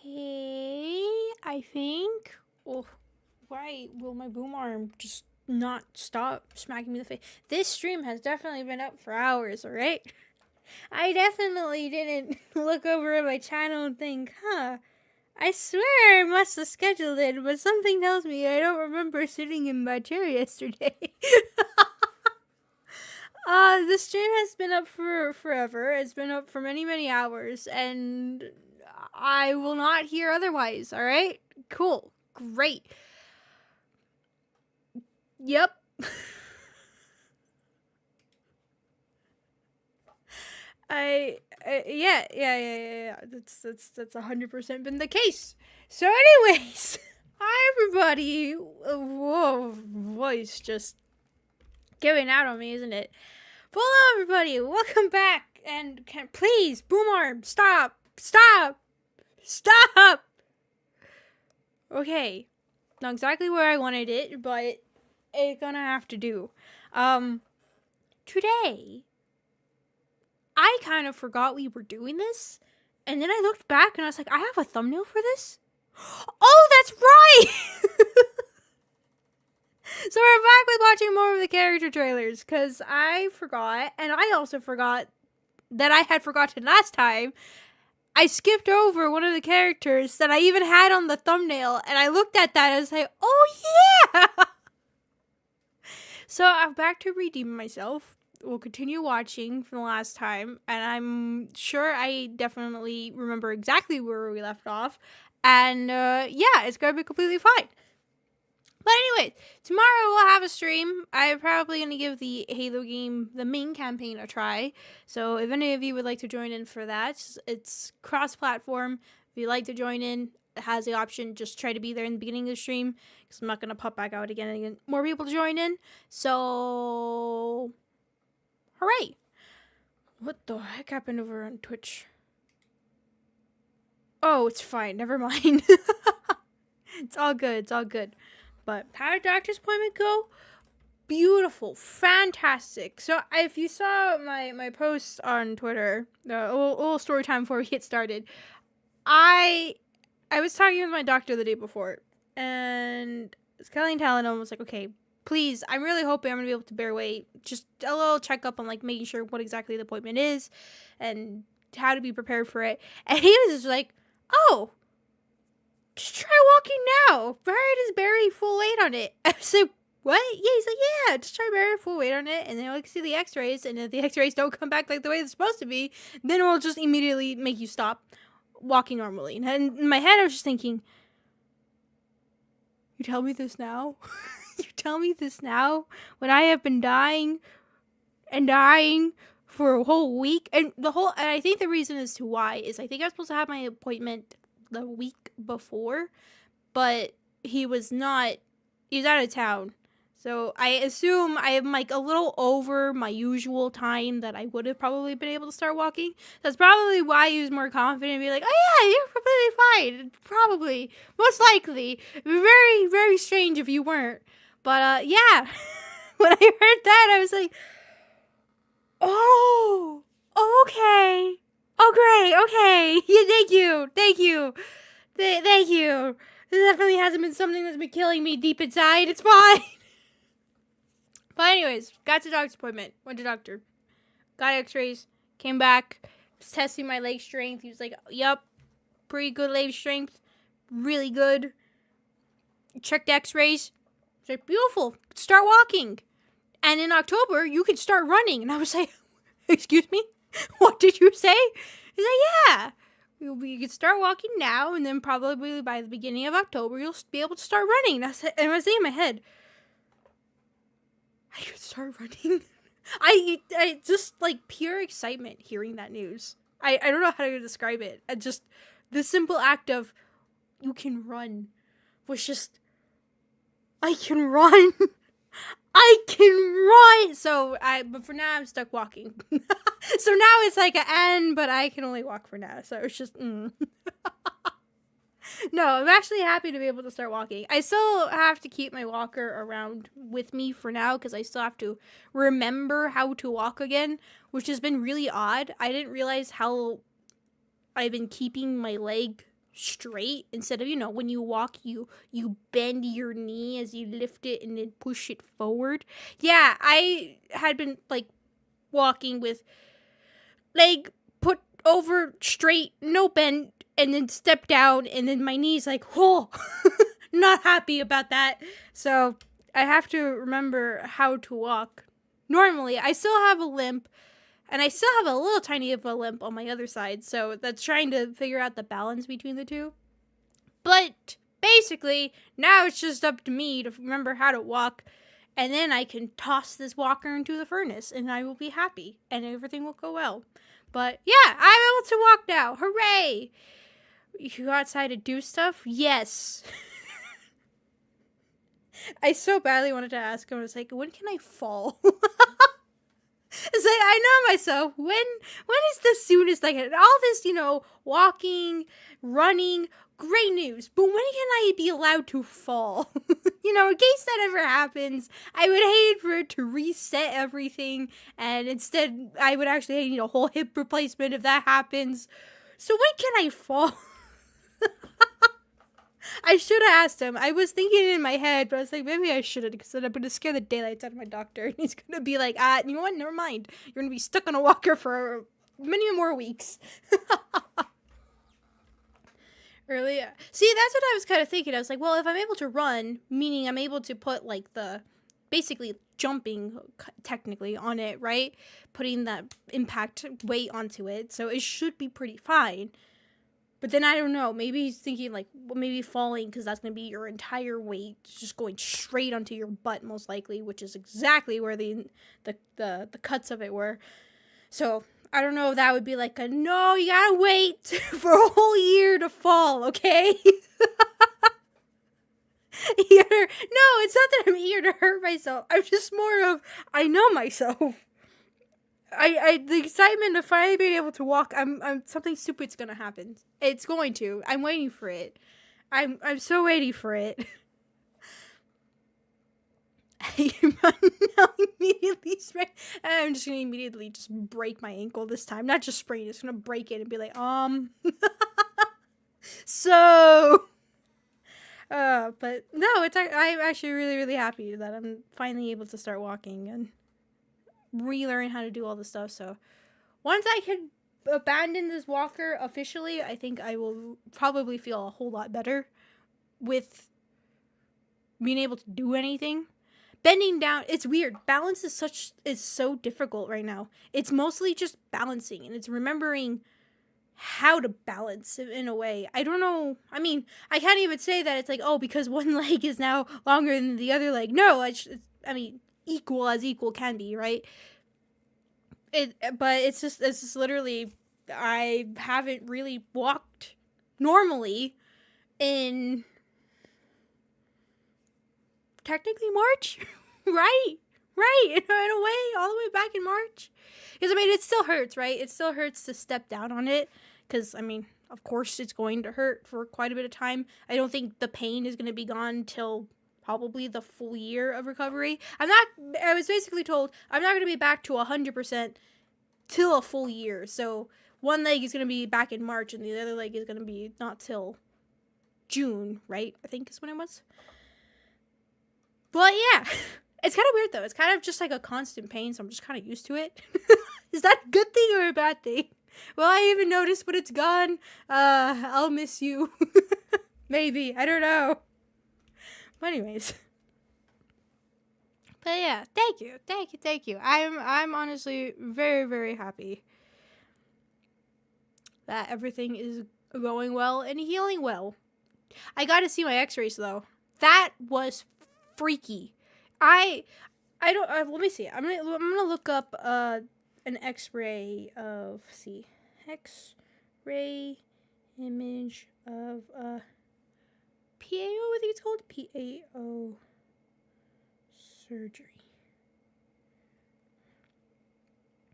Okay, I think. Oh, why will my boom arm just not stop smacking me in the face? This stream has definitely been up for hours, alright? I definitely didn't look over at my channel and think, I swear I must have scheduled it, but something tells me I don't remember sitting in my chair yesterday. The stream has been up for forever. It's been up for many, many hours, and I will not hear otherwise, alright? Cool. Great. Yep. Yeah. That's 100% been the case. So anyways, hi everybody. Whoa, voice just giving out on me, isn't it? Hello everybody, welcome back, and please, boom arm, stop. Okay, not exactly where I wanted it, but it's gonna have to do. Today, I kind of forgot we were doing this, and then I looked back and I was like, I have a thumbnail for this? Oh, that's right! So we're back with watching more of the character trailers, because I forgot, and I also forgot that I had forgotten last time. I skipped over one of the characters that I even had on the thumbnail, and I looked at that and I was like, oh yeah! So I'm back to redeem myself. We'll continue watching from the last time, and I'm sure I definitely remember exactly where we left off, and yeah, it's gonna be completely fine. But anyway, tomorrow we'll have a stream. I'm probably going to give the Halo game, the main campaign, a try. So if any of you would like to join in for that, it's cross-platform. If you'd like to join in, it has the option, just try to be there in the beginning of the stream, because I'm not going to pop back out again and get more people to join in. So, hooray! What the heck happened over on Twitch? Oh, it's fine. Never mind. It's all good. But how did doctor's appointment go? Beautiful, fantastic. So if you saw my post on Twitter, a little story time before we get started, I was talking with my doctor the day before, and I was telling him, I was like, okay, please, I'm really hoping I'm gonna be able to bear weight. Just a little checkup on like making sure what exactly the appointment is and how to be prepared for it. And he was just like, oh, just try walking now. Barry just bury full weight on it. I was like, what? Yeah, he's like, yeah, just try bury full weight on it, and then we'll see the x-rays, and if the x-rays don't come back like the way they're supposed to be, then we'll just immediately make you stop walking normally. And in my head, I was just thinking, you tell me this now? You tell me this now? When I have been dying for a whole week? And I think the reason as to why is I think I was supposed to have my appointment the week before, but he was out of town, so I assume I am like a little over my usual time that I would have probably been able to start walking. That's probably why he was more confident and be like, oh yeah, you're completely fine. Probably, most likely. It'd be very, very strange if you weren't. But yeah, when I heard that, I was like, oh, okay. Oh, great, okay. Yeah, thank you. Thank you. This definitely hasn't been something that's been killing me deep inside. It's fine. But anyways, got to doctor's appointment. Went to doctor. Got x-rays. Came back. Was testing my leg strength. He was like, yup. Pretty good leg strength. Really good. Checked x-rays. It's like, beautiful. Start walking. And in October, you can start running. And I was like, excuse me? What did you say? He's like, yeah. You can start walking now, and then probably by the beginning of October, you'll be able to start running. And I was saying in my head, I could start running. I just like pure excitement hearing that news. I don't know how to describe it. Just the simple act of you can run was just, I can run. I can run. But for now I'm stuck walking. So now it's like an N, but I can only walk for now. So it's just, No, I'm actually happy to be able to start walking. I still have to keep my walker around with me for now, because I still have to remember how to walk again, which has been really odd. I didn't realize how I've been keeping my leg straight instead of, you know, when you walk, you bend your knee as you lift it and then push it forward. Yeah, I had been like walking with leg put over straight, no bend, and then step down, and then my knee's like, oh, not happy about that. So I have to remember how to walk. Normally, I still have a limp, and I still have a little tiny of a limp on my other side, so that's trying to figure out the balance between the two. But basically, now it's just up to me to remember how to walk, and then I can toss this walker into the furnace, and I will be happy, and everything will go well. But yeah, I'm able to walk now. Hooray! You go outside to do stuff? Yes. I so badly wanted to ask him. I was like, when can I fall? It's like, I know myself. When is the soonest I can? All this, you know, walking, running, great news. But when can I be allowed to fall? You know, in case that ever happens, I would hate for it to reset everything. And instead, I would actually need a whole hip replacement if that happens. So when can I fall? I should have asked him. I was thinking in my head, but I was like, maybe I shouldn't, because then I'm going to scare the daylights out of my doctor. And he's going to be like, you know what? Never mind. You're going to be stuck on a walker for many more weeks. Earlier. See, that's what I was kind of thinking. I was like, well, if I'm able to run, meaning I'm able to put, like, the, basically jumping, technically, on it, right? Putting that impact weight onto it. So it should be pretty fine. But then I don't know, maybe he's thinking like, well, maybe falling, because that's going to be your entire weight just going straight onto your butt, most likely, which is exactly where the cuts of it were. So I don't know if that would be like a, no, you gotta wait for a whole year to fall, okay? No, it's not that I'm eager to hurt myself. I'm just more of, I know myself. The excitement of finally being able to walk, I'm something stupid's gonna happen. It's going to. I'm waiting for it. I'm so waiting for it. Now immediately sprain. I'm just gonna immediately just break my ankle this time. Not just sprain, just gonna break it and be like, so. But no, I'm actually really, really happy that I'm finally able to start walking and relearn how to do all this stuff. So once I can abandon this walker officially, I think I will probably feel a whole lot better with being able to do anything. Bending down, it's weird. Balance is so difficult right now. It's mostly just balancing, and it's remembering how to balance in a way. I don't know. I mean, I can't even say that it's like, oh, because one leg is now longer than the other leg. No, I mean, equal as equal can be, right? But it's just literally, I haven't really walked normally in technically March, right, in a way, all the way back in March. Because I mean, it still hurts, right? It still hurts to step down on it. Because I mean, of course, it's going to hurt for quite a bit of time. I don't think the pain is going to be gone till probably the full year of recovery. I was basically told I'm not going to be back to 100% till a full year. So one leg is going to be back in March and the other leg is going to be not till June, right? I think is when it was. But yeah, it's kind of weird though. It's kind of just like a constant pain, so I'm just kind of used to it. Is that a good thing or a bad thing? Will I even notice when it's gone? I'll miss you. Maybe. I don't know. But anyways. But yeah, thank you. I'm honestly very, very happy that everything is going well and healing well. I got to see my x-rays though. That was freaky. I don't let me see. I'm going to look up an x-ray of x-ray image of PAO, I think it's called PAO surgery.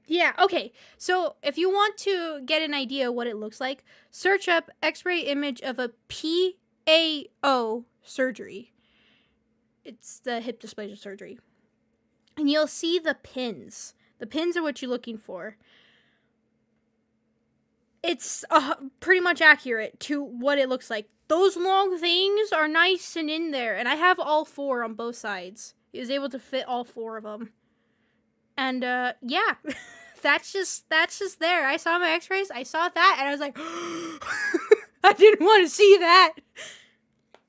Yeah, okay. So if you want to get an idea what it looks like, search up x-ray image of a PAO surgery. It's the hip dysplasia surgery. And you'll see the pins. The pins are what you're looking for. it's pretty much accurate to what it looks like. Those long things are nice and in there, and I have all 4 on both sides. He was able to fit all 4 of them. And, yeah, that's just there. I saw my x-rays, I saw that, and I was like, I didn't want to see that.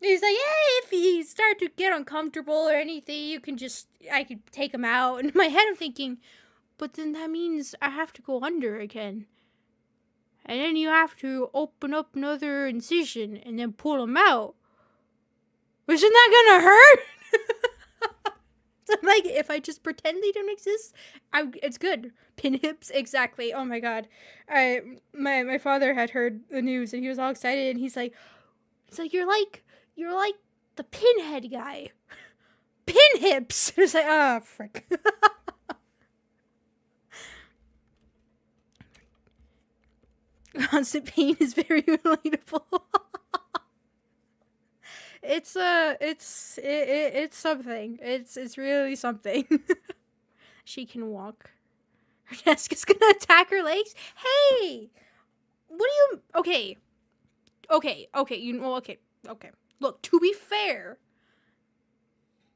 He's like, hey, if you start to get uncomfortable or anything, I could take him out. And in my head, I'm thinking, but then that means I have to go under again. And then you have to open up another incision and then pull him out. Isn't that gonna hurt? So like, if I just pretend they don't exist, it's good. Pin hips, exactly. Oh my god. My father had heard the news and he was all excited and he's like, you're like the pinhead guy. Pin hips. It's like, oh, frick. Constant pain is very relatable. It's something. It's really something. She can walk. Her desk is gonna attack her legs. Hey, what do you? Okay. Okay. Look, to be fair,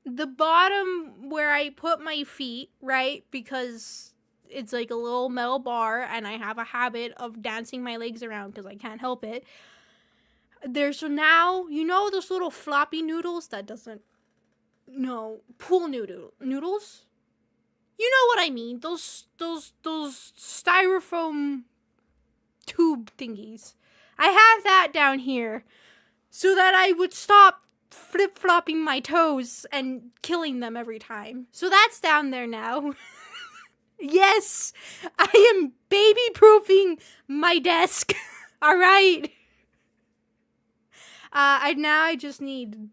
the bottom where I put my feet, right, because it's like a little metal bar, and I have a habit of dancing my legs around because I can't help it. There's now, you know those little floppy noodles that doesn't... No, pool noodles? You know what I mean. Those styrofoam tube thingies. I have that down here so that I would stop flip-flopping my toes and killing them every time. So that's down there now. Yes, I am baby-proofing my desk. All right. I just need,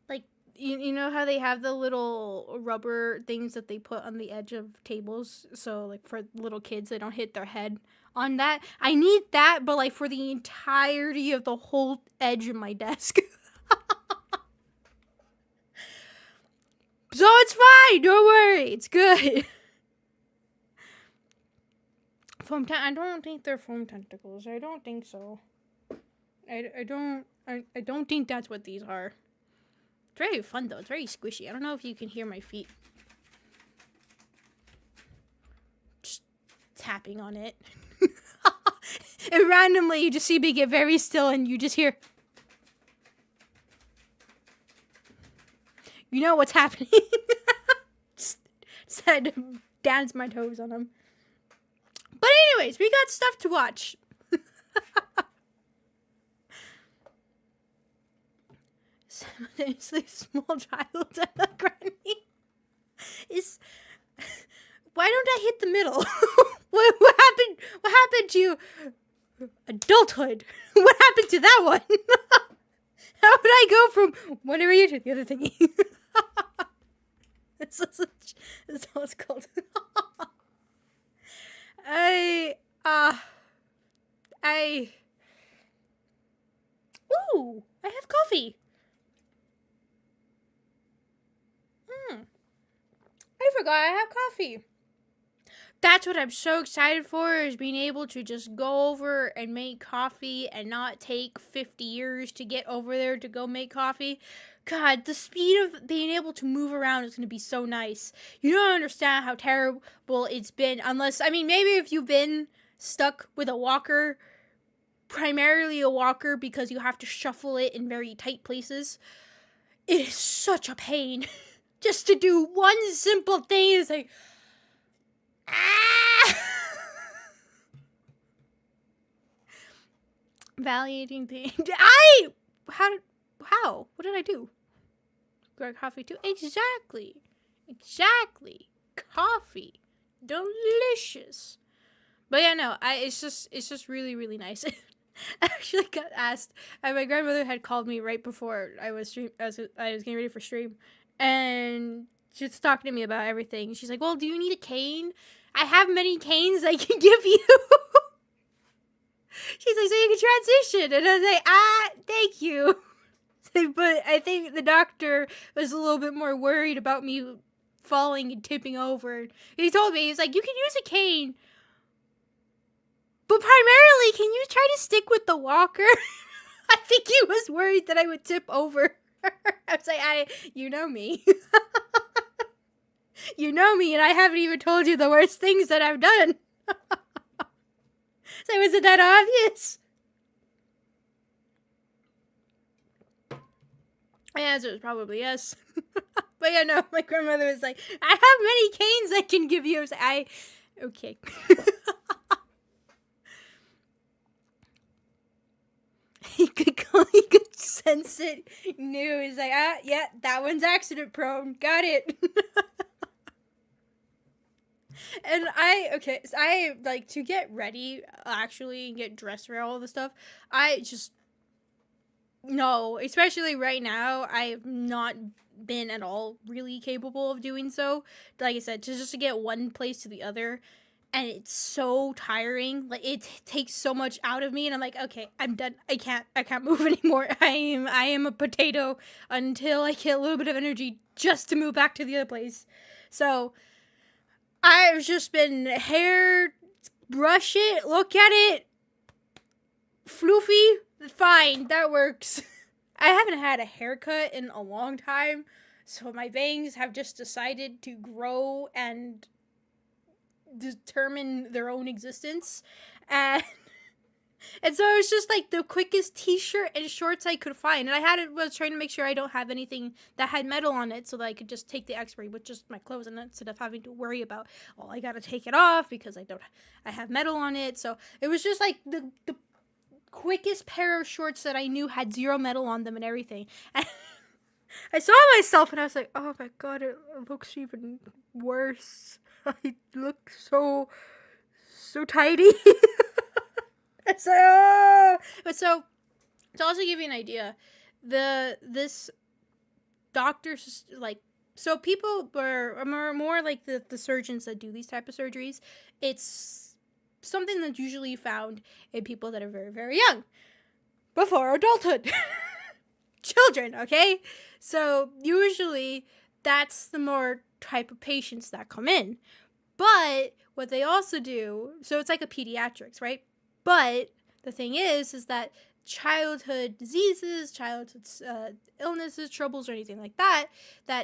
like, you know how they have the little rubber things that they put on the edge of tables, so like for little kids they don't hit their head on that. I need that, but like for the entirety of the whole edge of my desk. So it's fine, don't worry, it's good. I don't think they're foam tentacles. I don't think so. I don't think that's what these are. It's very fun though. It's very squishy. I don't know if you can hear my feet. Just tapping on it. And randomly you just see me get very still and you just hear. You know what's happening. just had to dance my toes on them. But anyways, we got stuff to watch. Simultaneously small child and a granny is... Why don't I hit the middle? What happened to adulthood? What happened to that one? How would I go from one area to the other thingy? That's what it's called. Ooh, I have coffee. I forgot I have coffee. That's what I'm so excited for, is being able to just go over and make coffee and not take 50 years to get over there to go make coffee. God, the speed of being able to move around is going to be so nice. You don't understand how terrible it's been, unless, I mean, maybe if you've been stuck with a walker, primarily a walker because you have to shuffle it in very tight places. It is such a pain. Just to do one simple thing is like, validating thing. How? What did I do? Grab coffee too? Exactly. Coffee. Delicious. But yeah, no, it's just really, really nice. I actually got asked, my grandmother had called me right before I was getting ready for stream, and she was talking to me about everything. She's like, well, do you need a cane? I have many canes I can give you. She's like, so you can transition. And I was like, thank you. But I think the doctor was a little bit more worried about me falling and tipping over. He told me, he's like, you can use a cane, But primarily, can you try to stick with the walker? I think he was worried that I would tip over. I was like, you know me. You know me, and I haven't even told you the worst things that I've done. So was it that obvious? My answer was probably yes. But yeah, no, my grandmother was like, I have many canes I can give you. I was like, okay. He could sense it. He knew. He's like, yeah, that one's accident prone. Got it. And so I like to get ready, actually, and get dressed for all the stuff. No, especially right now, I've not been at all really capable of doing so. Like I said, just to get one place to the other, and it's so tiring. Like it takes so much out of me, and I'm like, okay, I'm done. I can't move anymore. I am a potato until I get a little bit of energy just to move back to the other place. So I've just been brush it, look at it, floofy. Fine, that works. I haven't had a haircut in a long time, so my bangs have just decided to grow and determine their own existence. And so it was just like the quickest t-shirt and shorts I could find. And was trying to make sure I don't have anything that had metal on it so that I could just take the x-ray with just my clothes and instead of having to worry about, I gotta take it off because I have metal on it. So it was just like the quickest pair of shorts that I knew had zero metal on them and everything. And I saw myself and I was like, oh my god, it looks even worse. I look so tidy. It's like, oh! But so to also give you an idea, this doctor's like, so people are more like the surgeons that do these type of surgeries. It's something that's usually found in people that are very, very young, before adulthood. Children, okay? So usually that's the more type of patients that come in. But what they also do, so it's like a pediatrics, right? But the thing is that childhood diseases, childhood illnesses, troubles, or anything like that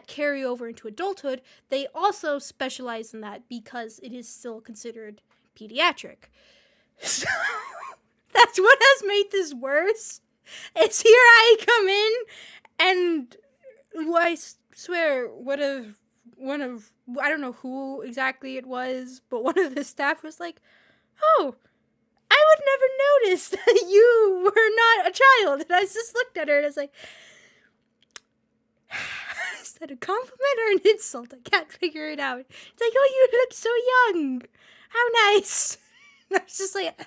carry over into adulthood, they also specialize in that because it is still considered pediatric. So that's what has made this worse. Is here I come in and I swear one of I don't know who exactly it was, but one of the staff was like, oh, I would never notice that you were not a child. And I just looked at her and I was like, is that a compliment or an insult? I can't figure it out. It's like, oh, you look so young. How nice. And I was just like,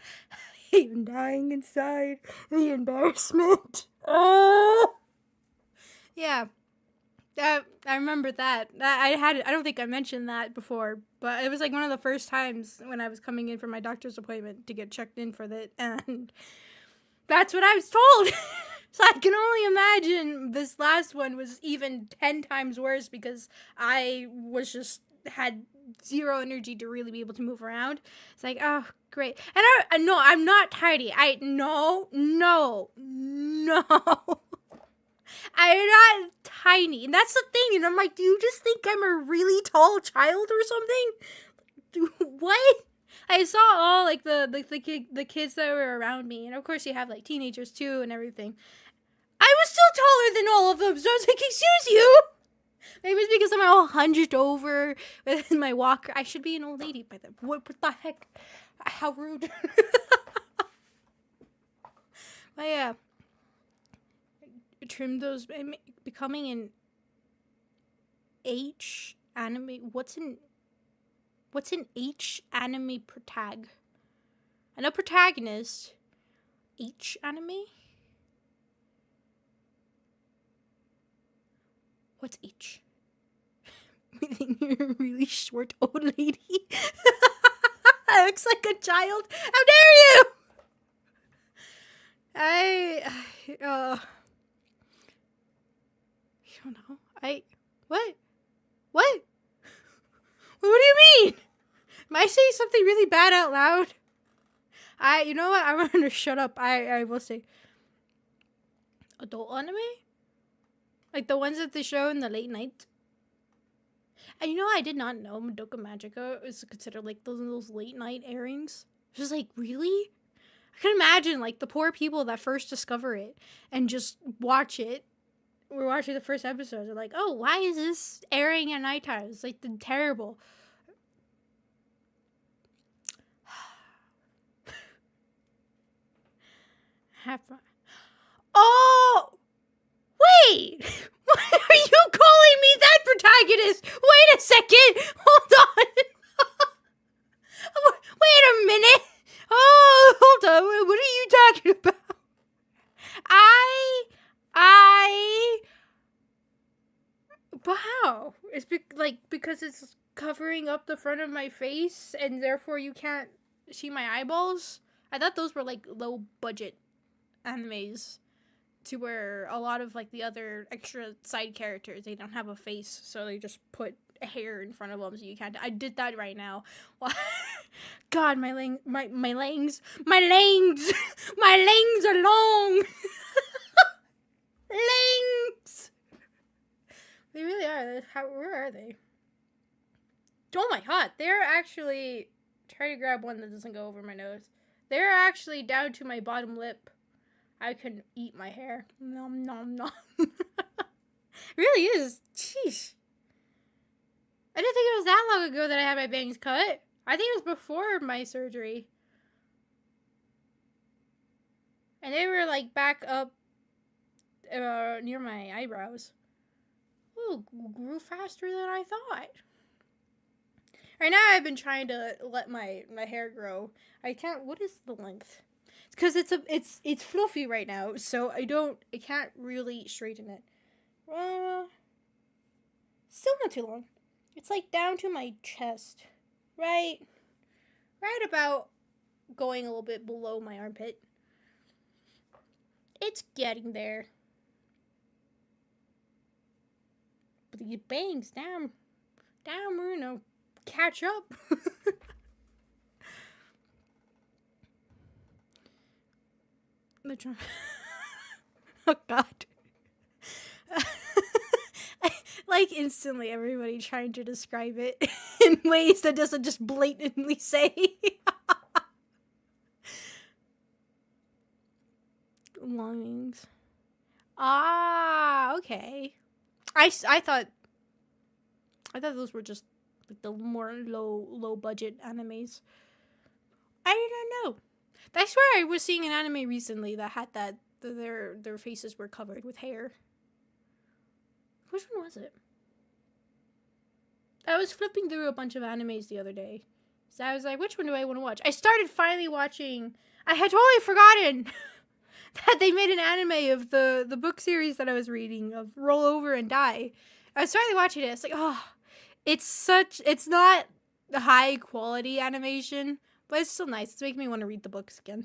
I'm dying inside. The embarrassment. Oh. Yeah. I remember that. I don't think I mentioned that before, but it was like one of the first times when I was coming in for my doctor's appointment to get checked in for that, and that's what I was told. So I can only imagine this last one was even 10 times worse because I had zero energy to really be able to move around. It's like, oh, great. And no, I'm not tidy. No. I'm not tiny. And that's the thing. And I'm like, do you just think I'm a really tall child or something? What? I saw all like the kids that were around me. And of course you have like teenagers too and everything. I was still taller than all of them. So I was like, excuse you. Maybe it's because I'm all hunched over with my walker. I should be an old lady by then. What the heck? How rude. But yeah. Trim those, becoming an H anime. What's an H anime protag? I know protagonist. H anime? What's H? We think you're a really short old lady. Looks like a child. How dare you? I don't know. What? What do you mean? Am I saying something really bad out loud? You know what? I'm gonna shut up. I will say adult anime, like the ones that they show in the late night. And you know, I did not know Madoka Magica is considered like those late night airings. Just like, really? I can imagine like the poor people that first discover it and just watch it. We're watching the first episode. They're like, oh, why is this airing at nighttime? It's like terrible. Have fun. Oh! Wait! Why are you calling me that protagonist? Wait a second! Hold on! Wait a minute! Oh, hold on. What are you talking about? But how? It's because it's covering up the front of my face and therefore you can't see my eyeballs? I thought those were like low budget animes to where a lot of like the other extra side characters, they don't have a face, so they just put hair in front of them so you can't. I did that right now. God, my langs are long. Langs. They really are. Where are they? Oh my god, they're actually trying to grab one that doesn't go over my nose. They're actually down to my bottom lip. I can eat my hair. Nom nom nom. It really is. Sheesh. I didn't think it was that long ago that I had my bangs cut. I think it was before my surgery. And they were like back up near my eyebrows. Ooh, grew faster than I thought. Right now I've been trying to let my hair grow. I can't. What is the length? Because it's fluffy right now, so I can't really straighten it. Still not too long. It's like down to my chest, right about going a little bit below my armpit. It's getting there. But these bangs, damn, we're gonna catch up. Oh god. Like instantly everybody trying to describe it in ways that doesn't just blatantly say. Longings. Ah, okay. I thought those were just like the more low budget animes. I don't know. That's where I was seeing an anime recently that had that their faces were covered with hair. Which one was it? I was flipping through a bunch of animes the other day. So I was like, which one do I want to watch? I started finally watching. I had totally forgotten that they made an anime of the book series that I was reading of Roll Over and Die. I was finally watching it. It's like, oh, it's not high quality animation, but it's still nice. It's making me want to read the books again.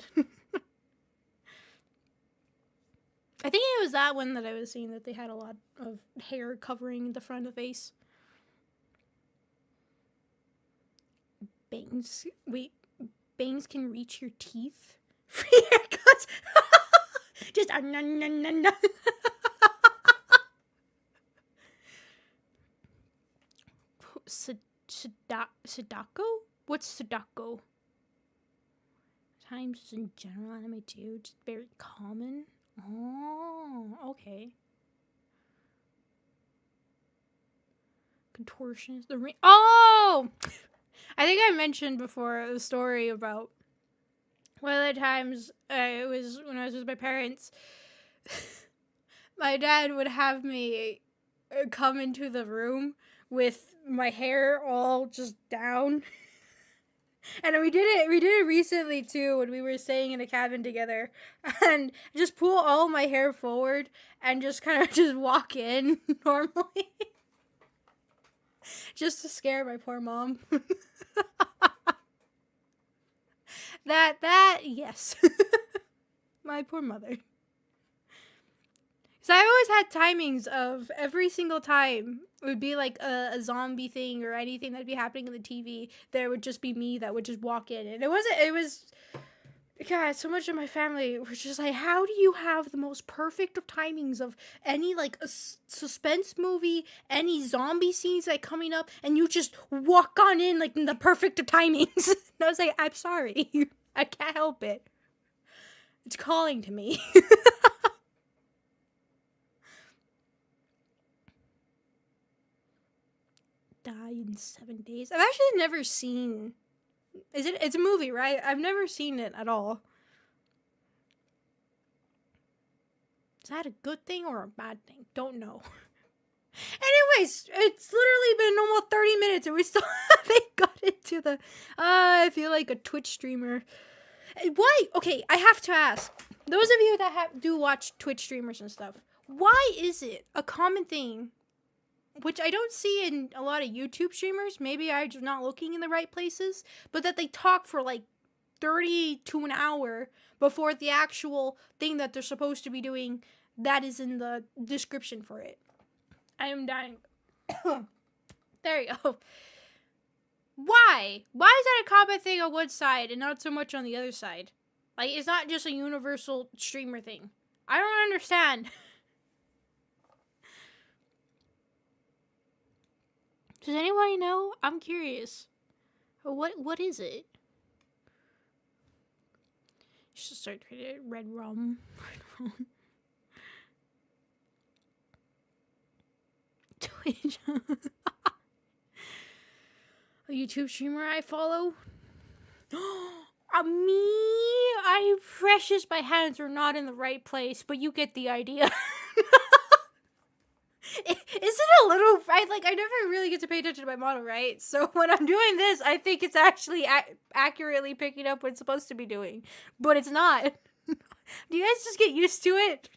I think it was that one that I was seeing that they had a lot of hair covering the front of the face. Bangs. Wait, bangs can reach your teeth? Free haircuts? Just Sadako? What's Sadako? Times in general anime too, just very common. Oh, okay. Contortionist. Oh! I think I mentioned before the story about one of the times it was when I was with my parents. My dad would have me come into the room with my hair all just down. And we did it recently too when we were staying in a cabin together, and just pull all my hair forward and just kind of just walk in normally. Just to scare my poor mom. That yes. My poor mother. So I always had timings of every single time it would be like a zombie thing or anything that'd be happening on the TV. There would just be me that would just walk in, and it Yeah, so much of my family was just like, how do you have the most perfect of timings of any like a suspense movie, any zombie scenes like coming up, and you just walk on in like in the perfect of timings? And I was like, I'm sorry, I can't help it. It's calling to me. Die in 7 days. I've actually never seen. It's a movie, right? I've never seen it at all. Is that a good thing or a bad thing? Don't know. Anyways, it's literally been almost 30 minutes and we still haven't got into the. I feel like a Twitch streamer. Why? Okay, I have to ask. Those of you that do watch Twitch streamers and stuff, why is it a common thing, which I don't see in a lot of YouTube streamers, maybe I'm just not looking in the right places, but that they talk for like 30 to an hour before the actual thing that they're supposed to be doing that is in the description for it. I am dying. There you go. Why? Why is that a common thing on one side and not so much on the other side? Like, it's not just a universal streamer thing. I don't understand. Does anybody know? I'm curious. What is it? You should start reading it. Red rum. Twitch. A YouTube streamer I follow. Me? I'm precious. My hands are not in the right place, but you get the idea. Is it a little right? Like, I never really get to pay attention to my model, right? So when I'm doing this, I think it's actually accurately picking up what it's supposed to be doing, but it's not. Do you guys just get used to it?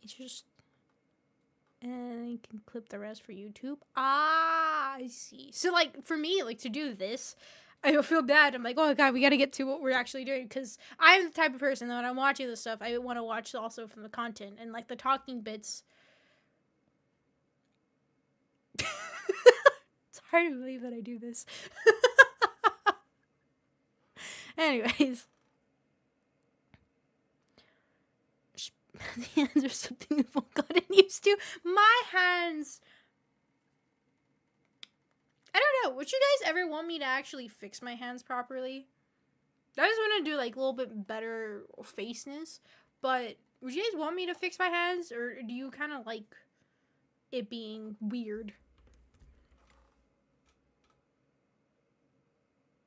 It's just, and you can clip the rest for YouTube. Ah, I see. So like for me, like to do this, I feel bad. I'm like, oh god, we got to get to what we're actually doing, because I'm the type of person that when I'm watching this stuff, I want to watch also from the content and like the talking bits. It's hard to believe that I do this. Anyways. The hands are something we've all gotten used to. My hands. I don't know. Would you guys ever want me to actually fix my hands properly? I just want to do like a little bit better faceness. But would you guys want me to fix my hands? Or do you kind of like it being weird?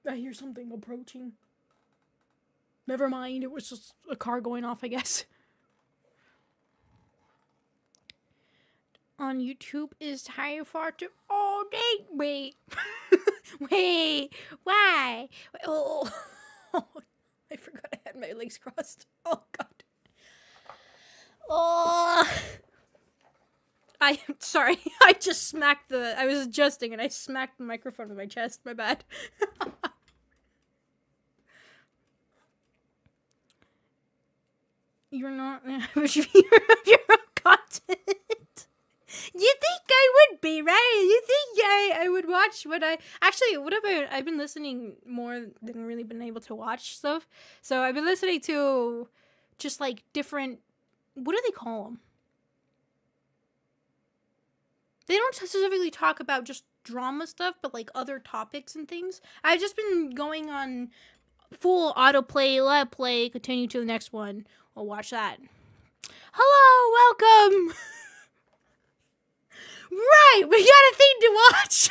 I hear something approaching. Never mind. It was just a car going off, I guess. On YouTube is time for to all day. Wait. Wait. Why? Oh. I forgot I had my legs crossed. Oh, God. Oh. I'm sorry. I just smacked I was adjusting and I smacked the microphone with my chest. My bad. You're not an average viewer of your own content. You think I would be, right? You think I would watch what I... Actually, what about... I've been listening more than really been able to watch stuff. So I've been listening to just, like, different... What do they call them? They don't specifically talk about just drama stuff, but, like, other topics and things. I've just been going on full autoplay, let play, continue to the next one. We'll watch that. Hello, welcome! Right, we got a thing to watch.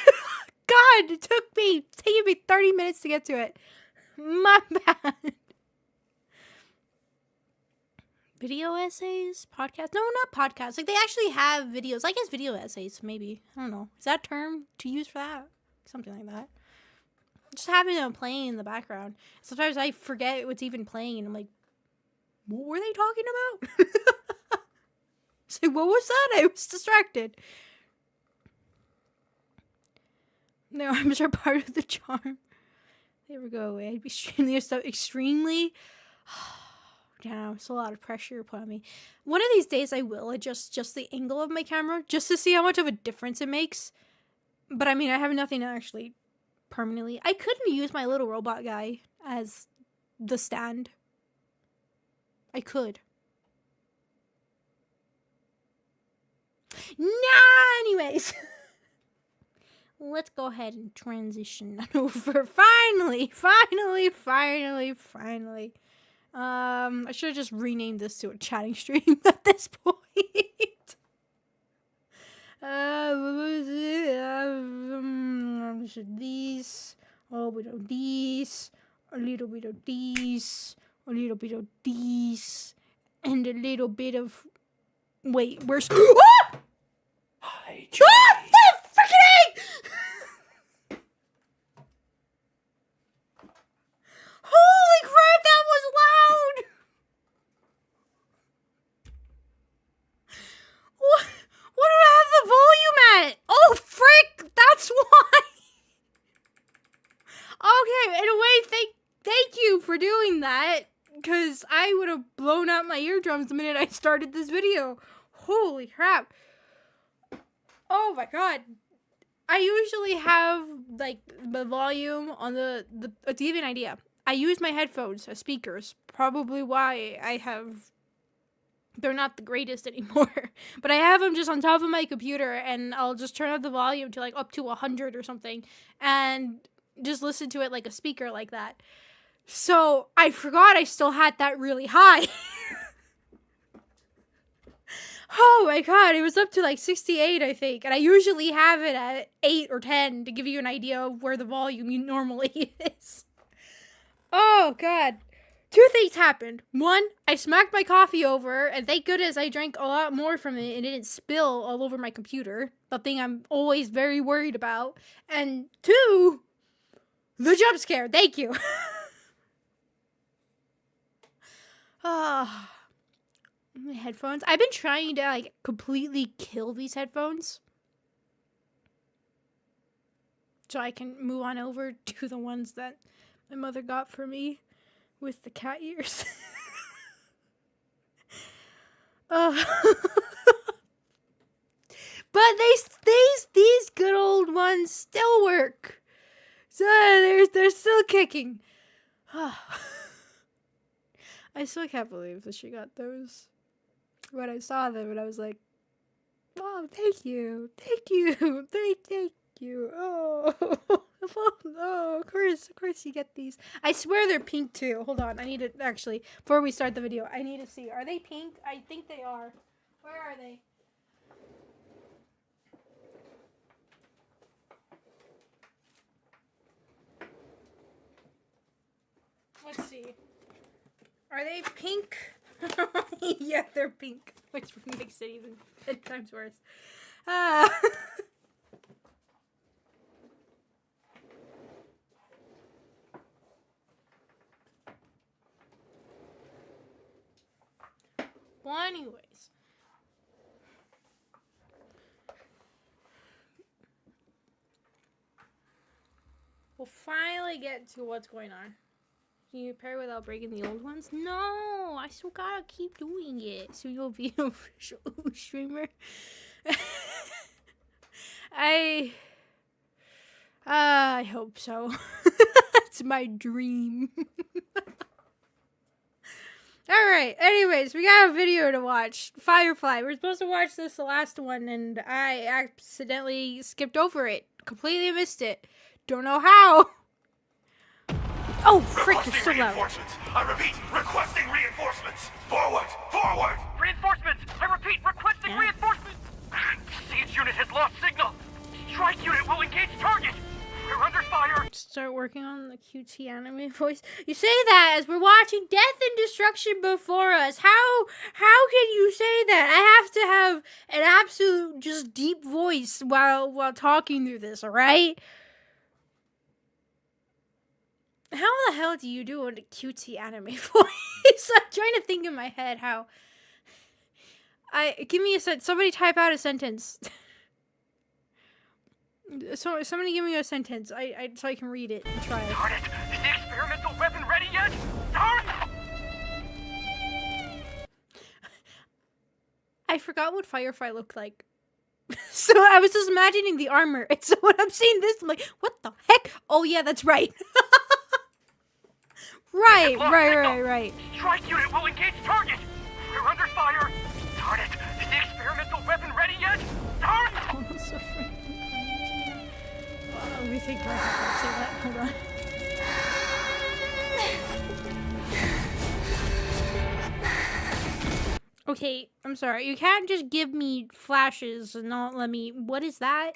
God, it's taking me 30 minutes to get to it. My bad. Video essays? Podcast? No, not podcasts. Like, they actually have videos. I guess video essays, maybe. I don't know. Is that a term to use for that? Something like that. Just having them playing in the background. Sometimes I forget what's even playing, and I'm like, what were they talking about? So what was that? I was distracted. No, I'm sure part of the charm. They ever go away. I'd be extremely. Damn, it's a lot of pressure put on me. One of these days, I will adjust just the angle of my camera just to see how much of a difference it makes. But I mean, I have nothing to actually permanently. I couldn't use my little robot guy as the stand. I could. Nah, anyways. Let's go ahead and transition over. Finally. I should have just renamed this to a chatting stream at this point. These, a bit of these, a little bit of these, a little bit of these, and a little bit of. Wait, where's? Ah! Hi, Ah! The freaking egg! Holy crap, that was loud! What do I have the volume at? Oh, frick! That's why! Okay, in a way, thank you for doing that, because I would have blown out my eardrums the minute I started this video. Holy crap. Oh my god. I usually have, like, the volume on the to give you an idea, I use my headphones as speakers. Probably why they're not the greatest anymore. But I have them just on top of my computer, and I'll just turn up the volume to, like, up to 100 or something, and just listen to it like a speaker like that. So, I forgot I still had that really high. Oh my god, it was up to like 68, I think. And I usually have it at 8 or 10 to give you an idea of where the volume normally is. Oh god. 2 things happened. 1, I smacked my coffee over, and thank goodness I drank a lot more from it and it didn't spill all over my computer. The thing I'm always very worried about. And 2, the jump scare. Thank you. Ah. My headphones. I've been trying to, like, completely kill these headphones, so I can move on over to the ones that my mother got for me with the cat ears. But these good old ones still work. So they're still kicking. I still can't believe that she got those. When I saw them, and I was like, "Oh, thank you. Thank you. Oh, oh, of course you get these. I swear they're pink too. Hold on, I need to actually, before we start the video, I need to see. Are they pink? I think they are. Where are they? Let's see. Are they pink? Yeah, they're pink, which makes it even 10 times worse. Well, anyways. We'll finally get to what's going on. Can you pair without breaking the old ones? No, I still gotta keep doing it. So you'll be an official streamer. I hope so. It's my dream. Alright, anyways, we got a video to watch. Firefly. We're supposed to watch this, the last one, and I accidentally skipped over it. Completely missed it. Don't know how. Oh, frick, it's so loud. I repeat, requesting reinforcements. Forward, forward. Reinforcements. I repeat, requesting reinforcements. Siege unit has lost signal. Strike unit will engage target. We're under fire. Start working on the QT anime voice. You say that as we're watching death and destruction before us. How can you say that? I have to have an absolute just deep voice while talking through this, alright? How the hell do you do a QT anime voice? I'm trying to think in my head how. Give me a sentence. Somebody type out a sentence. Somebody give me a sentence. So I can read it and try it. Darn it! Is the experimental weapon ready yet? Darn it! I forgot what Firefly looked like. So I was just imagining the armor. And so when I'm seeing this, I'm like, what the heck? Oh yeah, that's right. Right. Strike unit will engage target. We're under fire. Darn it! Is the experimental weapon ready yet? Darn it! Oh, that's so freaking. Let me think right before I say that. Hold on. Okay, I'm sorry. You can't just give me flashes and not let me. What is that?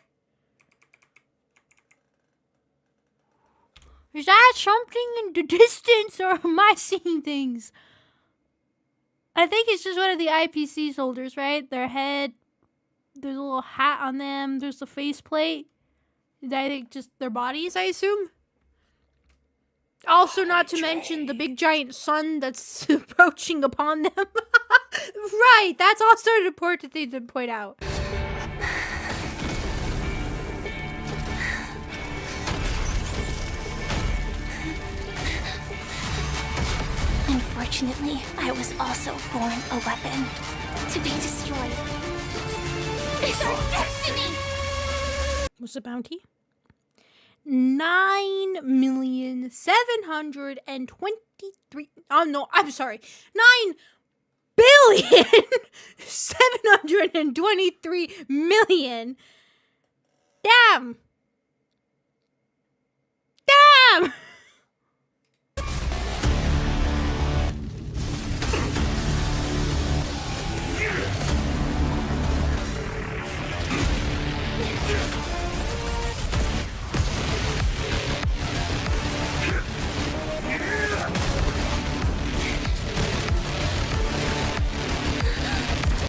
Is that something in the distance, or am I seeing things? I think it's just one of the IPC soldiers, right? Their head, there's a little hat on them, there's the faceplate. I think just their bodies, I assume. Also, not to mention the big giant sun that's approaching upon them. Right, that's also an important thing to point out. Unfortunately, I was also born a weapon to be destroyed. It's our destiny! What's the bounty? 9,723,000. Oh no, I'm sorry. 9,723,000,000. Damn. Damn.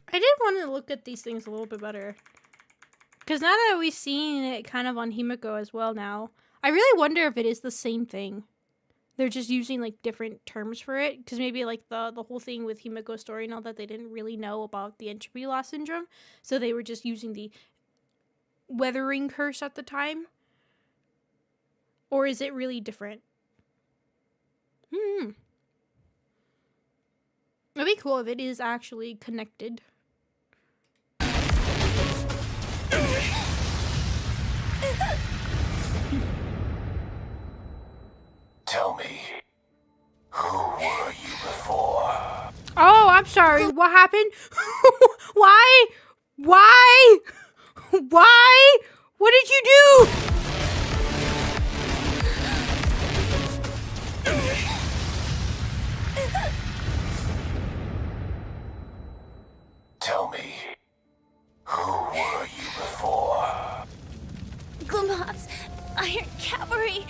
I did want to look at these things a little bit better. Because now that we've seen it kind of on Himiko as well now, I really wonder if it is the same thing. They're just using like different terms for it. Because maybe like the whole thing with Himiko's story and all that, they didn't really know about the entropy loss syndrome. So they were just using the weathering curse at the time. Or is it really different? It'd be cool if it is actually connected. Tell me, who were you before? Oh, I'm sorry. What happened? Why? Why? Why? What did you do? Tell me, who were you before? Glamots, Iron Cavalry,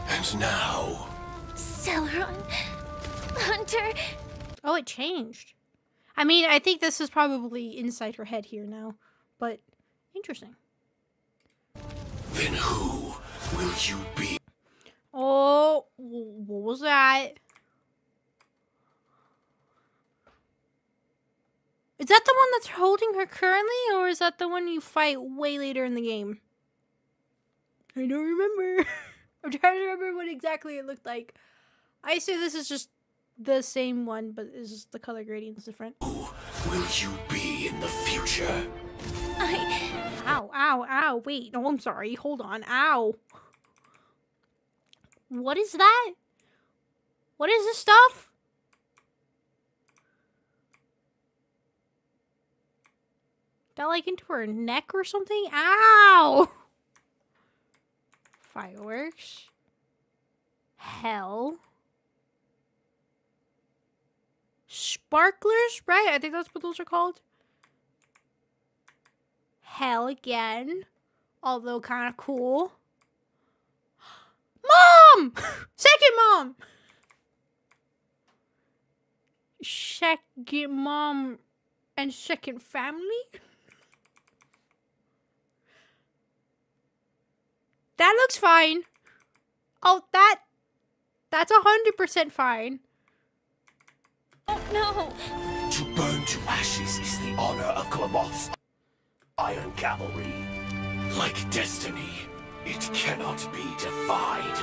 And now, Celeron, Hunter. Oh, it changed. I mean, I think this is probably inside her head here now, but interesting. then who will you be? Oh, what was that? Is that the one that's holding her currently, or is that the one you fight way later in the game? I don't remember. I'm trying to remember what exactly it looked like. I say this is just the same one, but it's just the color gradient's different. Who will you be in the future? Ow, wait, no, I'm sorry, hold on, ow. What is that? What is this stuff? That like into her neck or something? Ow! Fireworks. Hell. Sparklers, right? I think that's what those are called. Hell again. Although kind of cool. Mom! Second mom! Second mom and second family? That looks fine. Oh, that's 100% fine. Oh no! To burn to ashes is the honor of Glamoth's Iron Cavalry. Like destiny, it cannot be defied.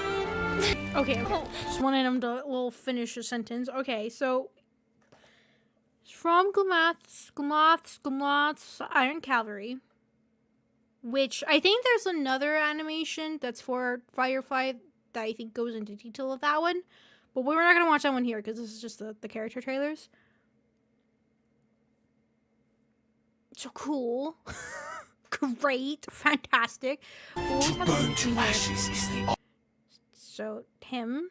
Okay. Just wanted him to finish a sentence. Okay, so it's from Glamoth's Iron Cavalry. which I think there's another animation that's for Firefly that I think goes into detail of that one. But we're not going to watch that one here because this is just the character trailers. So cool. Great. Fantastic. Burn to ashes is the So, him.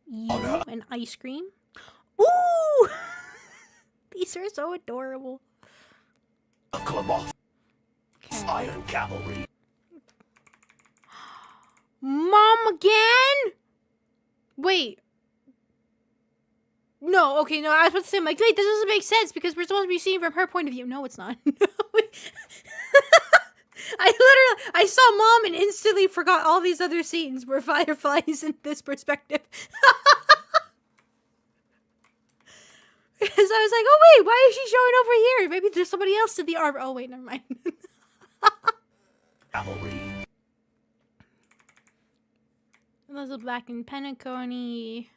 You. honor And ice cream. Ooh! These are so adorable. of Clamos. Okay. Iron Cavalry. Mom again? Wait. No, okay, no, I was about to say, I'm like, wait, this doesn't make sense because we're supposed to be seeing from her point of view. No, it's not. I saw Mom and instantly forgot all these other scenes where Firefly is in this perspective. Because I was like, oh wait, why is she showing over here? Maybe there's somebody else to the armor. Oh wait, never mind. Cavalry. Elizabeth Black and Penacony.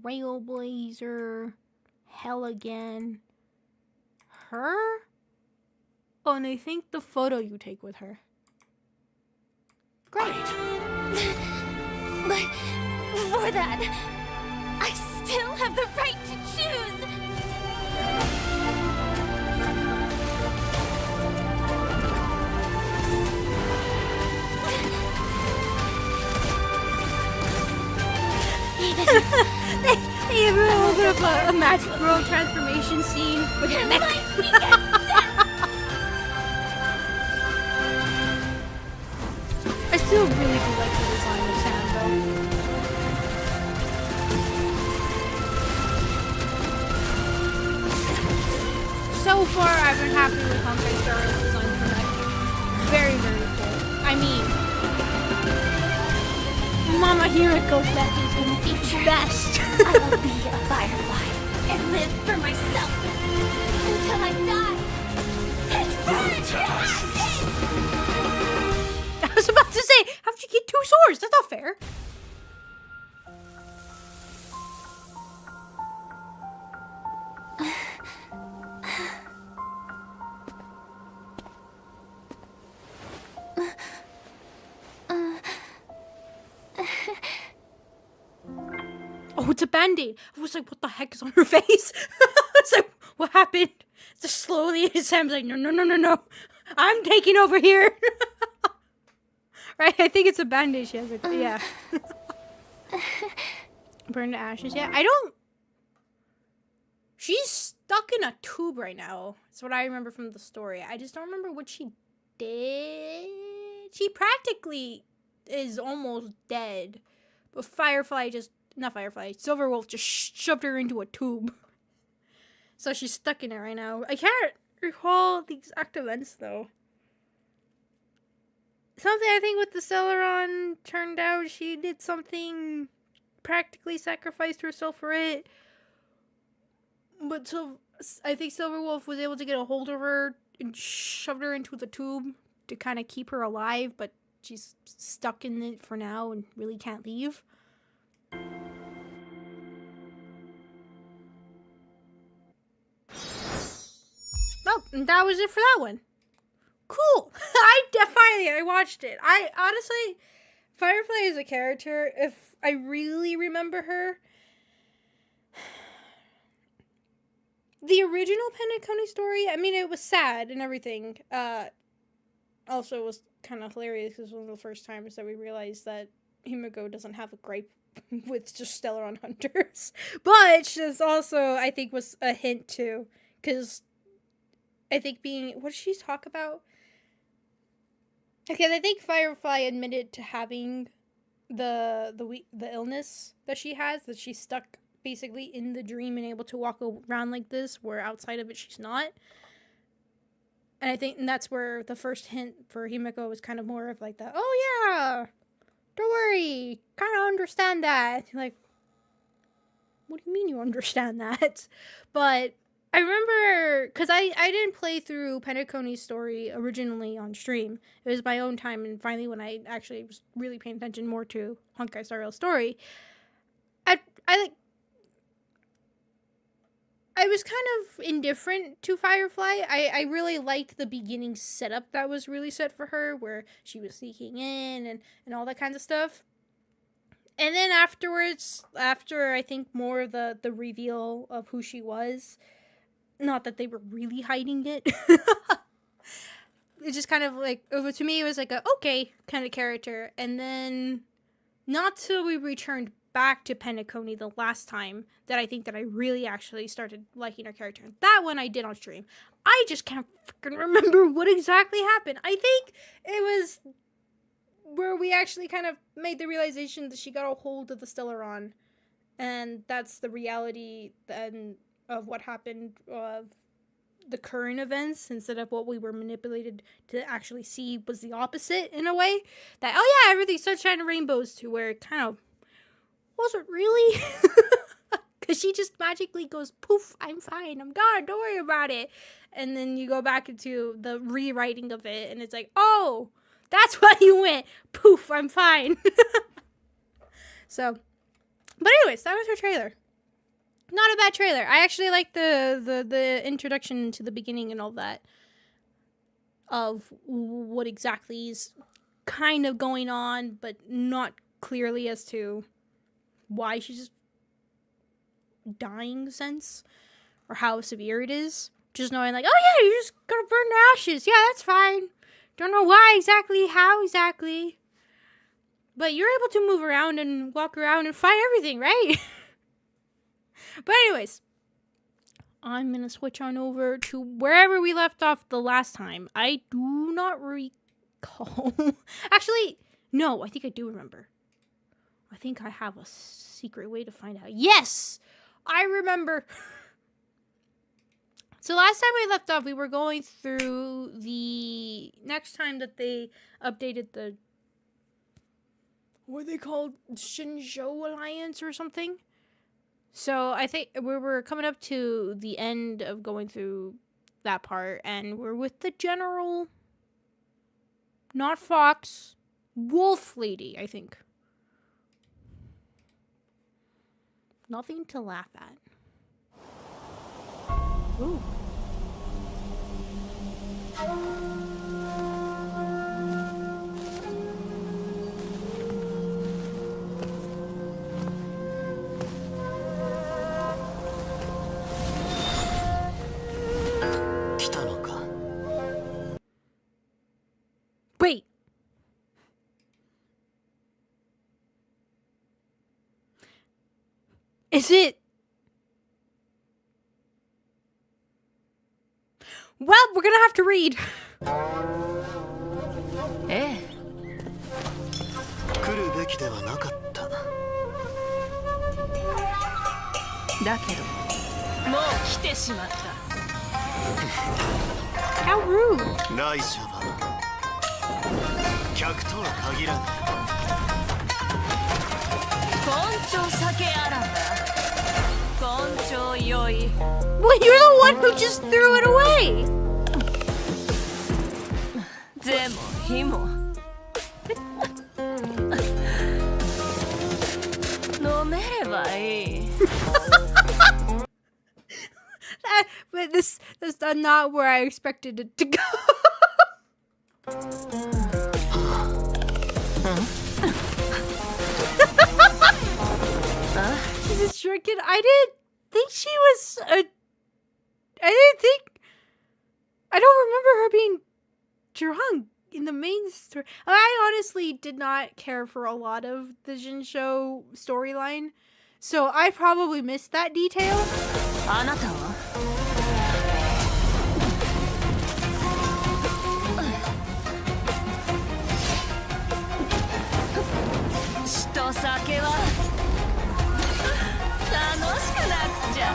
Trailblazer. Hell again. Her? Oh, and I think the photo you take with her. Great. But for that, I still have the right to choose. They have a little bit of a magic girl transformation scene with her neck. I still really do like the design of Sam, though. So far, I've been happy with Honkai Star Rail's design for that. Very, very cool. I mean, Mama Hiroko, that is In the future, best. I will be a firefly and live for myself until I die. And burn to ashes. I was about to say, how did you get 2 swords? That's not fair. Oh, it's a band-aid. I was like, what the heck is on her face? I was like, what happened? Just slowly, Sam's like, no. I'm taking over here. Right? I think it's a band-aid she has. Yeah. Burn to ashes. Yeah, I don't... She's stuck in a tube right now. That's what I remember from the story. I just don't remember what she did. She practically is almost dead. But Firefly just... Not Firefly. Silverwolf just shoved her into a tube. So she's stuck in it right now. I can't recall the exact events, though. Something I think with the Celeron turned out she did something, practically sacrificed herself for it. But so I think Silverwolf was able to get a hold of her and shoved her into the tube to kind of keep her alive, but she's stuck in it for now and really can't leave. Oh, and that was it for that one. Cool. I watched it. I honestly, Firefly is a character, if I really remember her, the original Penacony story, I mean, it was sad and everything. Also, it was kind of hilarious because it was one of the first times that we realized that Himiko doesn't have a gripe with just Stellaron hunters. But she's also, I think, was a hint too, because I think what did she talk about? Because I think Firefly admitted to having the illness that she has, that she's stuck basically in the dream and able to walk around like this, where outside of it she's not. And I think that's where the first hint for Himiko was kind of more of like the, oh yeah, don't worry, kind of understand that. Like, what do you mean you understand that? But I remember, because I didn't play through Penacony's story originally on stream. It was my own time, and finally when I actually was really paying attention more to Honkai Star Rail's story, I I was kind of indifferent to Firefly. I really liked the beginning setup that was really set for her, where she was sneaking in and all that kinds of stuff. And then afterwards, after I think more of the reveal of who she was, not that they were really hiding it, it just kind of like, to me, it was like a okay kind of character. And then not till we returned back to Penacony the last time that I think that I really actually started liking her character. That one I did on stream. I just can't freaking remember what exactly happened. I think it was where we actually kind of made the realization that she got a hold of the Stellaron, and that's the reality then of what happened of the current events, instead of what we were manipulated to actually see was the opposite in a way. That, oh yeah, everything's sunshine and rainbows, to where it kind of wasn't really. Because she just magically goes, poof, I'm fine, I'm gone, don't worry about it. And then you go back into the rewriting of it, and it's like, oh, that's why you went, poof, I'm fine. So, but anyways, that was her trailer. Not a bad trailer. I actually like the introduction to the beginning and all that, of what exactly is kind of going on, but not clearly as to why she's just dying sense, or how severe it is. Just knowing like, oh yeah, you're just gonna burn to ashes. Yeah, that's fine. Don't know why exactly, how exactly. But you're able to move around and walk around and fight everything, right? But anyways, I'm gonna switch on over to wherever we left off the last time. I do not recall. Actually, no, I think I do remember. I think I have a secret way to find out. Yes! I remember. So last time we left off, we were going through the next time that they updated the, what are they called? Shinjo Alliance or something? So I think we were coming up to the end of going through that part, and we're with the general, not Fox, Wolf Lady, I think. Nothing to laugh at. Ooh. Wait. Is it? Well, we're gonna have to read. ええ。来るべきではなかった。だけど、もう来てしまった。How rude. 来者は客とは限らない。根性酒あらば。根性良い。 Well, you're the one who just threw it away. でも火も飲めればいい。But that's not where I expected it to go. Is it shrunken? I didn't think she was a. I don't remember her being drunk in the main story. I honestly did not care for a lot of the Jinsho storyline, so I probably missed that detail. あなたは血と酒は楽しくなくちゃ。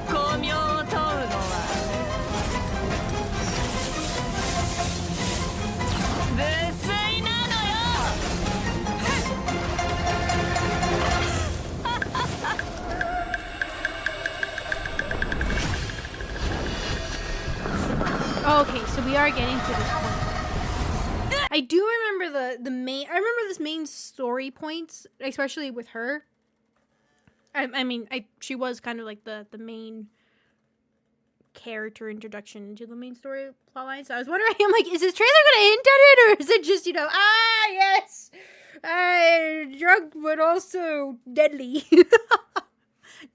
巧妙を問うのは無粋なのよ。Okay, so we are getting to this point. I do remember the main. I remember this main story points, especially with her. I mean, she was kind of like the main character introduction into the main story plotline. So I was wondering, I'm like, is this trailer gonna hint at it, or is it just, you know, yes, drunk but also deadly.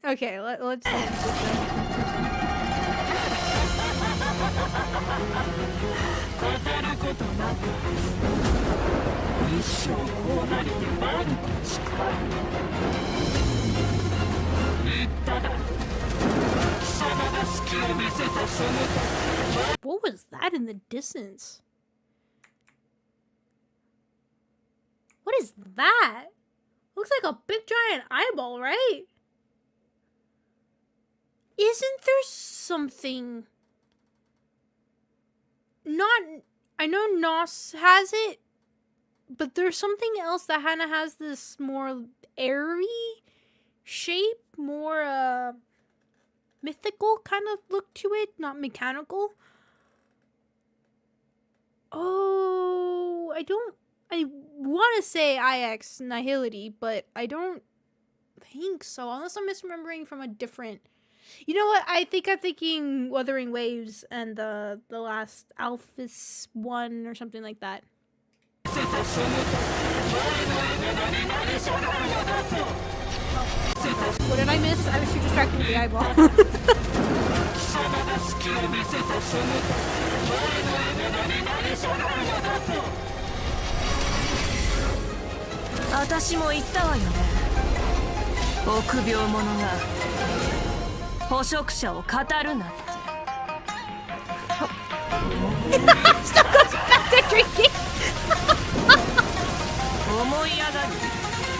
Okay, let's. What was that in the distance? What is that? Looks like a big giant eyeball, right? Isn't there something... Not... I know Nos has it, but there's something else that kind of has this more airy shape, more, mythical kind of look to it, not mechanical. Oh, I want to say IX Nihility, but I don't think so, unless I'm misremembering from a different... You know what? I think I'm thinking Wuthering Waves and the last Alphys one or something like that. What did I miss? I was too distracted with the eyeball. 私も言ったわよね。臆病者が捕食者を語るなって。Still goes back to drinking. 思い上がる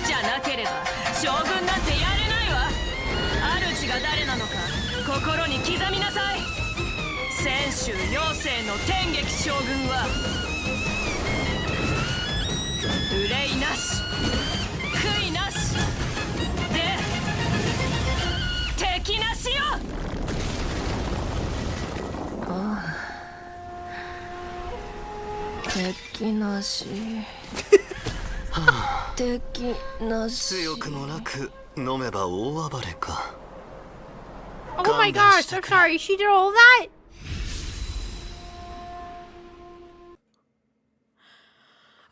じゃなければ将軍なんてやれないわ。主が誰なのか心に刻みなさい。泉州妖精の天撃将軍は憂いなし悔いなしで敵なしよ。ああ、敵なし敵なし。強くもなく飲めば大暴れか。Oh my gosh, I'm sorry, she did all that?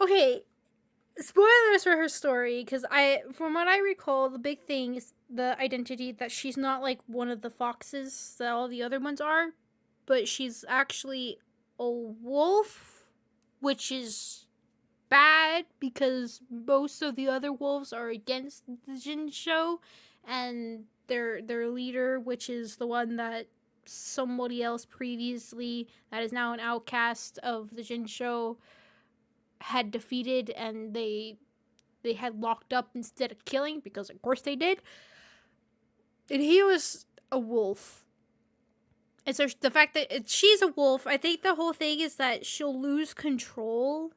Okay, spoilers for her story, because from what I recall, the big thing is the identity that she's not like one of the foxes that all the other ones are, but she's actually a wolf, which is bad because most of the other wolves are against the Jinsho, and their leader, which is the one that somebody else previously that is now an outcast of the Jinsho had defeated, and they had locked up instead of killing, because of course they did. And he was a wolf. And so the fact that she's a wolf, I think the whole thing is that she'll lose control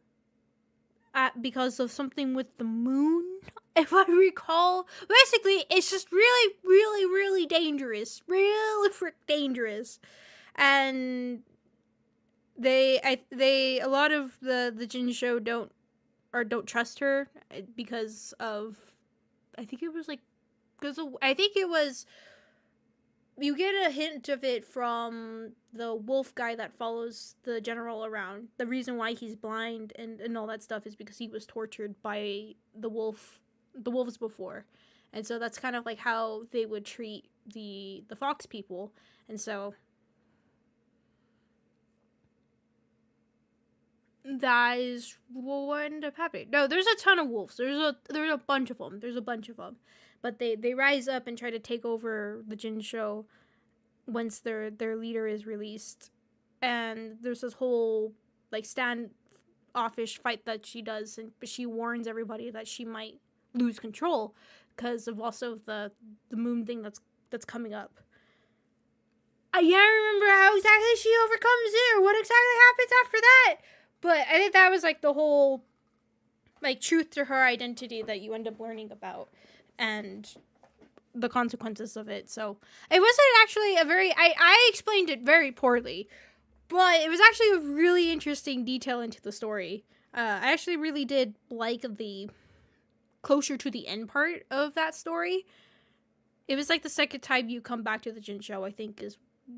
because of something with the moon, if I recall. Basically, it's just really, really, really dangerous. Really frick dangerous. And a lot of the Jinsho don't trust her because of, I think it was you get a hint of it from the wolf guy that follows the general around. The reason why he's blind and all that stuff is because he was tortured by the wolves before. And so that's kind of like how they would treat the fox people. And so that is what ended up happening. No, there's a ton of wolves. There's a bunch of them. But they rise up and try to take over the Jinsho once their leader is released. And there's this whole like standoffish fight that she does, but she warns everybody that she might lose control because of also the moon thing that's coming up. I can't remember how exactly she overcomes it or what exactly happens after that. But I think that was like the whole like truth to her identity that you end up learning about and the consequences of it. So it wasn't actually I explained it very poorly, but it was actually a really interesting detail into the story. I actually really did like the closer to the end part of that story. It was like the second time you come back to the Jin show, I think, is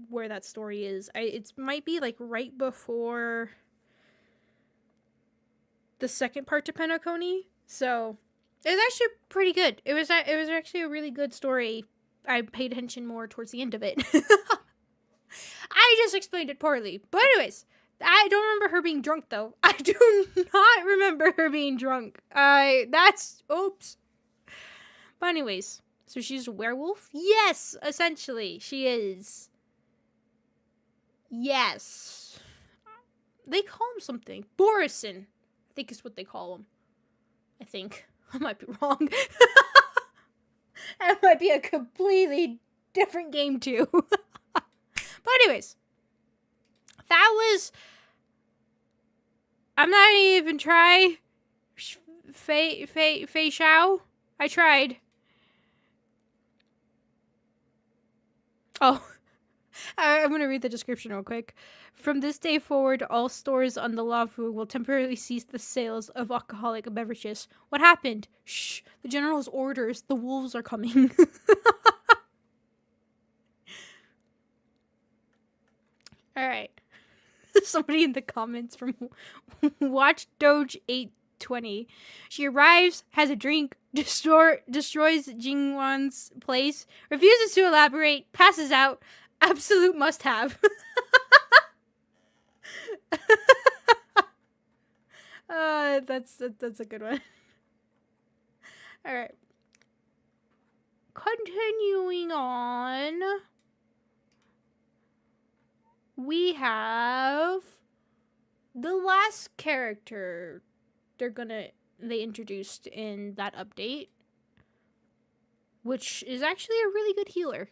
where that story is. It might be like right before the second part to Penacony. So it was actually pretty good. It was actually a really good story. I paid attention more towards the end of it. I just explained it poorly. But anyways, I don't remember her being drunk though. I do not remember her being drunk. Oops. But anyways, so she's a werewolf? Yes, essentially, she is. Yes. They call him something. Borison, I think is what they call him. I think. I might be wrong. That might be a completely different game too. But anyways, that was... I'm not even try... Fei Xiao? I tried. Oh, I'm going to read the description real quick. From this day forward, all stores on the Lavu will temporarily cease the sales of alcoholic beverages. What happened? Shh, the general's orders. The wolves are coming. Alright. Somebody in the comments from Watch Doge 820. She arrives, has a drink, destroys Jingwan's place, refuses to elaborate, passes out. Absolute must have. That's a good one. Alright. Continuing on. We have the last character they introduced in that update, which is actually a really good healer.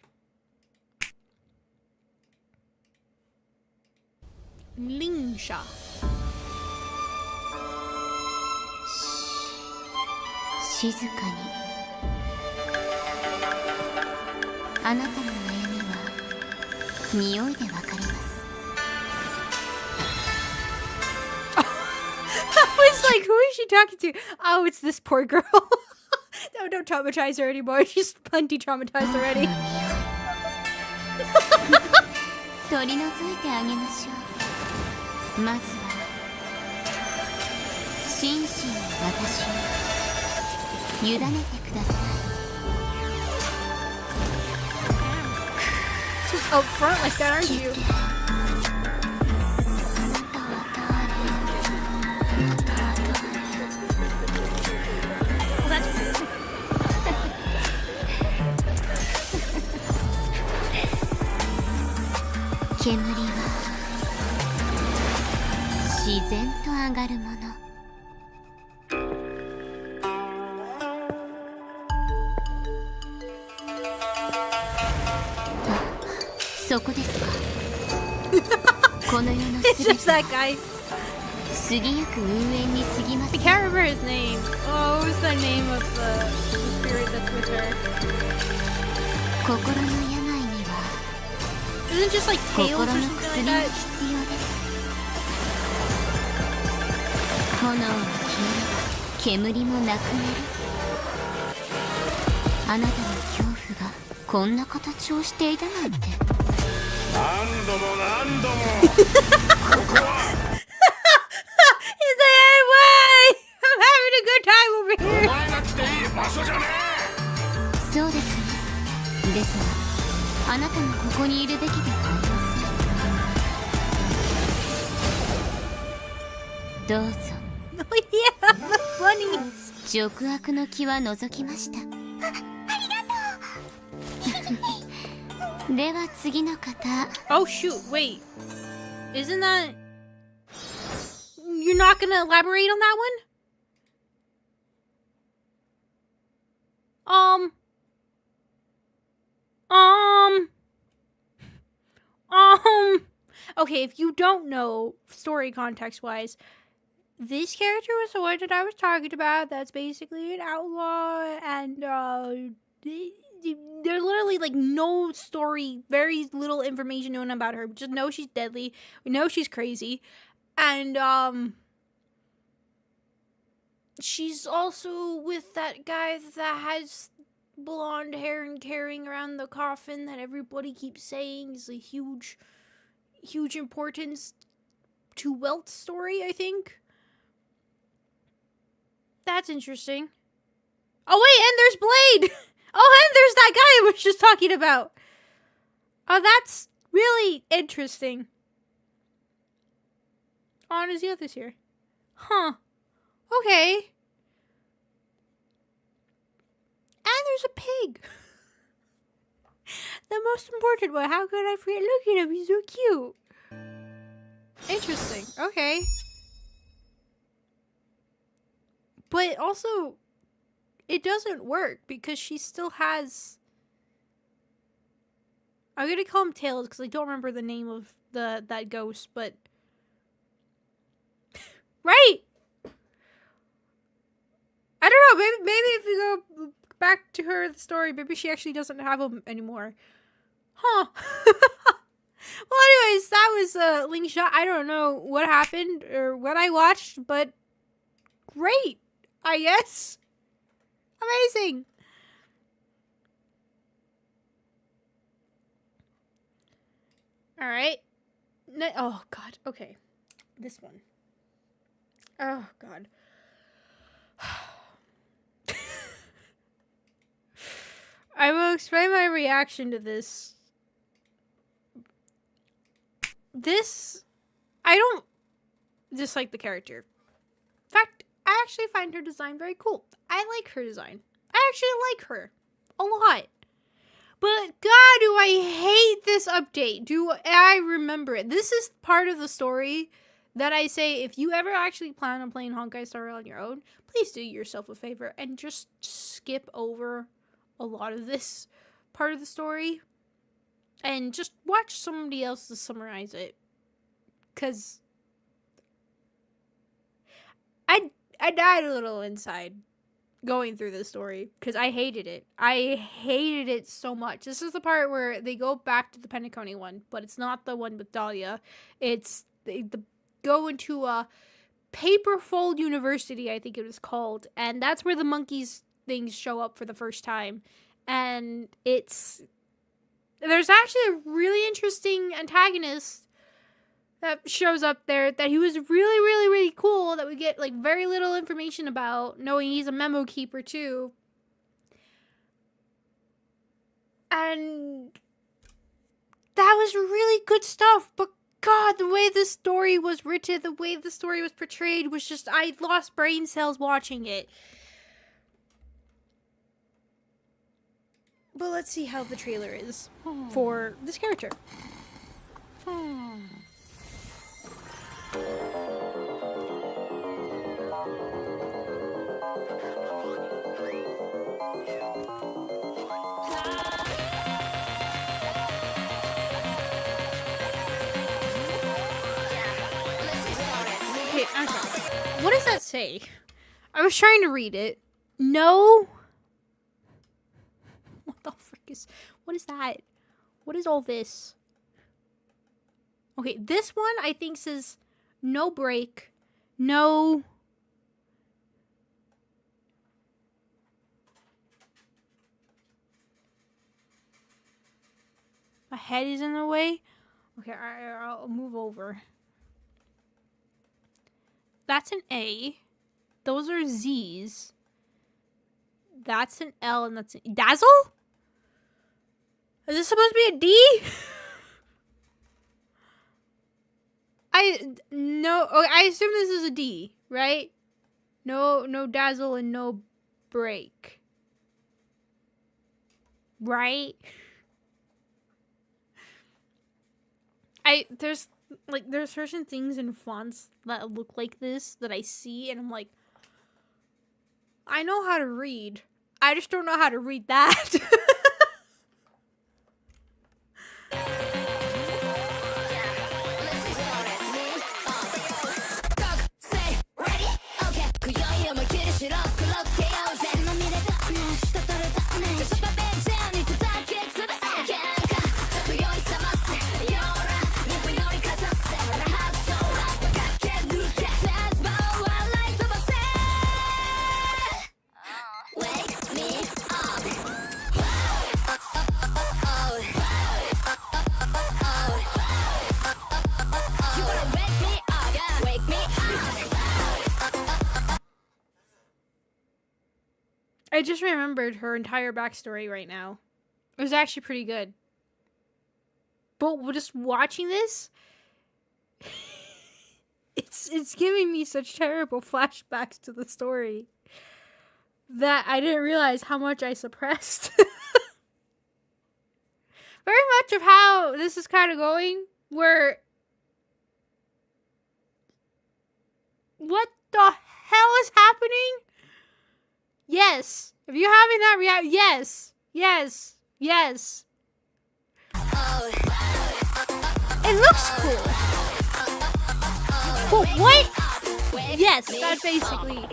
Lingsha. 静かにあなたの悩みは匂いでわかります I was like, who is she talking to? Oh, it's this poor girl. No, don't traumatize her anymore. She's plenty traumatized already. 取り除いてあげましょうまずは心身を私に委ねてください Just up front like that, aren't you? 煙は自然と上がるものそこですかこの世の It's すべ just て that guy. 過ぎゆく運営に過ぎま I せん can't remember his name. Oh, what was the name of the spirit that's with her? 心の病には Isn't it just like 心 Tails の or 薬 something が like that? 必要です炎が消えれば煙もなくなるあなたの恐怖がこんな形をしていたなんて何度も何度もここは He's like, hey, wait! I'm having a good time over お here. 前が来ていい場所じゃねそうですねですがあなたもここにいるべきではありませんどうぞ Oh, yeah, the bunnies. 俗悪の気は除きましたでは次の方 Oh, shoot, wait. Isn't that... You're not gonna elaborate on that one? Okay, if you don't know, story context-wise, this character was the one that I was talking about. That's basically an outlaw, and there's literally like no story, very little information known about her. We just know she's deadly. We know she's crazy, and she's also with that guy that has blonde hair and carrying around the coffin that everybody keeps saying is a huge importance to Welt's story, I think. That's interesting. Oh wait, and there's Blade! Oh, and there's that guy I was just talking about! Oh, that's really interesting. Oh, and there's the others here. Huh. Okay. And there's a pig. The most important one. How could I forget looking at him? He's so cute. Interesting. Okay. But also, it doesn't work because she still has... I'm gonna call him Tails because I don't remember the name of that ghost, but... Right! I don't know, maybe if we go back to her the story, maybe she actually doesn't have him anymore. Huh. Well, anyways, that was Link Shot. I don't know what happened or what I watched, but great, I guess. Amazing. Alright. Oh, God. Okay. This one. Oh, God. I will explain my reaction to this. I don't dislike the character. In fact, I actually find her design very cool. I like her design. I actually like her a lot. But God, do I hate this update. Do I remember it? This is part of the story that I say, if you ever actually plan on playing Honkai Star Rail on your own, please do yourself a favor and just skip over a lot of this part of the story and just watch somebody else to summarize it. Because I died a little inside going through this story because I hated it. I hated it so much. This is the part where they go back to the Penacony one, but it's not the one with Dahlia. It's they go into a Paperfold University, I think it was called, and that's where the monkeys things show up for the first time. And there's actually a really interesting antagonist that shows up there that he was really, really, really cool, that we get like very little information about, knowing he's a memo keeper too. And that was really good stuff, but God, the way the story was written, the way the story was portrayed was just, I lost brain cells watching it. But let's see how the trailer is for this character. Okay, I'm sorry. What does that say? I was trying to read it. No. What the frick is... What is that? What is all this? Okay, this one I think says no break, no... My head is in the way. Okay, I'll move over. That's an A. Those are Z's. That's an L and that's an... Dazzle? Is this supposed to be a D? No, okay, I assume this is a D, right? No dazzle and no break. Right? There's certain things in fonts that look like this that I see and I'm like, I know how to read. I just don't know how to read that. just remembered her entire backstory right now. It was actually pretty good. But just watching this, it's giving me such terrible flashbacks to the story that I didn't realize how much I suppressed. Very much of how this is kind of going, where... What the hell is happening? Yes. If you're having that reaction, yes. Yes. Yes. It looks cool. But what? Yes, that basically...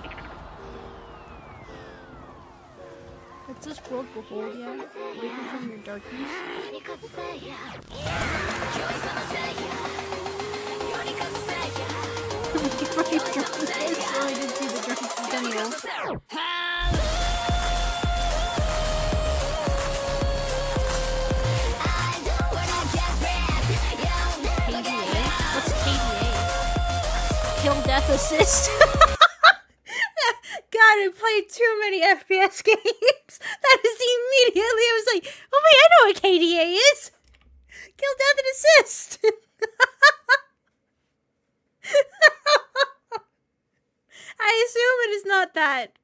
It's this world behold you, waking from your darkness. Waking from your darkness. Oh, I didn't see the darkness centennial. KDA? What's KDA? Kill Death Assist. God, I played too many FPS games. That is immediately, I was like, oh wait, I know what KDA is. Kill, Death, and Assist. I assume it is not that.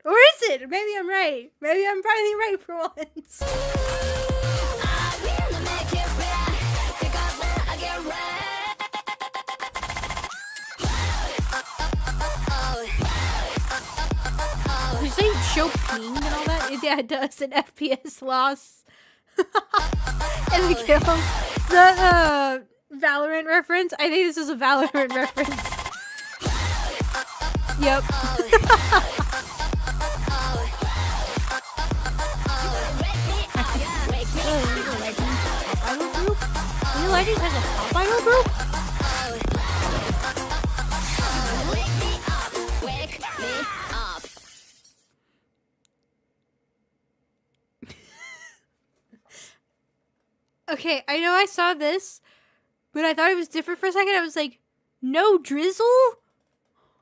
Or is it? Maybe I'm right. Maybe I'm finally right for once. Did you say show ping and all that? Yeah, it does. An FPS loss. And the kill. The Valorant reference? I think this is a Valorant reference. Yep. New Legends has a pop idol group? Okay, I know I saw this, but I thought it was different for a second. I was like, no drizzle?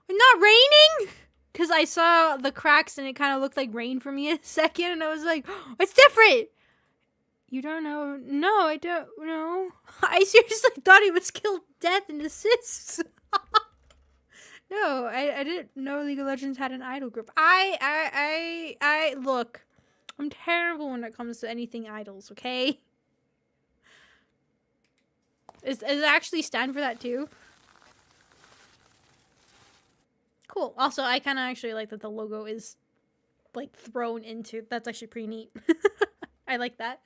Not raining? Because I saw the cracks and it kind of looked like rain for me in a second, and I was like, oh, it's different! You don't know? No, I don't know. I seriously thought he was Kill, Death, and Assists. No, I didn't know League of Legends had an idol group. I look, I'm terrible when it comes to anything idols, okay? Does it actually stand for that too? Cool. Also, I kind of actually like that the logo is like thrown into. That's actually pretty neat. I like that.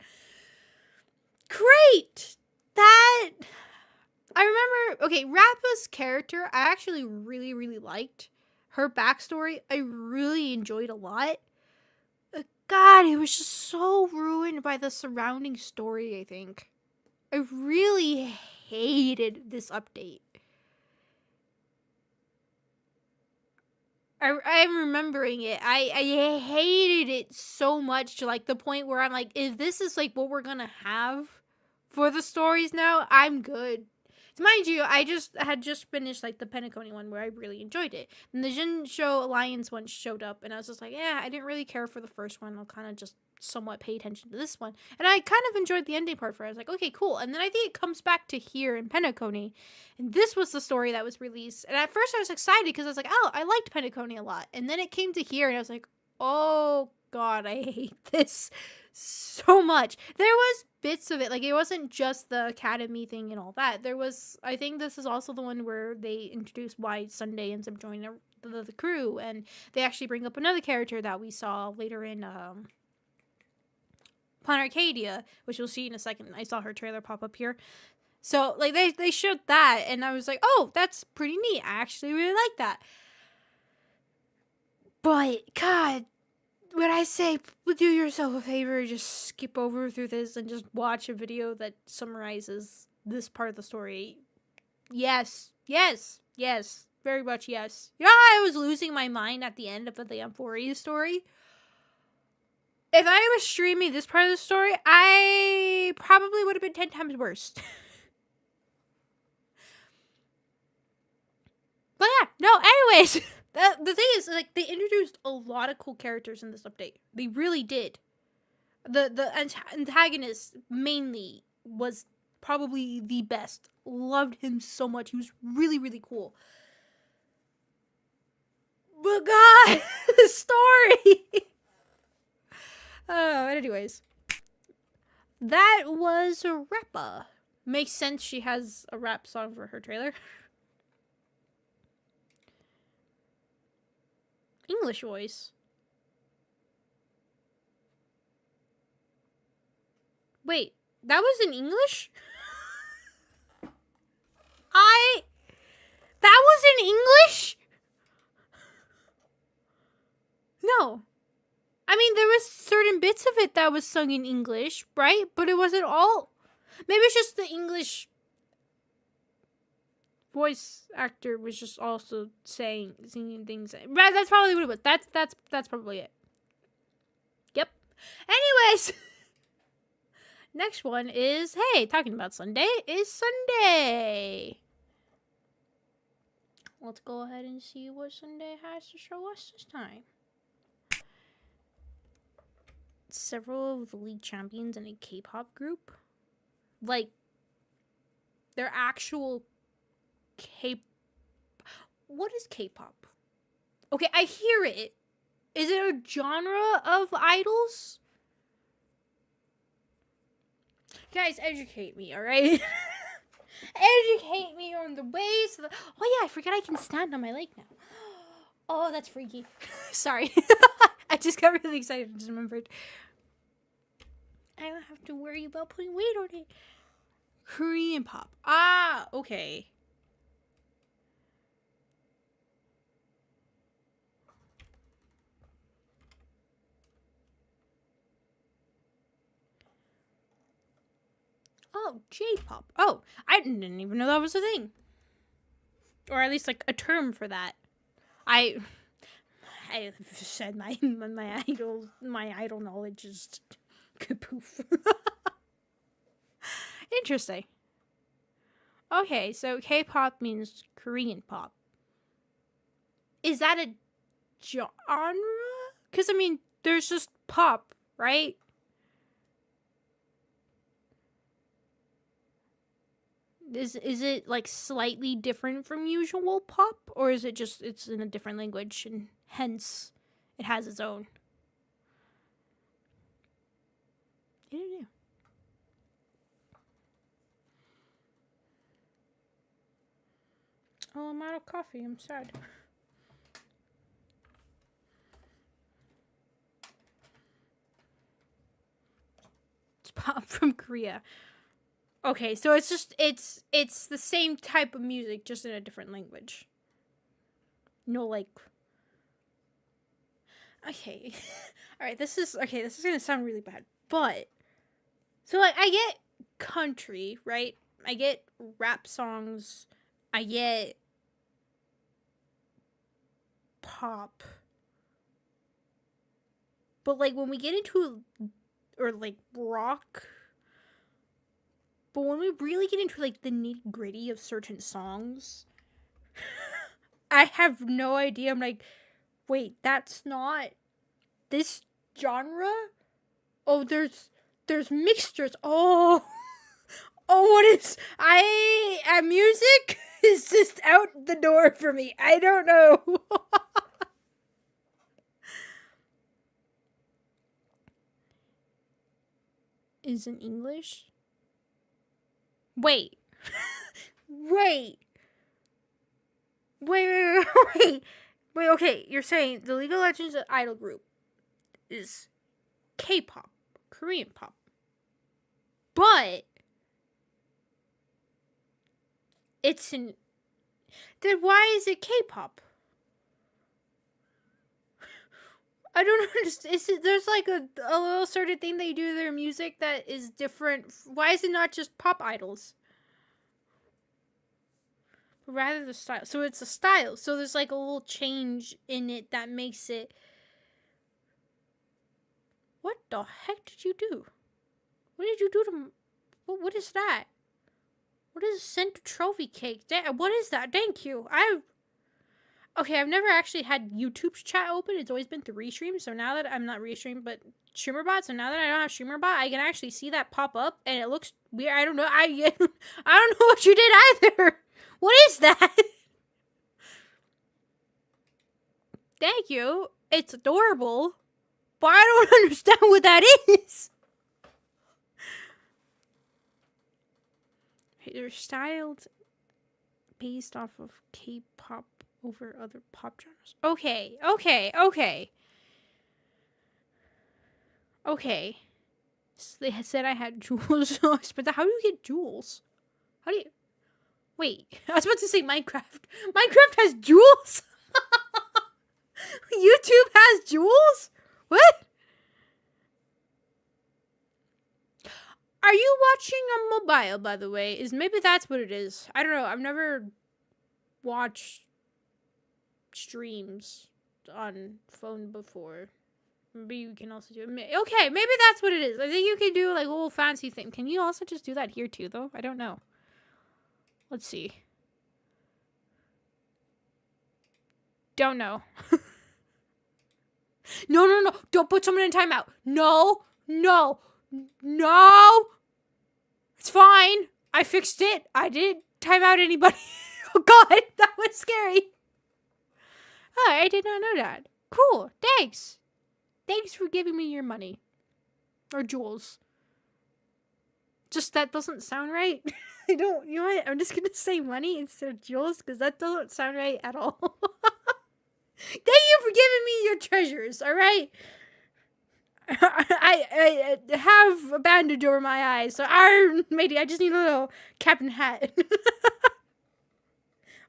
Great. That I remember. Okay, Rappa's character, I actually really, really liked her backstory. I really enjoyed a lot. God, it was just so ruined by the surrounding story. I think. I really hated this update. I'm remembering it. I hated it so much to like the point where I'm like, if this is like what we're gonna have for the stories now, I'm good. Mind you, I had just finished like the Penacony one where I really enjoyed it. And the Jin Show Alliance one showed up and I was just like, yeah, I didn't really care for the first one. I'll kind of just somewhat pay attention to this one. And I kind of enjoyed the ending part for it. I was like, okay, cool. And then I think it comes back to here in Penacony. And this was the story that was released. And at first I was excited because I was like, oh, I liked Penacony a lot. And then it came to here and I was like, oh God, I hate this so much. There was bits of it, like it wasn't just the academy thing and all that. There was, I think this is also the one where they introduced why Sunday ends up joining the crew, and they actually bring up another character that we saw later in Planet Arcadia, which you'll see in a second. I saw her trailer pop up here. So like they showed that and I was like, oh, that's pretty neat. I actually really like that. But God, when I say do yourself a favor, just skip over through this and just watch a video that summarizes this part of the story. Yes, very much yes. You know how I was losing my mind at the end of the Amphoria story? If I was streaming this part of the story, I probably would have been 10 times worse. But yeah, no, anyways. The thing is, like, they introduced a lot of cool characters in this update. They really did. The antagonist mainly was probably the best. Loved him so much. He was really, really cool. But God, the story. Anyways, that was a rapper. Makes sense. She has a rap song for her trailer. English voice. Wait, that was in English? That was in English? No. I mean, there was certain bits of it that was sung in English, right? But it wasn't all. Maybe it's just the English voice actor was just also singing things. Right, that's probably what it was. That's probably it. Yep. Anyways, next one is, hey, talking about Sunday is Sunday. Let's go ahead and see what Sunday has to show us this time. Several of the league champions in a K-pop group. Like, they're actual What is K-pop? Okay, I hear it. Is it a genre of idols? Guys, educate me, alright? Educate me on the ways of the... Oh yeah, I forget I can stand on my leg now. Oh, that's freaky. Sorry. I just got really excited and just remembered. I don't have to worry about putting weight on it. Korean pop. Ah, okay. Oh, J-pop. Oh, I didn't even know that was a thing. Or at least, like, a term for that. I said my idol knowledge is kapoof. Interesting. Okay, so K-pop means Korean pop. Is that a genre? Because, I mean, there's just pop, right? Is it like slightly different from usual pop, or is it just it's in a different language and hence it has its own? I don't know. Oh, I'm out of coffee. I'm sad. It's pop from Korea. Okay, so it's just it's the same type of music, just in a different language. No, like. Okay, all right. This is gonna sound really bad, but so like I get country, right? I get rap songs. I get pop. But like when we get into or like rock. But when we really get into, like, the nitty-gritty of certain songs, I have no idea. I'm like, wait, that's not this genre? Oh, there's mixtures. Oh, what is... music is just out the door for me. I don't know. Is in English? Wait, okay, you're saying the League of Legends idol group is K-pop, Korean pop, but it's in, then why is it K-pop? I don't understand. There's like a little certain thing they do to their music that is different. Why is it not just pop idols? But rather the style. So it's a style. So there's like a little change in it that makes it... What the heck did you do? What did you do to... What is that? What is a sent trophy cake? What is that? Thank you. Okay, I've never actually had YouTube's chat open. It's always been through Restream. So now that I'm not Restream, but StreamerBot. So now that I don't have StreamerBot, I can actually see that pop up, and it looks weird. I don't know. I don't know what you did either. What is that? Thank you. It's adorable, but I don't understand what that is. They're styled based off of K-pop over other pop genres. Okay. So they had said I had jewels, but how do you get jewels? How do you... Wait, I was about to say Minecraft. Minecraft has jewels? YouTube has jewels? What? Are you watching on mobile, by the way? Maybe that's what it is. I don't know. I've never watched streams on phone before. Maybe you can also do it. Okay, maybe that's what it is. I think you can do like a little fancy thing. Can you also just do that here too, though? I don't know. Let's see. Don't know. No. Don't put someone in timeout. No. It's fine. I fixed it. I didn't time out anybody. Oh god, that was scary. Oh, I did not know that. Cool. Thanks. Thanks for giving me your money. Or jewels. Just that doesn't sound right. I don't, you know what? I'm just gonna say money instead of jewels because that doesn't sound right at all. Thank you for giving me your treasures, alright? I have a bandage over my eyes, so maybe I just need a little captain hat.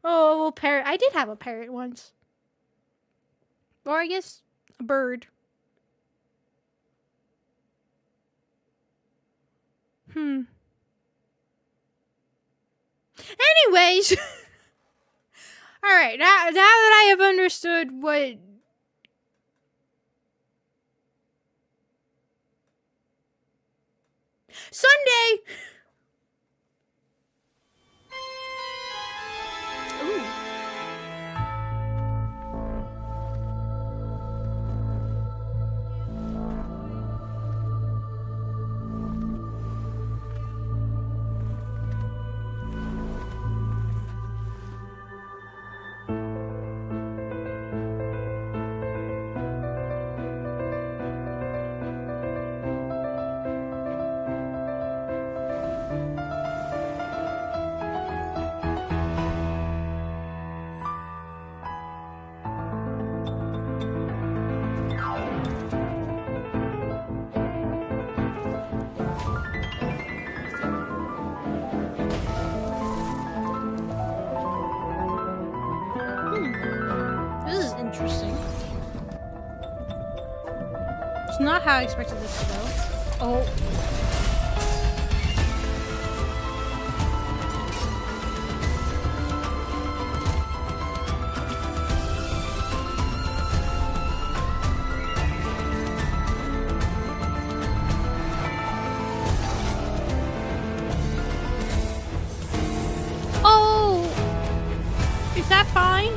Oh, a little parrot. I did have a parrot once. Or I guess a bird. Anyways. Alright, now that I have understood what... Sunday! Ooh. This is interesting. It's not how I expected this to go. Oh. Oh! Is that fine?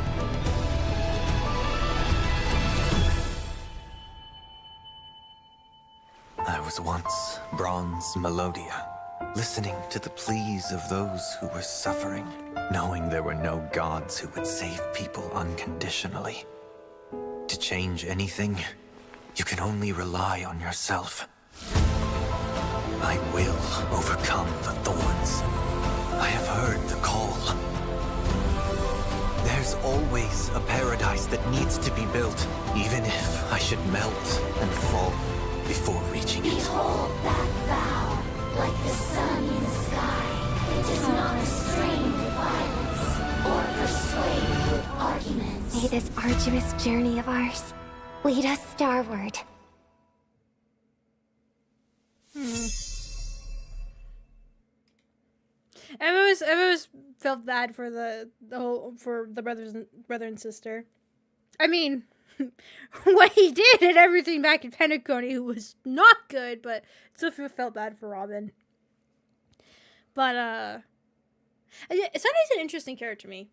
I was once Bronze Melodia, listening to the pleas of those who were suffering, knowing there were no gods who would save people unconditionally. To change anything, you can only rely on yourself. I will overcome the thorns. I have heard the call. There's always a paradise that needs to be built, even if I should melt and fall before reaching it. Behold that vow, like the sun in the sky. It does not restrain with violence or persuade with arguments. May this arduous journey of ours lead us starward. I've always felt bad for the whole for the brother and sister. I mean, what he did and everything back in Pentacone was not good, but still felt bad for Robin. But Sunday's an interesting character to me.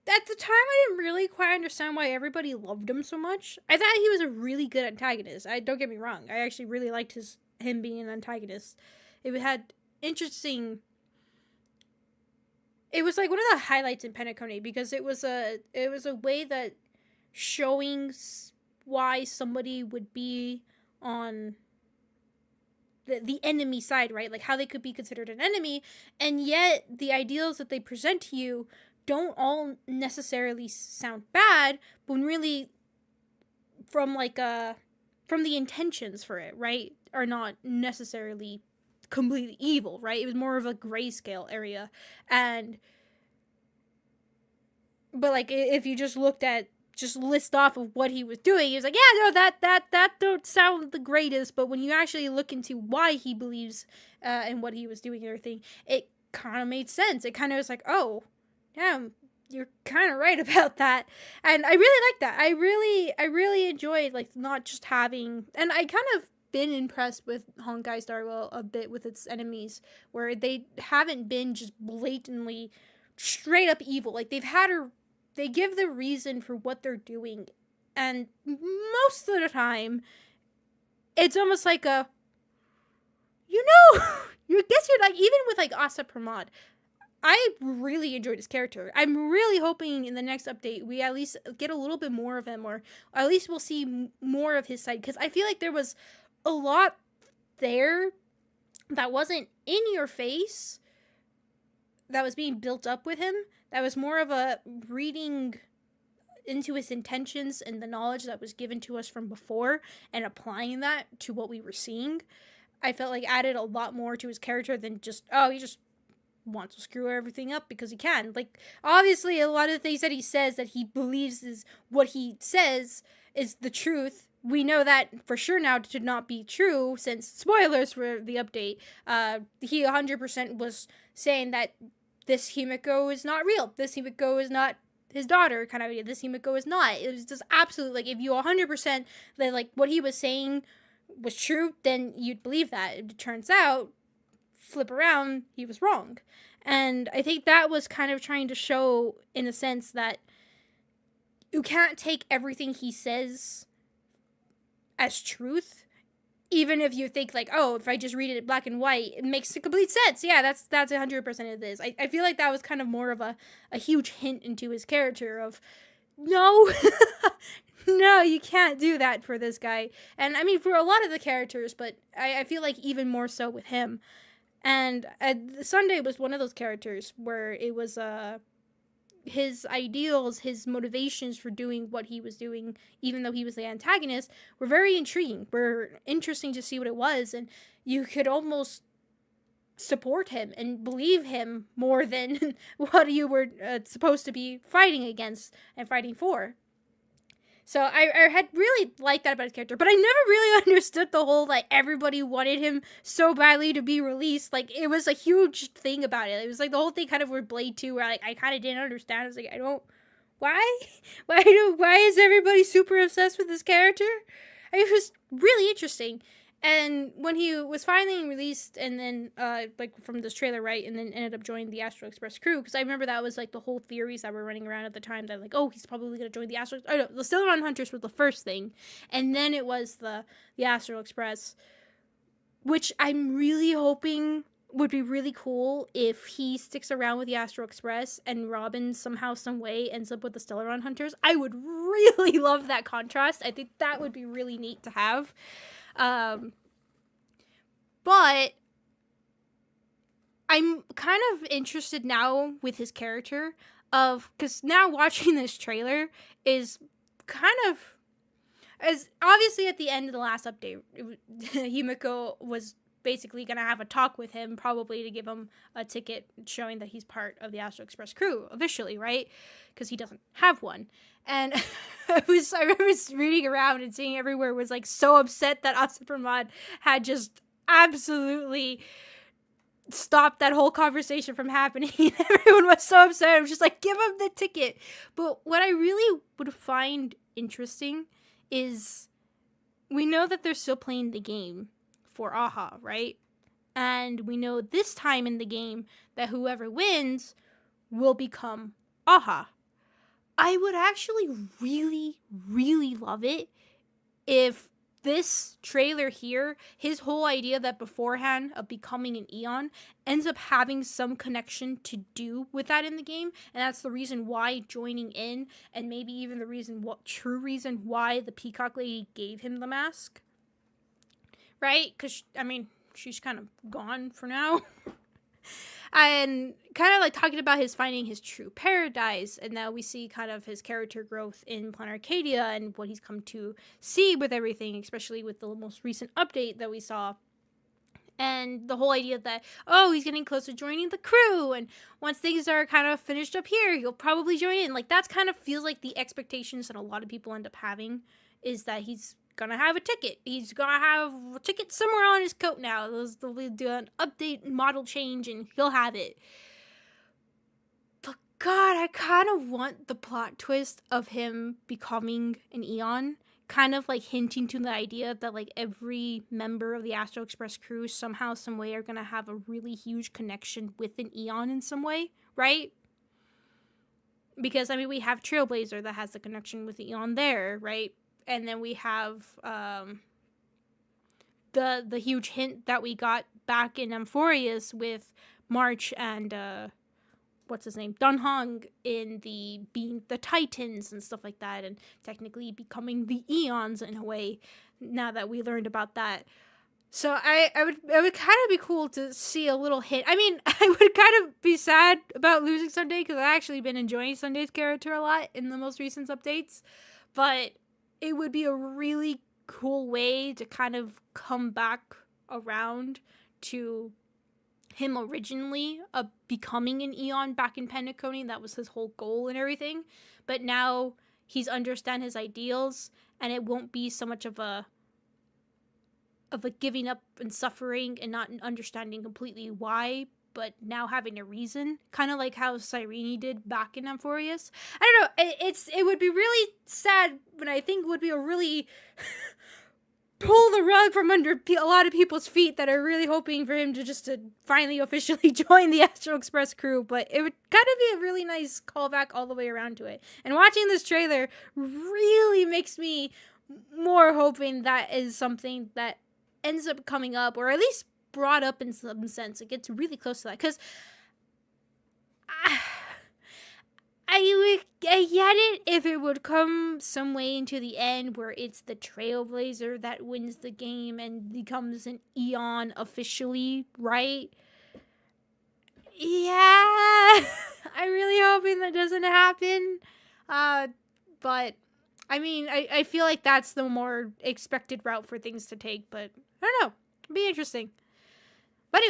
at the time, I didn't really quite understand why everybody loved him so much. I thought he was a really good antagonist. Don't get me wrong. I actually really liked him being an antagonist. It had interesting. It was like one of the highlights in Penacony because it was a way that showing why somebody would be on the enemy side, right? Like how they could be considered an enemy, and yet the ideals that they present to you don't all necessarily sound bad, but when really from the intentions for it, right, are not necessarily completely evil, right? It was more of a grayscale area. But like if you just list off of what he was doing, he was like, yeah, no, that don't sound the greatest, but when you actually look into why he believes and what he was doing and everything, it kind of made sense. It kind of was like, oh, damn, you're kind of right about that. And I really like that. I really enjoyed like not just having, and I kind of been impressed with Honkai Star Rail a bit with its enemies, where they haven't been just blatantly straight up evil. Like they give the reason for what they're doing, and most of the time it's almost like you guess you're like, even with like Asa Pramod, I really enjoyed his character. I'm really hoping in the next update we at least get a little bit more of him, or at least we'll see more of his side, because I feel like there was a lot there that wasn't in your face, that was being built up with him, that was more of a reading into his intentions and the knowledge that was given to us from before and applying that to what we were seeing. I felt like added a lot more to his character than just, oh, he just wants to screw everything up because he can. Like, obviously a lot of the things that he says that he believes is what he says is the truth. We know that for sure now to not be true, since spoilers for the update. He 100% was saying that this Himiko is not real. This Himiko is not his daughter, kind of idea. This Himiko is not. It was just absolutely, like, if you 100% that, like, what he was saying was true, then you'd believe that. It turns out, flip around, he was wrong. And I think that was kind of trying to show, in a sense, that you can't take everything he says as truth, even if you think like, oh, if I just read it in black and white, it makes complete sense. Yeah, that's 100% it is. I feel like that was kind of more of a huge hint into his character of, no, no, you can't do that for this guy. And I mean, for a lot of the characters, but I feel like even more so with him. And Sunday was one of those characters where it was his ideals, his motivations for doing what he was doing, even though he was the antagonist, were very intriguing, were interesting to see what it was, and you could almost support him and believe him more than what you were supposed to be fighting against and fighting for. So I had really liked that about his character, but I never really understood the whole, like, everybody wanted him so badly to be released. Like, it was a huge thing about it. It was like the whole thing kind of with Blade 2, where, like, I kind of didn't understand. I was like, why is everybody super obsessed with this character? It was really interesting. And when he was finally released, and then, like, from this trailer, right, and then ended up joining the Astral Express crew, because I remember that was, like, the whole theories that were running around at the time, that, like, oh, he's probably going to join the Astral... Oh, no, the Stellaron Hunters was the first thing, and then it was the Astral Express, which I'm really hoping would be really cool if he sticks around with the Astral Express, and Robin somehow, some way, ends up with the Stellaron Hunters. I would really love that contrast. I think that would be really neat to have. But I'm kind of interested now with his character because now watching this trailer is kind of, as obviously at the end of the last update, Himiko was basically going to have a talk with him, probably to give him a ticket showing that he's part of the Astro Express crew officially, right? Because he doesn't have one. And I remember reading around and seeing everywhere was like so upset that Asa Pramod had just absolutely stopped that whole conversation from happening. Everyone was so upset. I was just like, give him the ticket. But what I really would find interesting is we know that they're still playing the game for Aha, right? And we know this time in the game that whoever wins will become Aha. I would actually really, really love it if this trailer here, his whole idea that beforehand of becoming an Eon ends up having some connection to do with that in the game, and that's the reason why joining in, and maybe even the true reason why the Peacock Lady gave him the mask, right? Because I mean, she's kind of gone for now. And kind of like talking about his finding his true paradise, and now we see kind of his character growth in Planet Arcadia and what he's come to see with everything, especially with the most recent update that we saw. And the whole idea that, oh, he's getting close to joining the crew, and once things are kind of finished up here, he'll probably join in. Like, that's kind of feels like the expectations that a lot of people end up having, is that he's gonna have a ticket. He's gonna have a ticket somewhere on his coat now. They'll do an update model change and he'll have it. But God, I kind of want the plot twist of him becoming an Eon. Kind of like hinting to the idea that like every member of the Astro Express crew somehow, some way are gonna have a really huge connection with an Eon in some way, right? Because I mean, we have Trailblazer that has a connection with the Eon there, right? And then we have the huge hint that we got back in Amphorius with March and what's his name, Dunhong, in being the Titans and stuff like that, and technically becoming the Eons in a way. Now that we learned about that, so I would kind of be cool to see a little hint. I mean, I would kind of be sad about losing Sunday because I've actually been enjoying Sunday's character a lot in the most recent updates, but it would be a really cool way to kind of come back around to him originally becoming an Eon back in Penacony. That was his whole goal and everything. But now he's understand his ideals, and it won't be so much of a giving up and suffering and not understanding completely why, but now having a reason, kind of like how Cyrene did back in Amphorius. I don't know, it would be really sad, but I think would be a really pull the rug from under a lot of people's feet that are really hoping for him to finally officially join the Astro Express crew, but it would kind of be a really nice callback all the way around to it. And watching this trailer really makes me more hoping that is something that ends up coming up, or at least brought up in some sense. It gets really close to that, because I get it if it would come some way into the end where it's the Trailblazer that wins the game and becomes an Eon officially, right? Yeah, I'm really hoping that doesn't happen. But I mean, I feel like that's the more expected route for things to take, but I don't know. It'd be interesting. But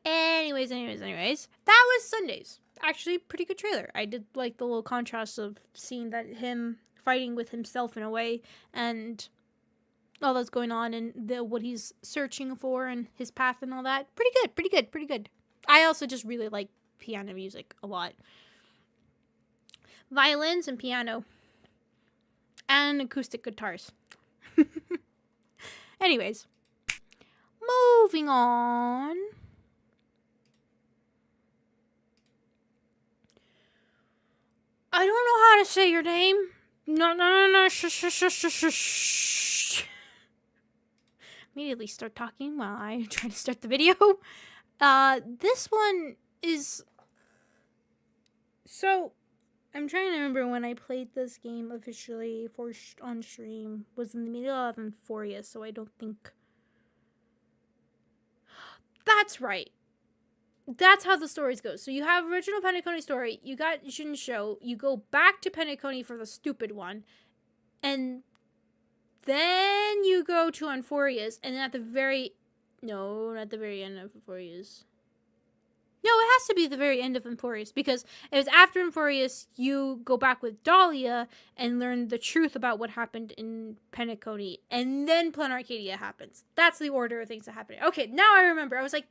anyways, that was Sunday's. Actually, pretty good trailer. I did like the little contrast of seeing that him fighting with himself in a way, and all that's going on, and what he's searching for, and his path and all that. Pretty good. I also just really like piano music a lot. Violins and piano. And acoustic guitars. Anyways. Moving on. I don't know how to say your name. No. Shh. Immediately start talking while I try to start the video. This one is... So, I'm trying to remember when I played this game officially on stream. Was in the middle of Amphorius, so I don't think... That's right. That's how the stories go. So you have original Penacony story, you got Shinsho, you go back to Penacony for the stupid one, and then you go to Amphorius, and then at the very... No, not the very end of Amphorius. No, it has to be the very end of Amphorius, because it was after Amphorius, you go back with Dahlia and learn the truth about what happened in Penacony, and then Planet Arcadia happens. That's the order of things that happen. Okay, now I remember. I was like,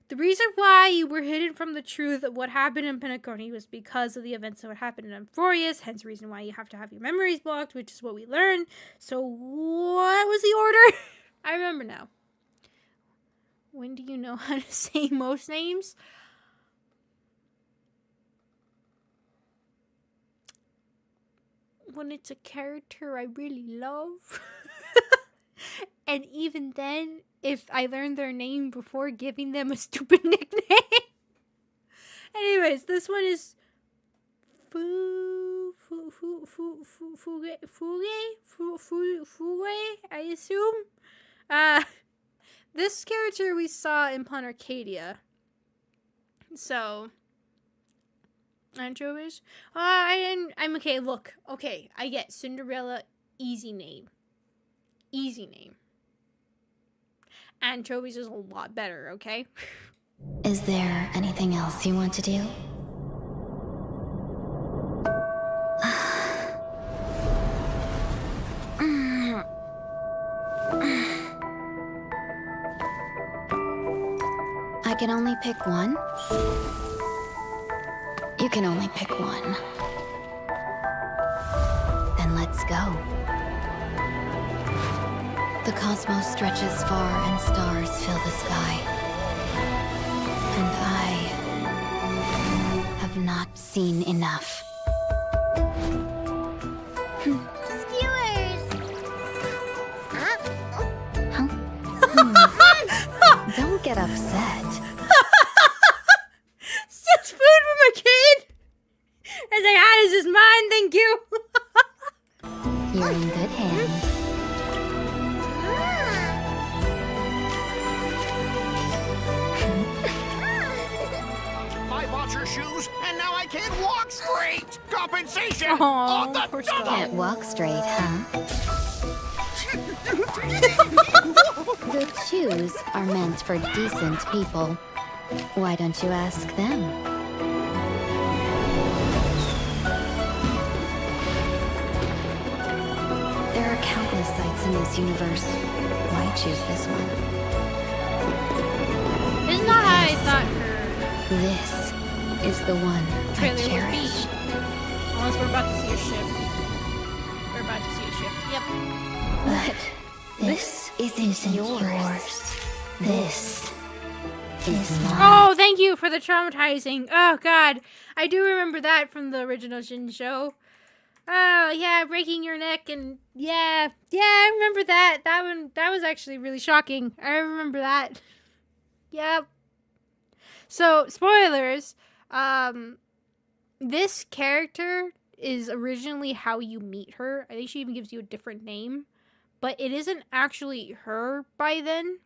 the reason why you were hidden from the truth of what happened in Penacony was because of the events that would happen in Amphorius, hence the reason why you have to have your memories blocked, which is what we learned. So what was the order? I remember now. When do you know how to say most names? when it's a character I really love. And even then, if I learn their name before giving them a stupid nickname. Anyways, this one is Fuge, I assume. This character we saw in Planarcadia. So, Anchovies. I'm okay. Look, okay, I get Cinderella. Easy name. Anchovies is a lot better. Okay. Is there anything else you want to do? I can only pick one? You can only pick one. Then let's go. The cosmos stretches far and stars fill the sky. And I have not seen enough. Skewers! Huh? Don't get upset. Steals food from a kid. As I had is his mine. Thank you. You're in good hands. I bought your shoes, and now I can't walk straight! Compensation! Aw, on the poor double! Can't walk straight, huh? The shoes are meant for decent people. Why don't you ask them? There are countless sights in this universe. Why choose this one? Isn't that how I thought her This is the one I trailer would be? cherish. Unless we're about to see a ship. We're about to see a ship. Yep. But this isn't yours. This is mine. Oh, thank you for the traumatizing. Oh, God. I do remember that from the original Jin show. Oh, yeah, breaking your neck and... Yeah, I remember that. That was actually really shocking. I remember that. Yep. So, spoilers. This character is originally how you meet her. I think she even gives you a different name. But it isn't actually her by then.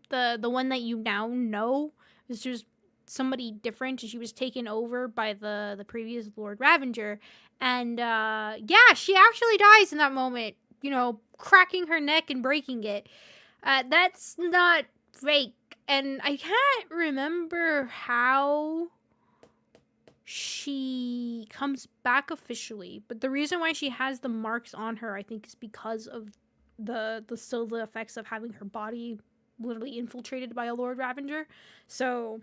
The one that you now know is just somebody different. She was taken over by the previous Lord Ravenger. And, yeah, she actually dies in that moment. You know, cracking her neck and breaking it. That's not fake. And I can't remember how she comes back officially. But the reason why she has the marks on her, I think, is because of the effects of having her body literally infiltrated by a Lord Ravenger. So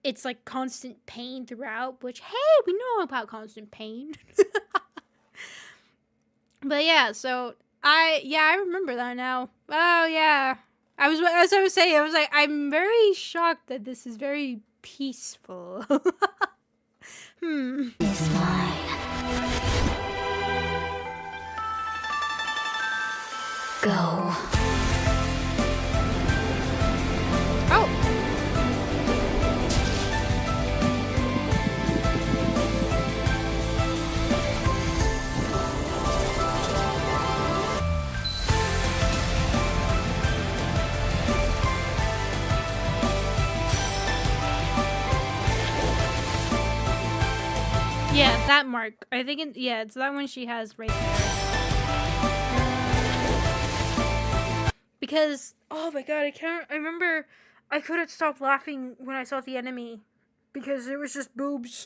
it's like constant pain throughout, which, hey, we know about constant pain. But yeah, so I remember that now. Oh yeah. As I was saying, I was like, I'm very shocked that this is very peaceful. It's mine. Go. Oh. Yeah, that mark. I think it's that one she has right there. Because, oh my god, I remember I couldn't stop laughing when I saw the enemy. Because it was just boobs.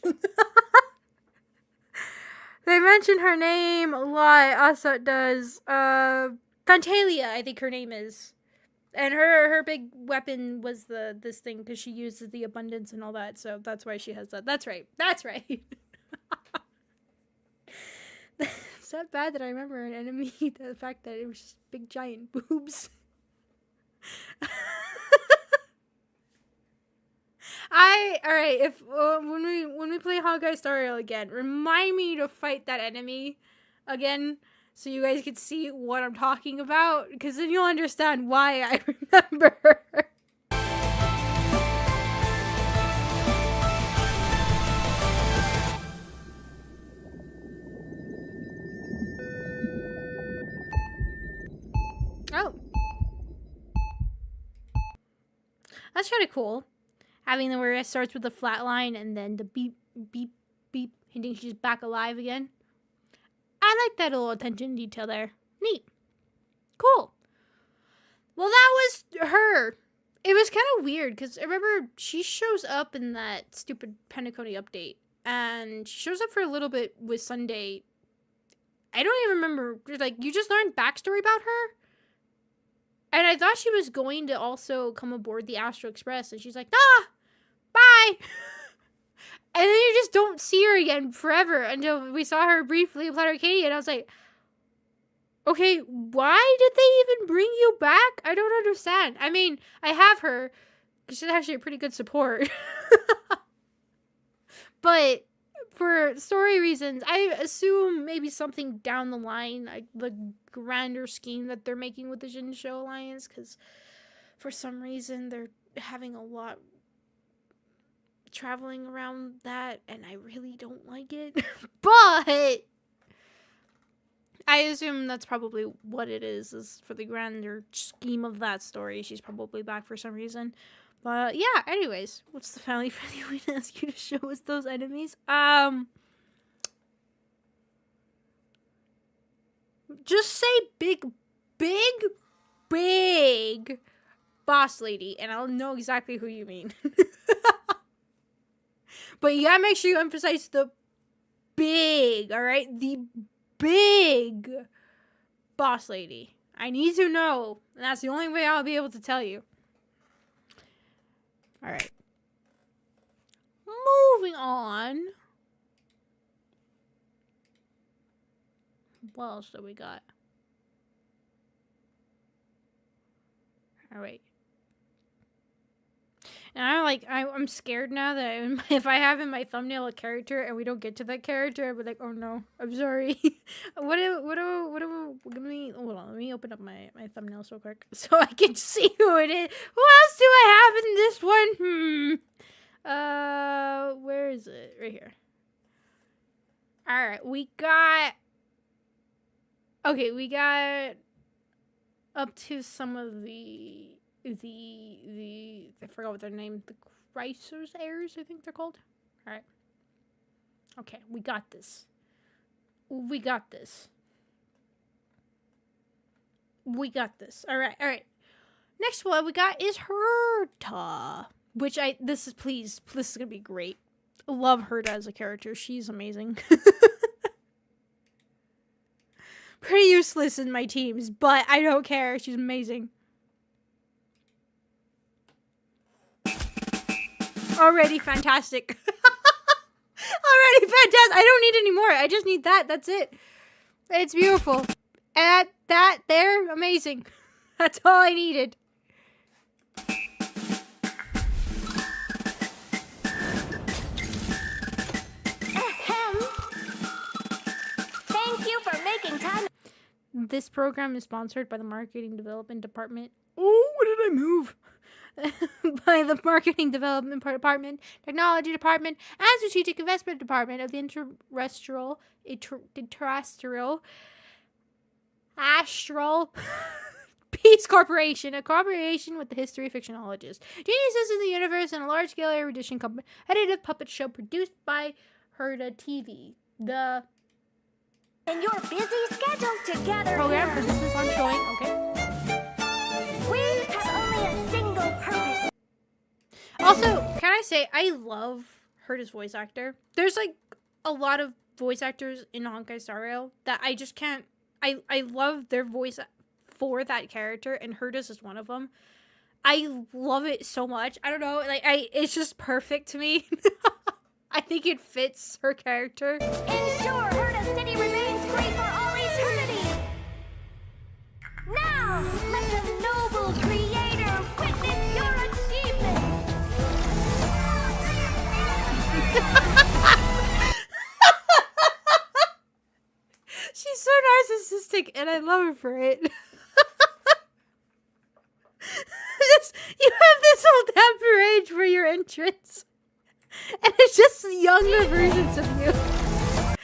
They mention her name a lot. Asat does. Tantalia, I think her name is. And her big weapon was this thing, because she uses the abundance and all that. So that's why she has that. That's right. It's that bad that I remember an enemy, the fact that it was just big giant boobs. All right. If when we play Honkai Star Rail again, remind me to fight that enemy again, so you guys can see what I'm talking about, because then you'll understand why I remember. Oh, that's kind of cool. Having the where it starts with the flat line and then the beep, beep, beep, hinting she's back alive again. I like that little attention to detail there. Neat. Cool. Well, that was her. It was kind of weird because I remember she shows up in that stupid Penacony update. And she shows up for a little bit with Sunday. I don't even remember. Like, you just learned backstory about her? And I thought she was going to also come aboard the Astro Express. And she's like, bye. And then you just don't see her again forever until we saw her briefly in Planet Arcadia. And I was like, okay, why did they even bring you back? I don't understand. I mean, I have her. She's actually a pretty good support. But for story reasons, I assume maybe something down the line, like the grander scheme that they're making with the Jinsho Alliance, because for some reason they're having a lot traveling around that, and I really don't like it. But I assume that's probably what it is for the grander scheme of that story. She's probably back for some reason. But yeah, anyways, what's the family-friendly way to ask you to show us those enemies? Just say big boss lady, and I'll know exactly who you mean. But you gotta make sure you emphasize the big, alright? The big boss lady. I need to know, and that's the only way I'll be able to tell you. Alright. Moving on. What else do we got? Alright. And I'm scared now that if I have in my thumbnail a character and we don't get to that character, I'll be like, oh no, I'm sorry. Hold on, let me open up my thumbnails real quick so I can see who it is. Who else do I have in this one? Where is it? Right here. Alright, we got up to some of the I forgot what their name, the Chrysler's heirs, I think they're called. Alright. Okay, we got this. Alright. Next one we got is Herta. Which this is gonna be great. Love Herta as a character. She's amazing. Pretty useless in my teams, but I don't care. She's amazing. Already fantastic. I don't need any more. I just need that. That's it. It's beautiful. And that there, amazing. That's all I needed. Thank you for making time. This program is sponsored by the Marketing Development Department. Oh, what did I move? By the Marketing Development Department, Technology Department, and Strategic Investment Department of the Astral Peace Corporation, a corporation with the history of fictionologists, geniuses in the universe, and a large-scale erudition competitive puppet show produced by Herta TV. The And your busy schedules together program here. produces on showing. Okay. We have only a single purpose. Also, can I say, I love Herta's voice actor. There's like a lot of voice actors in Honkai Star Rail that I just can't. I love their voice for that character, and Herta's is one of them. I love it so much. I don't know, it's just perfect to me. I think it fits her character. Ensure Herta City remains great for all eternity. Now, let the noble creator witness your achievements. and I love her for it. Just, you have this whole damn parade for your entrance. And it's just younger versions of you.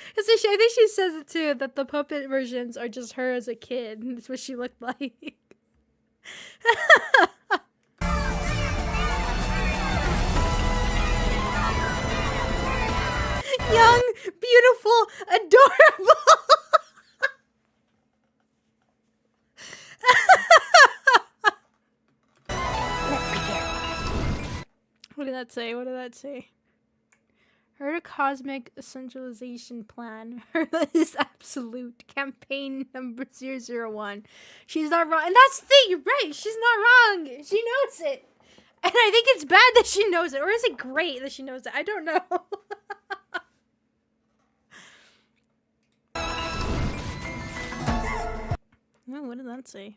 Because I think she says it too, that the puppet versions are just her as a kid. And that's what she looked like. Young, beautiful, adorable. Let's begin. What did that say? What did that say? Her cosmic centralization plan. Her is absolute. Campaign number 001. She's not wrong. And that's the thing, you're right. She's not wrong. She knows it. And I think it's bad that she knows it. Or is it great that she knows it? I don't know. Oh, what did that say?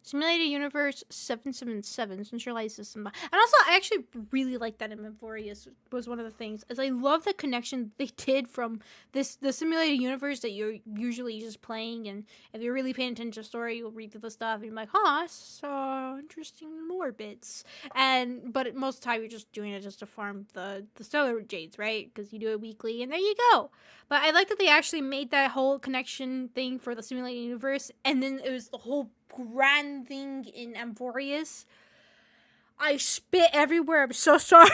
Simulated Universe 777, centralized system. And also, I actually really like that in Memphorius was one of the things. As I love the connection they did from the simulated universe that you're usually just playing, and if you're really paying attention to the story, you'll read through the stuff and you're like, huh, so interesting lore bits. But most of the time you're just doing it just to farm the stellar jades, right? Because you do it weekly, and there you go. But I like that they actually made that whole connection thing for the simulated universe, and then it was the whole grand thing in Amphorius. I spit everywhere. I'm so sorry.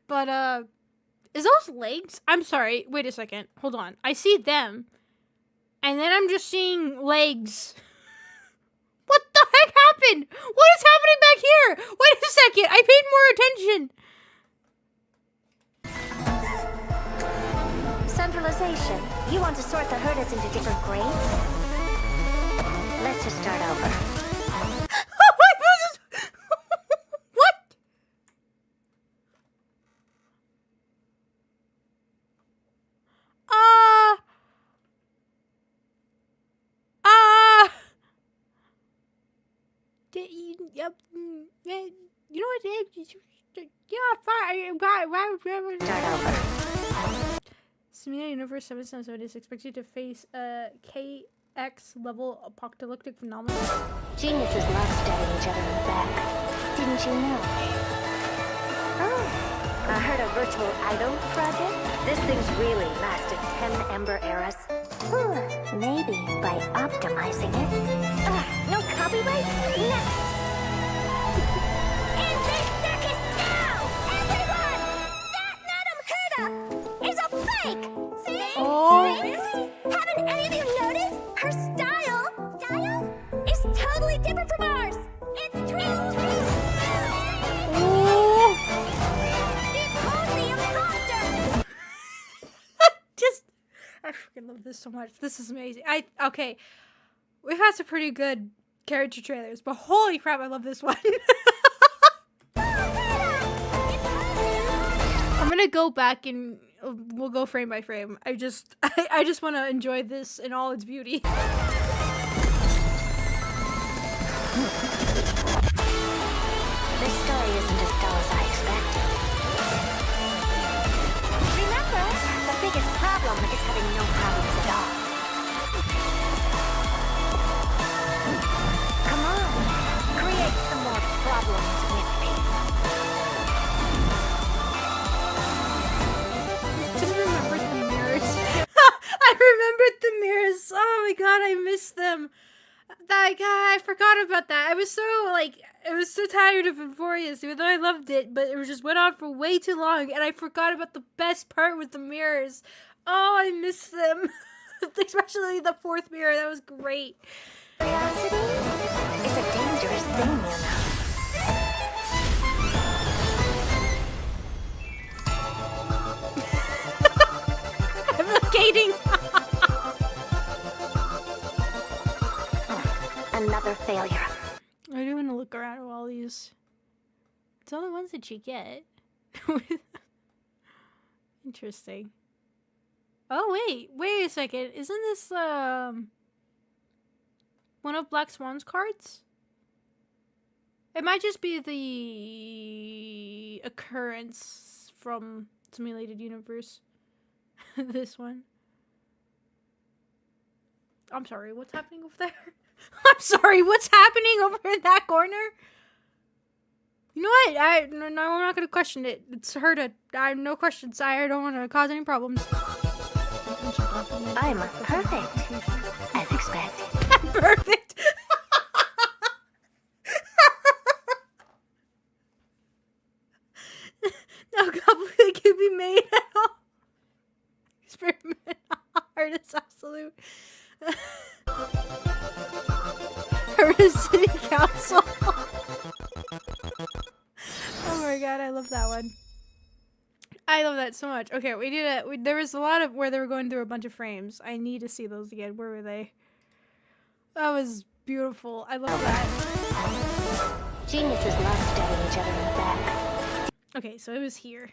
But is those legs? I'm sorry. Wait a second. Hold on. I see them, and then I'm just seeing legs. What the heck happened? What is happening back here? Wait a second. I paid more attention. Centralization. You want to sort the herders into different grades? Let's just start over. What? Yep. You know what? Yeah, fine. Start over. Simulated Universe 777 is expected to face a KX level apocalyptic phenomenon. Geniuses love stabbing each other in the back. Didn't you know? Oh, I heard a virtual idol project? This thing's really lasted 10 Ember eras. Maybe by optimizing it. No copyright? Next! In this circus now! Everyone! That Madam Herda is a fake! See? Oh. Haven't any of you noticed? Her style is totally different from ours. It's true. Oh. The imposter. I freaking love this so much. This is amazing. Okay. We've had some pretty good character trailers, but holy crap, I love this one. I'm gonna go back and we'll go frame by frame. I just want to enjoy this in all its beauty. This story isn't as dull as I expected. Remember, the biggest problem is having no problems at all. Come on, create some more problems with me. Just remembered the mirrors. I remembered the mirrors. Oh my god, I missed them. That guy, I forgot about that. I was so tired of Euphorius, even though I loved it, but it just went on for way too long, and I forgot about the best part with the mirrors. Oh, I missed them. Especially the fourth mirror, that was great. Curiosity is a dangerous thing, you know. I'm locating. Another failure. I do want to look around at all these. It's all the ones that you get. Interesting. Oh wait a second. Isn't this one of Black Swan's cards? It might just be the occurrence from Simulated Universe. This one. I'm sorry, what's happening over there? I'm sorry, what's happening over in that corner? You know what? No, I'm not gonna question it. It's her to. I have no questions. I don't want to cause any problems. I'm perfect, as expected. Perfect. No compliment can be made at all. Experiment. Artist absolute. Artist City Council. Oh my god, I love that one. I love that so much. Okay, we did it. There was a lot of where they were going through a bunch of frames. I need to see those again. Where were they? That was beautiful. I love that. Geniuses love stabbing each other in the back. Okay, so it was here.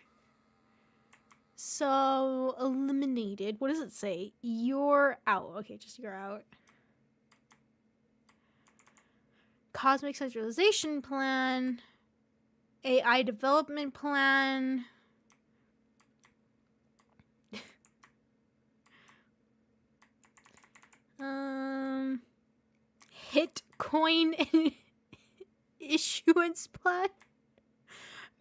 So, eliminated. What does it say? You're out. Okay, just you're out. Cosmic centralization plan. AI development plan. Hit coin issuance plan.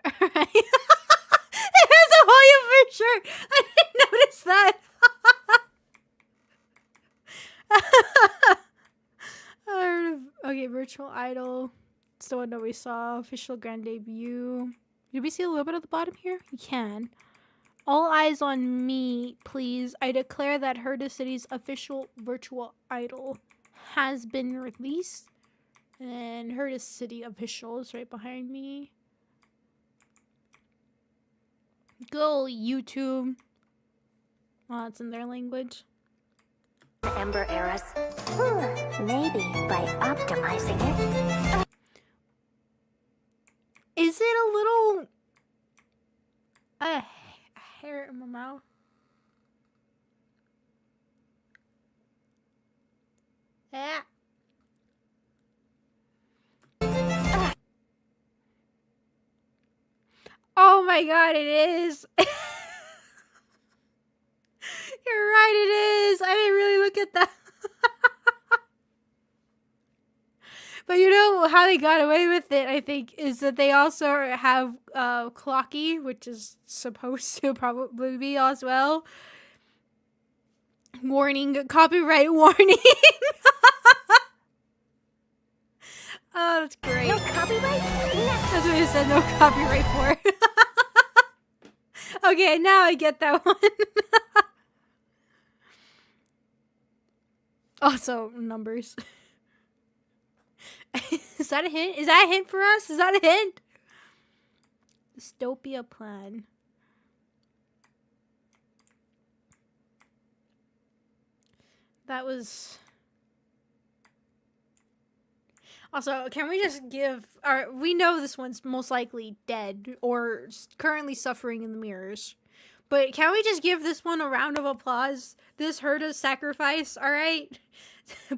Alright. It has a Hoya for sure. I didn't notice that. Okay, virtual idol. It's the one that we saw. Official grand debut. Did we see a little bit at the bottom here? We can. All eyes on me, please. I declare that Herda City's official virtual idol has been released. And Herda City official is right behind me. Go YouTube. Oh, it's in their language. Ember eras. Maybe by optimizing it. Is it a little a hair in my mouth? Yeah. Oh my god, it is. You're right, it is. I didn't really look at that. But you know how they got away with it, I think, is that they also have Clocky, which is supposed to probably be as well. Warning, copyright warning. Oh, that's great. No copyright? That's what it said, no copyright for. Okay, now I get that one. Also, numbers. Is that a hint? Is that a hint for us? Is that a hint? Dystopia plan. That was... Also, can we just give... we know this one's most likely dead or currently suffering in the mirrors. But can we just give this one a round of applause? This Herda's sacrifice, alright?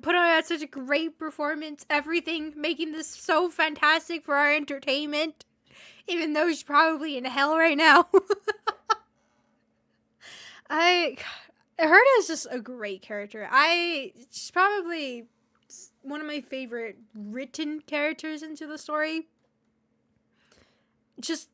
Put on such a great performance. Everything, making this so fantastic for our entertainment. Even though she's probably in hell right now. Herda is just a great character. She's probably one of my favorite written characters into the story. Just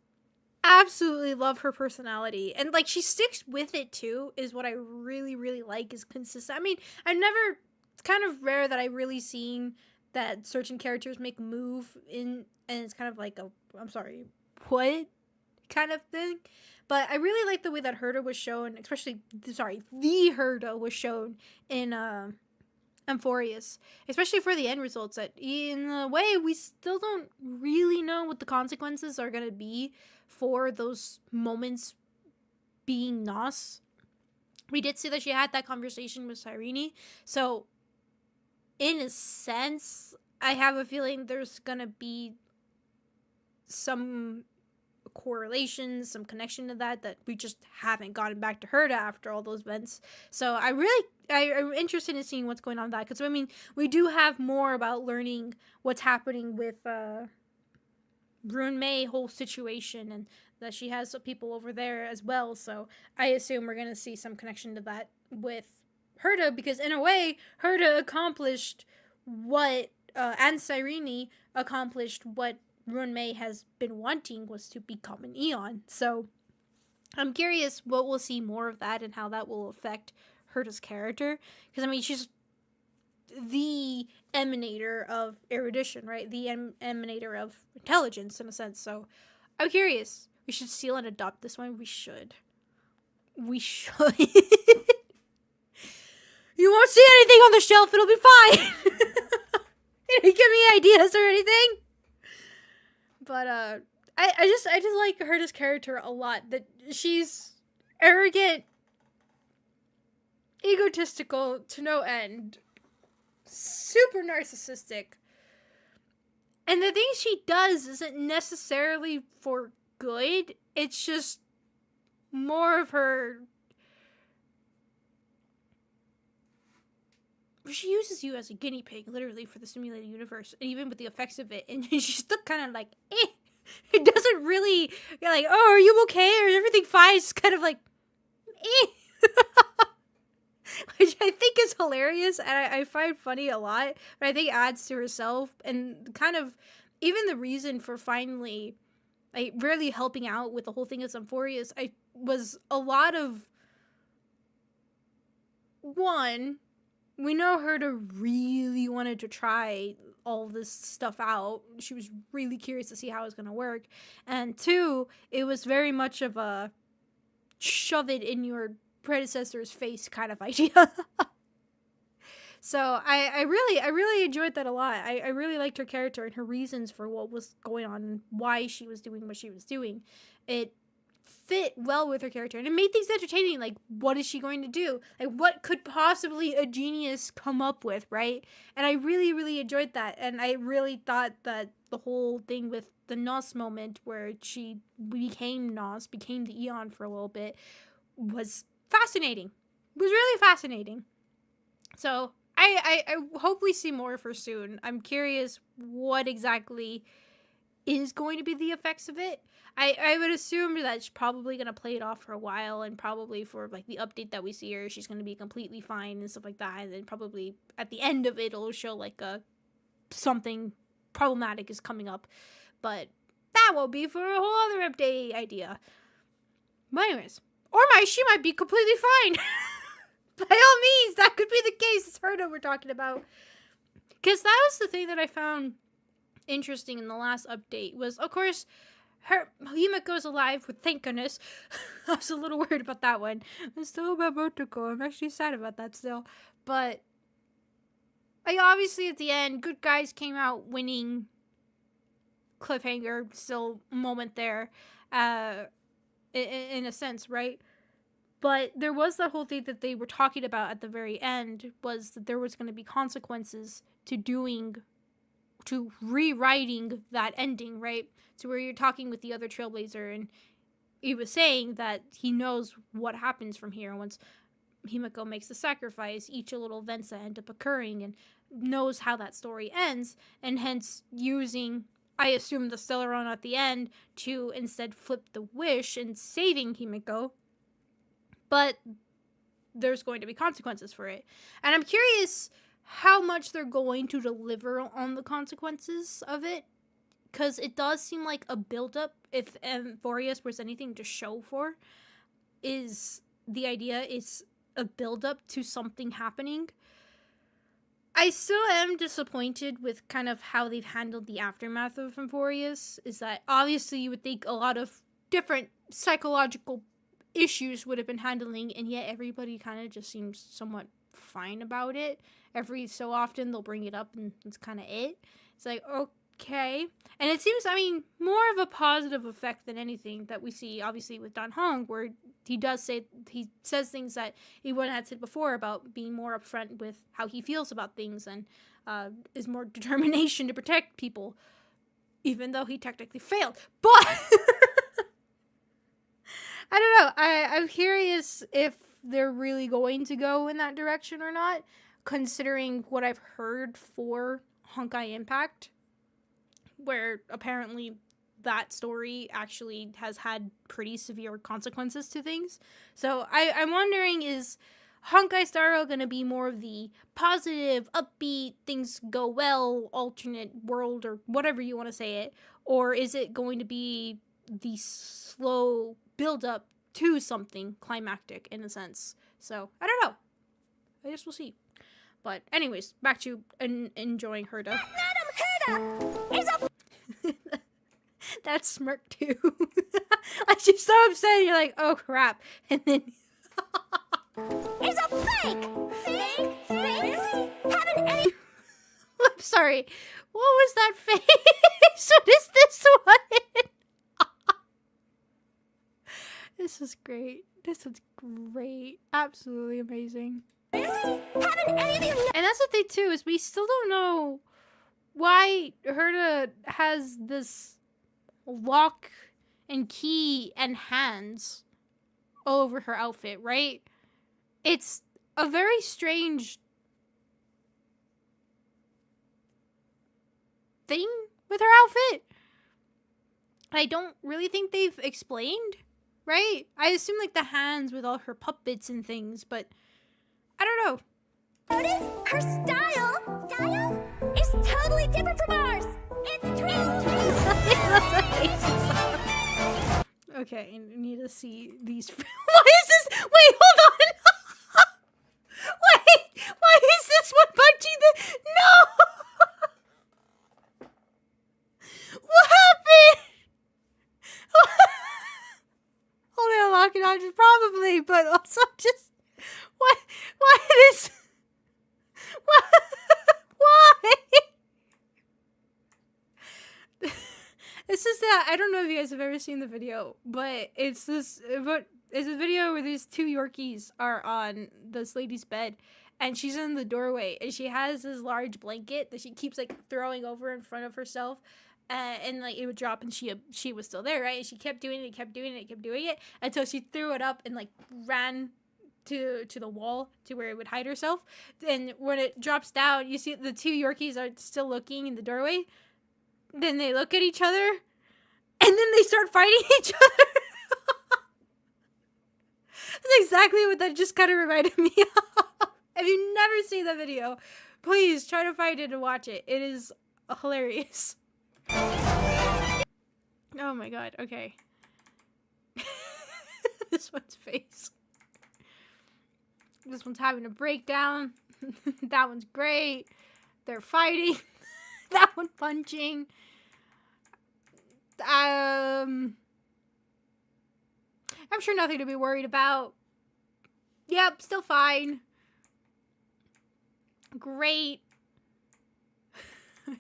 absolutely love her personality. And like she sticks with it too, is what I really, really like, is consistent. I mean, it's kind of rare that I really seen that certain characters make a move in, and it's kind of like I'm sorry, what kind of thing. But I really like the way that Herda was shown, especially, the Herda was shown in Amphorius, especially for the end results. That in a way, we still don't really know what the consequences are going to be for those moments being Nos. We did see that she had that conversation with Cyrene, so in a sense, I have a feeling there's going to be some correlation, some connection to that we just haven't gotten back to Herda after all those events. So I'm interested in seeing what's going on with that, because I mean, we do have more about learning what's happening with Brune May whole situation, and that she has people over there as well. So I assume we're gonna see some connection to that with Herta, because in a way, Herta accomplished what, and Cyrene accomplished what Runmei has been wanting, was to become an Eon. So I'm curious what we'll see more of that and how that will affect Herta's character. Because, I mean, she's the emanator of erudition, right? The emanator of intelligence, in a sense. So I'm curious. We should steal and adopt this one. We should. You won't see anything on the shelf. It'll be fine. You give me ideas or anything. But I just like Herta's character a lot. That she's arrogant, egotistical to no end, super narcissistic, and the things she does isn't necessarily for good. It's just more of her. She uses you as a guinea pig, literally, for the simulated universe, and even with the effects of it, and she's still kind of like, eh. It doesn't really, you're like, oh, are you okay? Or is everything fine? It's kind of like, eh. Which I think is hilarious, and I find funny a lot, but I think adds to herself, and kind of, even the reason for finally, like, really helping out with the whole thing of Symphorius, was a lot of, one, we know Herta really wanted to try all this stuff out. She was really curious to see how it was going to work. And two, it was very much of a shove it in your predecessor's face kind of idea. So I really enjoyed that a lot. I really liked her character and her reasons for what was going on and why she was doing what she was doing. It fit well with her character, and it made things entertaining. Like, what is she going to do? Like, what could possibly a genius come up with, right? And I really enjoyed that, and I really thought that the whole thing with the Nos moment, where she became Nos, became the Eon for a little bit, was fascinating. It was really fascinating. So I hope we see more of her soon. I'm curious what exactly is going to be the effects of it. I would assume that she's probably going to play it off for a while, and probably for, like, the update that we see her, she's going to be completely fine and stuff like that, and then probably at the end of it, it'll show, like, something problematic is coming up, but that will be for a whole other update idea. But anyways, she might be completely fine. By all means, that could be the case. It's Herta we're talking about. Because that was the thing that I found interesting in the last update, was, of course, Himiko's alive, with thank goodness. I was a little worried about that one. It's still about Motoko. I'm actually sad about that still. But, like, obviously at the end, good guys came out winning. Cliffhanger, still moment there, in a sense, right? But there was that whole thing that they were talking about at the very end, was that there was going to be consequences to rewriting that ending, right? So where you're talking with the other Trailblazer, and he was saying that he knows what happens from here once Himiko makes the sacrifice, each little events that end up occurring, and knows how that story ends, and hence using, I assume, the Stellaron at the end to instead flip the wish and saving Himiko. But there's going to be consequences for it. And I'm curious how much they're going to deliver on the consequences of it, because it does seem like a build-up. If Amphorius was anything to show for, is the idea is a build-up to something happening. I still am disappointed with kind of how they've handled the aftermath of Amphorius. Is that obviously you would think a lot of different psychological issues would have been handling, and yet everybody kind of just seems somewhat fine about it. Every so often they'll bring it up, and it's kind of it. It's like, okay. And it seems, I mean, more of a positive effect than anything that we see, obviously, with Dan Hong, where he says things that he wouldn't have said before about being more upfront with how he feels about things, and is more determination to protect people, even though he technically failed. But I don't know. I'm curious if they're really going to go in that direction or not, considering what I've heard for Honkai Impact, where apparently that story actually has had pretty severe consequences to things. So I'm wondering, is Honkai Star gonna be more of the positive, upbeat, things go well, alternate world, or whatever you want to say it? Or is it going to be the slow build up to something climactic in a sense? So, I don't know. I guess we'll see. But anyways, back to enjoying Herda. Madam Herda is a That smirk too. Like she's so upset. You're like, oh crap, and then is a fake. Fake? Really? Haven't any. I'm sorry. What was that face? What is this one? This is great. This was great. Absolutely amazing. Really? Haven't any of you? And that's the thing too, is we still don't know why Herda has this lock and key and hands all over her outfit, right? It's a very strange thing with her outfit. I don't really think they've explained, right? I assume like the hands with all her puppets and things, but I don't know. Notice her style is totally different from ours. It's true. Okay, I need to see these. Why is this? Wait, hold on. Wait, why is this one punching the? No. What happened? Only unlocking options, probably, but also just what? Why is? What? Why? This is that. I don't know if you guys have ever seen the video, but it's this. It's a video where these two Yorkies are on this lady's bed, and she's in the doorway, and she has this large blanket that she keeps like throwing over in front of herself, and like it would drop, and she was still there, right? And she kept doing it until she threw it up and like ran to the wall to where it would hide herself. And when it drops down, you see the two Yorkies are still looking in the doorway. Then they look at each other, and then they start fighting each other. That's exactly what that just kind of reminded me of. If you've never seen that video, please try to find it and watch it. It is hilarious. Oh my god, okay. This one's face. This one's having a breakdown. That one's great. They're fighting. That one punching. I'm sure nothing to be worried about. Yep, still fine. Great.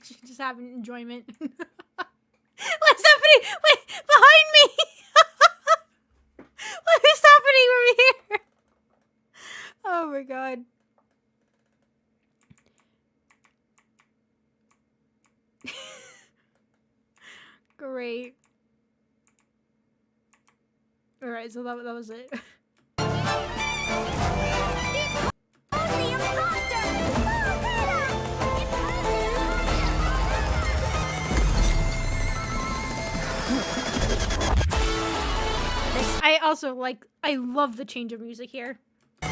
She's just having enjoyment. What's happening? Wait, behind me! What is happening over here? Oh my god. Great. Alright, so that was it. I also I love the change of music here. This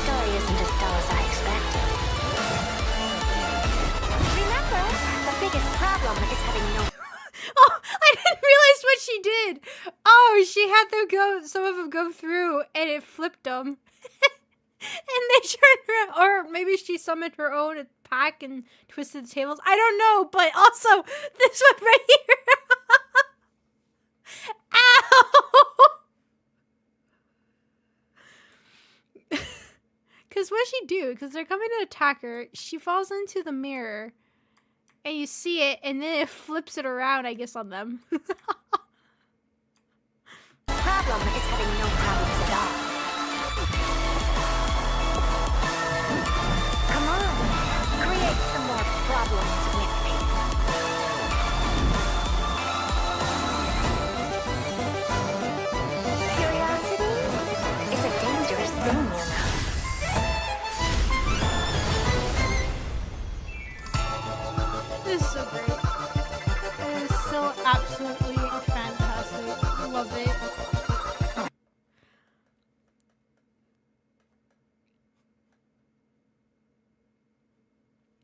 story isn't as dull as I expected. Remember, the biggest problem is having no... Oh, I didn't realize what she did. Oh, she had them some of them go through, and it flipped them. And they turned around, or maybe she summoned her own pack and twisted the tables. I don't know, but also, this one right here. Ow! Because what'd she do? Because they're coming to attack her. She falls into the mirror. And you see it, and then it flips it around, I guess, on them. The problem is having no problems at all. Come on, create some more problems with me. Curiosity is a dangerous thing, you know. This is so great. It is so absolutely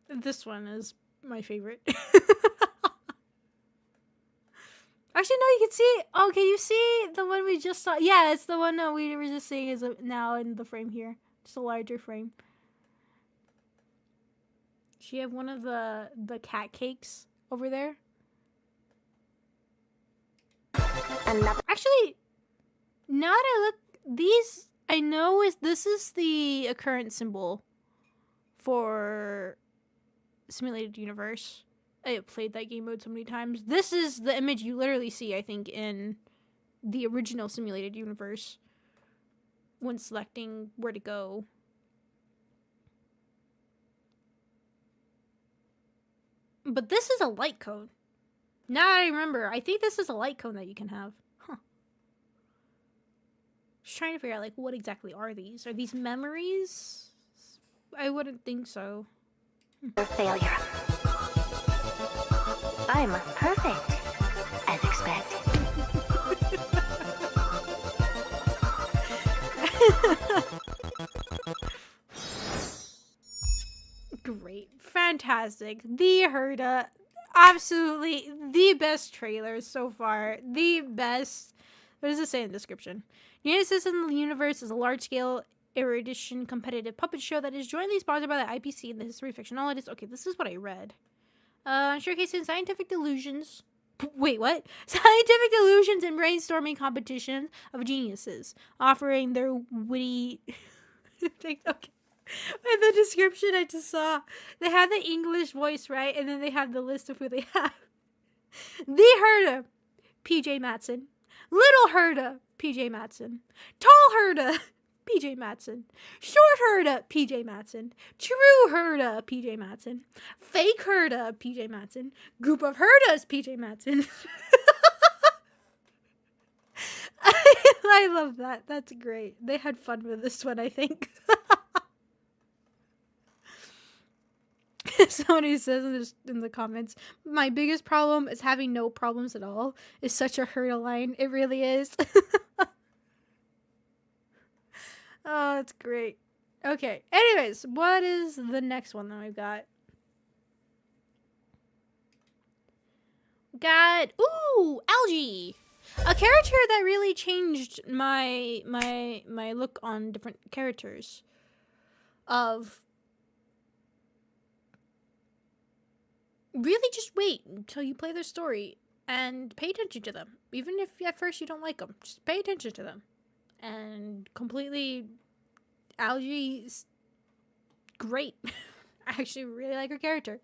This one is my favorite. Actually, no, you can see. Oh, can you see the one we just saw? Yeah, it's the one that we were just seeing is now in the frame here. Just a larger frame. She have one of the cat cakes over there. Actually, now that I look, these I know this is the current symbol for Simulated Universe. I played that game mode so many times. This is the image you literally see, I think, in the original Simulated Universe when selecting where to go. But this is a light cone. Now that I remember, I think this is a light cone that you can have. Huh. Just trying to figure out, like, what exactly are these? Are these memories? I wouldn't think so. Failure. I'm perfect, as expected. Great. Fantastic. The Herda. Absolutely the best trailer so far. The best. What does it say in the description? Nemesis in the Universe is a large-scale erudition competitive puppet show that is jointly sponsored by the IPC and the History Fictionologist. Okay, this is what I read. Showcasing scientific delusions. Wait, what? Scientific delusions and brainstorming competitions of geniuses, offering their witty. Okay. In the description I just saw, they have the English voice, right? And then they have the list of who they have. The Herda, PJ Matson. Little Herda, PJ Matson. Tall Herda, PJ Matson. Short Herda, PJ Matson. True Herda, PJ Matson. Fake Herda, PJ Matson. Group of Herdas, PJ Matson. I love that. That's great. They had fun with this one, I think. Somebody says in the comments, my biggest problem is having no problems at all. It's such a Herda line. It really is. Oh, that's great. Okay. Anyways, what is the next one that we've got? Algae. A character that really changed my look on different characters. Really just wait until you play their story and pay attention to them. Even if at first you don't like them, just pay attention to them. And completely, Algae's great. I actually really like her character.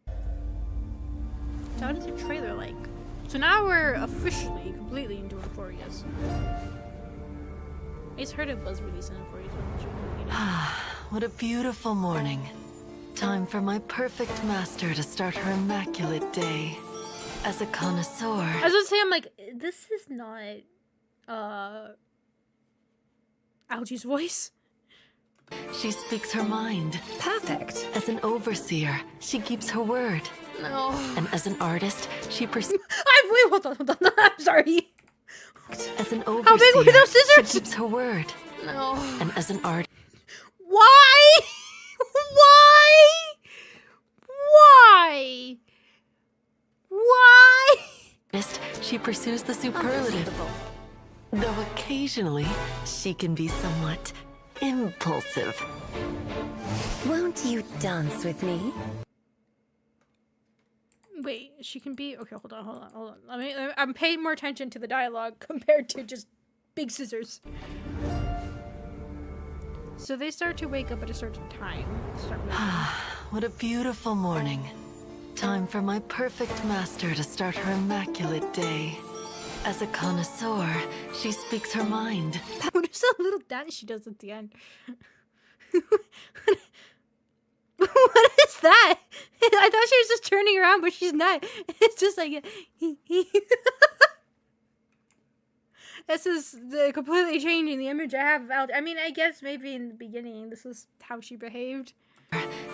So how does the trailer like? So now we're officially completely into Euphoria's. I just heard of Buzz release in Euphoria's. What a beautiful morning. Time for my perfect master to start her immaculate day. As a connoisseur... I was gonna say, I'm like, this is not, Algae's voice. She speaks her mind. Perfect. As an overseer, she keeps her word. No. And as an artist, she pursues... Wait, hold on. I'm sorry. As an How big were overseer, those scissors? she keeps her word. No. And as an artist... Why? She pursues the superlative. Though occasionally, she can be somewhat impulsive. Won't you dance with me? Wait, she can be... Okay, hold on. I'm paying more attention to the dialogue compared to just big scissors. So they start to wake up at a certain time. What a beautiful morning. Time for my perfect master to start her immaculate day. As a connoisseur, she speaks her mind. What is that little dance she does at the end? What is that? I thought she was just turning around, but she's not. It's just like... This is completely changing the image I have of Algae. I mean, I guess maybe in the beginning, this is how she behaved.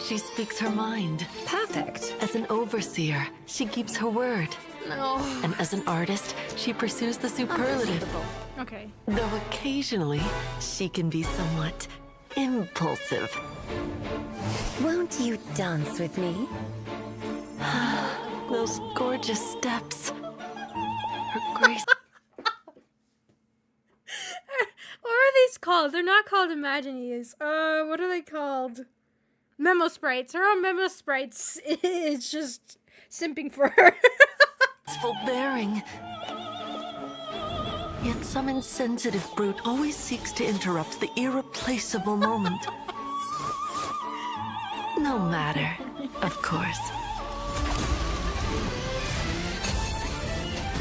She speaks her mind. Perfect. As an overseer, she keeps her word. No. And as an artist, she pursues the superlative. Okay. Though occasionally, she can be somewhat impulsive. Won't you dance with me? Those gorgeous steps. Her grace. What are these called? They're not called Imaginees. What are they called? Memo sprites. Her own memo sprites is just simping for her. Full bearing. Yet some insensitive brute always seeks to interrupt the irreplaceable moment. No matter, of course.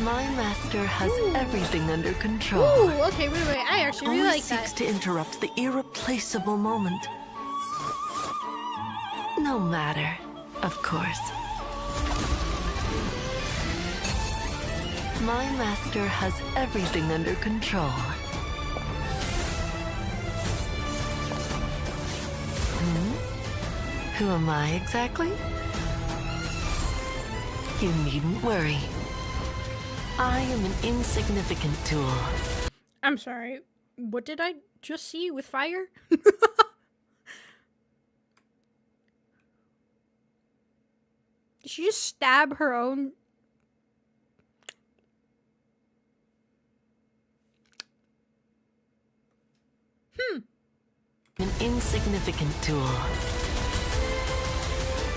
My master has everything under control. Ooh, okay, wait. I actually really Always like seeks that. to interrupt the irreplaceable moment. No matter, of course. My master has everything under control. Who am I exactly? You needn't worry. I am an insignificant tool. I'm sorry. What did I just see with fire? Did she just stab her own? An insignificant tool.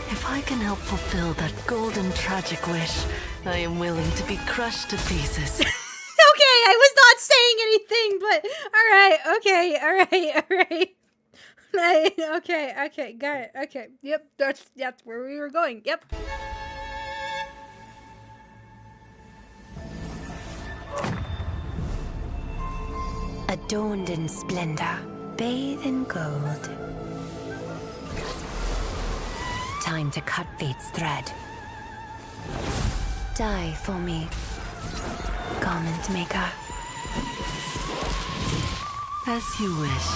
If I can help fulfill that golden tragic wish, I am willing to be crushed to pieces. Okay, I was not saying anything, but alright. Okay, got it. Okay, yep, that's where we were going. Yep. Adorned in splendor, bathe in gold. Time to cut fate's thread. Die for me, garment maker. As you wish.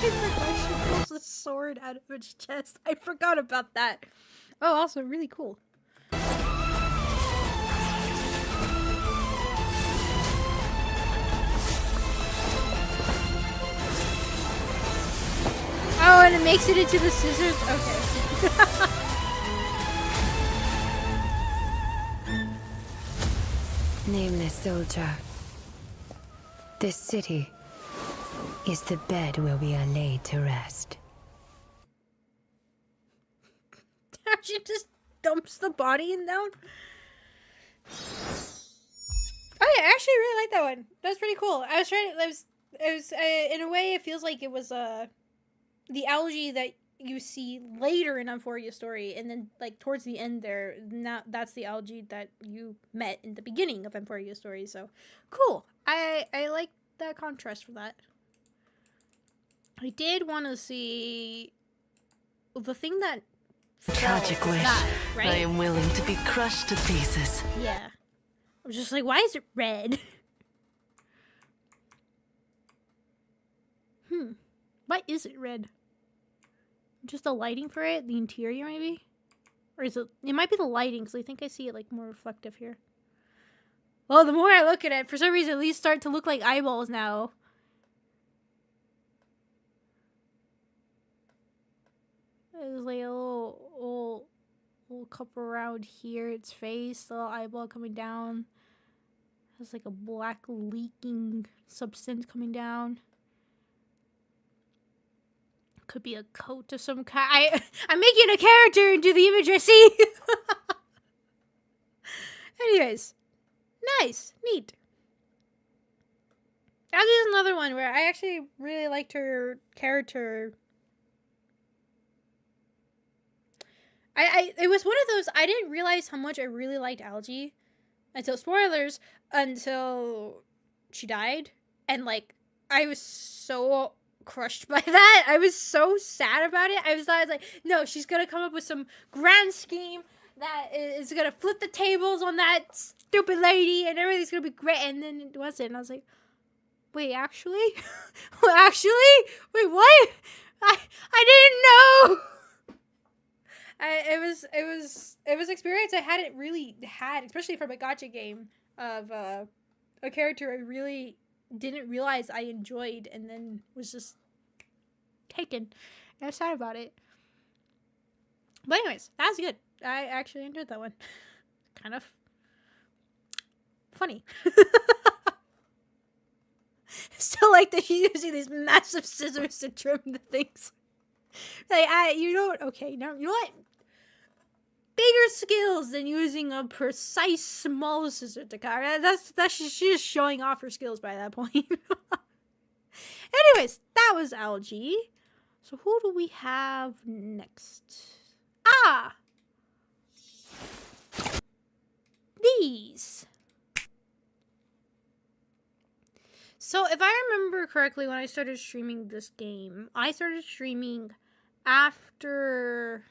I forgot she pulls a sword out of its chest. I forgot about that. Oh, also really cool. Oh, and it makes it into the scissors? Okay. Nameless soldier. This city is the bed where we are laid to rest. She just dumps the body in down. Oh yeah, I actually really like that one. That's pretty cool. I was trying. It was in a way, it feels like it was the algae that you see later in Euphoria story, and then like towards the end there, now that's the algae that you met in the beginning of Euphoria story. So cool. I like that contrast for that. I did want to see the thing that Tragic wish. that, right? I am willing to be crushed to pieces. Yeah. I was just like, why is it red? Why is it red? Just the lighting for it? The interior, maybe? Or is it... It might be the lighting, because I think I see it, like, more reflective here. Well, the more I look at it, for some reason, these start to look like eyeballs now. There's, like, a little cup around here. Its face, the little eyeball coming down. There's, like, a black leaking substance coming down. Could be a coat of some kind. I'm making a character into the image I see. Anyways, nice, neat. That is another one where I actually really liked her character. It was one of those, I didn't realize how much I really liked Algie until, spoilers, until she died. And like, I was so crushed by that. I was so sad about it. I was like, no, she's gonna come up with some grand scheme that is gonna flip the tables on that stupid lady and everything's gonna be great. And then it wasn't. And I was like, wait, actually? Wait, what? I didn't know. It was experience I hadn't really had, especially from a gacha game, of a character I really didn't realize I enjoyed, and then was just taken. And I was sad about it. But anyways, that was good. I actually enjoyed that one. Kind of funny. Still like that she's using these massive scissors to trim the things. Like, you don't, okay, no, you know what? Bigger skills than using a precise small scissor to cut. She's just showing off her skills by that point. Anyways, that was Algae. So who do we have next? Ah! These. So if I remember correctly, when I started streaming this game, I started streaming after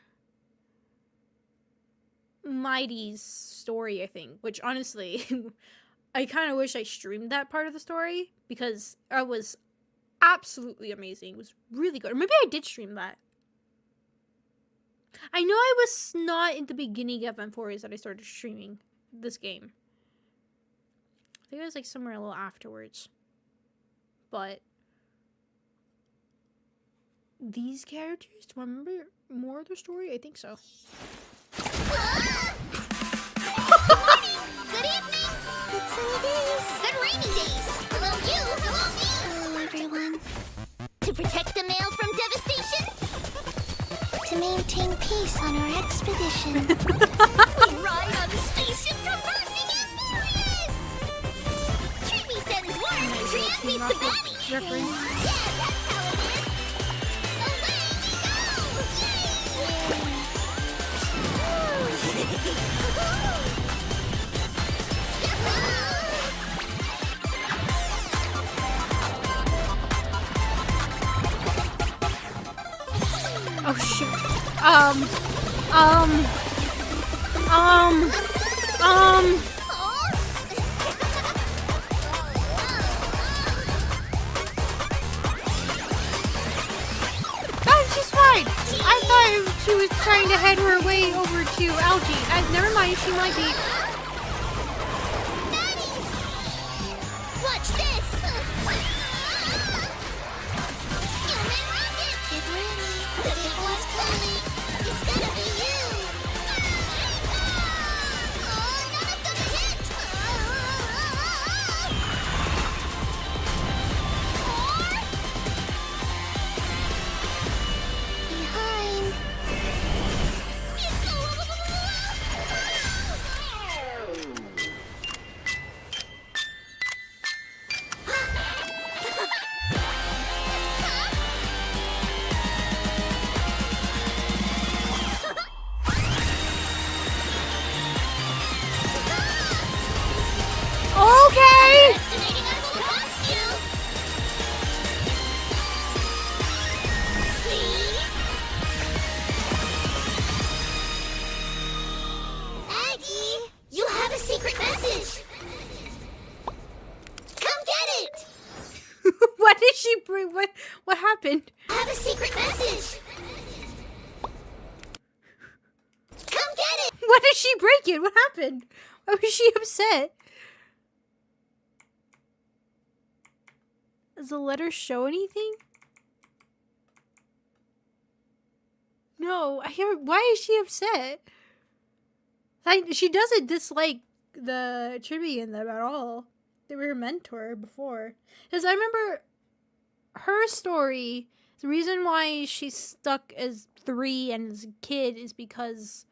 Mighty's story, I think. Which, honestly, I kind of wish I streamed that part of the story, because it was absolutely amazing. It was really good. Or maybe I did stream that. I know I was not in the beginning of M4s that I started streaming this game. I think it was like somewhere a little afterwards. But these characters, do I remember more of the story? I think so. Good evening! Good sunny days! Good rainy days! Hello you! Hello me! Hello everyone. To protect the mail from devastation? To maintain peace on our expedition. We ride on the spaceship traversing Emporius! Tree sends word and Trian meets the baddie! Refrain. Yeah, that's how it is! Away we go! Oh shit. She's fine. I thought she was trying to head her way over to Algae. Never mind, she might be. Watch this! Human rocket! Get ready! The big one's coming! It's gonna be you! Oh, none of them hit! Behind! Okay! Estimating I will lost you! See? Aggie, you have a secret message! Come get it! What did she bring? What happened? I have a secret message! Come get it! Why did she break it? What happened? Why was she upset? Does the letter show anything? No, I hear. Why is she upset? Like, she doesn't dislike the tribute in them at all. They were her mentor before. Because I remember her story. The reason why she's stuck as 3 and as a kid is because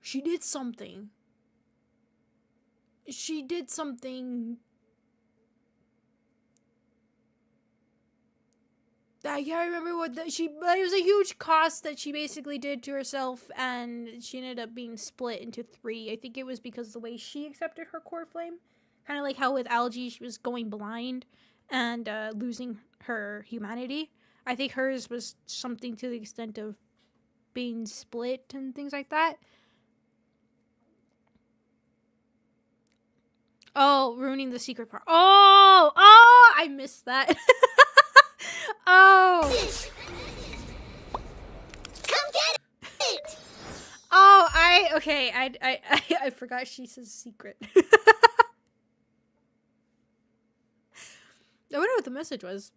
she did something. She did something. I can't remember what it was a huge cost that she basically did to herself, and she ended up being split into 3. I think it was because of the way she accepted her core flame. Kind of like how with Algae she was going blind and losing her humanity. I think hers was something to the extent of being split and things like that. Oh, ruining the secret part. Oh, I missed that. Oh. Come get it! Oh, I forgot she says secret. what the message was.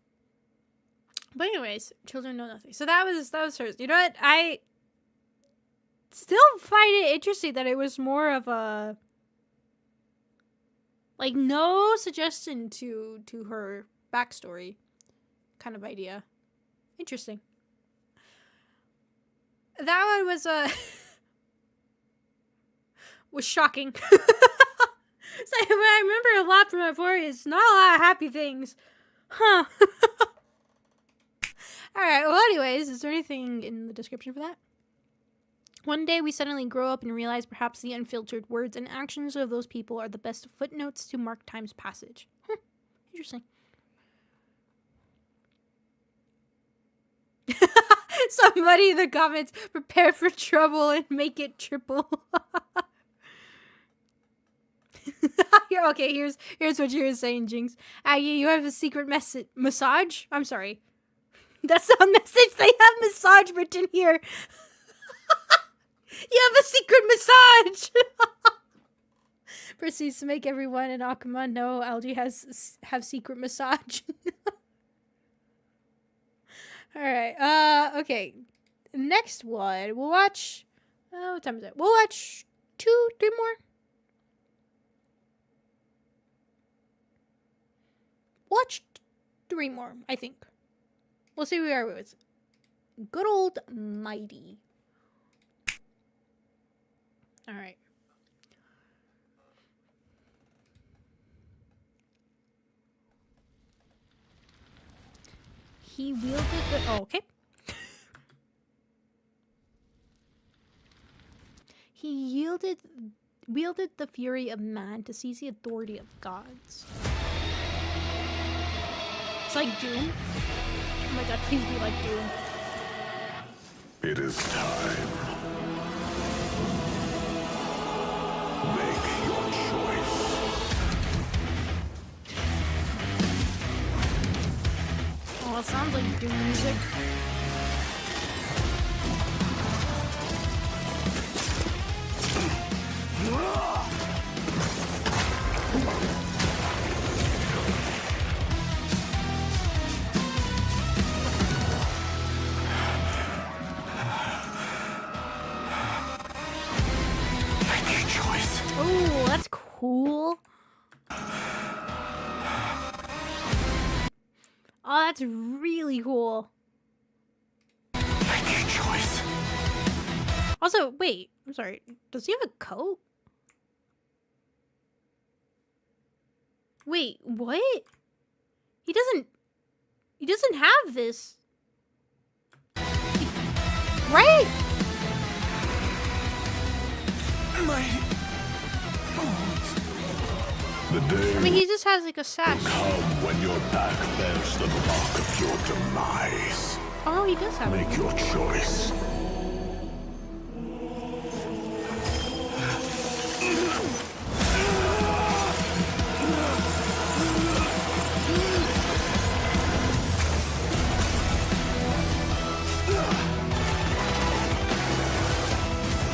But anyways, children know nothing. So that was hers. You know what? I still find it interesting that it was more of a like no suggestion to her backstory kind of idea. Interesting. That one was was shocking. So what I remember a lot from Euphoria is not a lot of happy things. Huh. Alright, well anyways, is there anything in the description for that? One day we suddenly grow up and realize perhaps the unfiltered words and actions of those people are the best footnotes to mark time's passage. Interesting. Somebody in the comments, prepare for trouble and make it triple. Okay, here's what you were saying, Jinx. Aggie, you have a secret massage? I'm sorry. That's not a message. They have massage written here. You have a secret massage. Proceeds to make everyone in Akuma know LG have secret massage. Alright, okay. Next one. We'll watch... what time is it? We'll watch 3 more. Watch 3 more, I think. We'll see where we are with good old Mighty. Alright. He wielded the... Oh, okay. He wielded the fury of man to seize the authority of gods. It's like Doom. Oh my god, please be like Doom. It is time. Make your choice. Oh, it sounds like Doom music. Oh, that's cool. Oh, that's really cool. Make your choice. Also, wait, I'm sorry. Does he have a coat? Wait, what? He doesn't have this. Right? The day I mean, he just has like a sash. come when your back bears the mark of your demise. Oh, no, he does have Make your choice.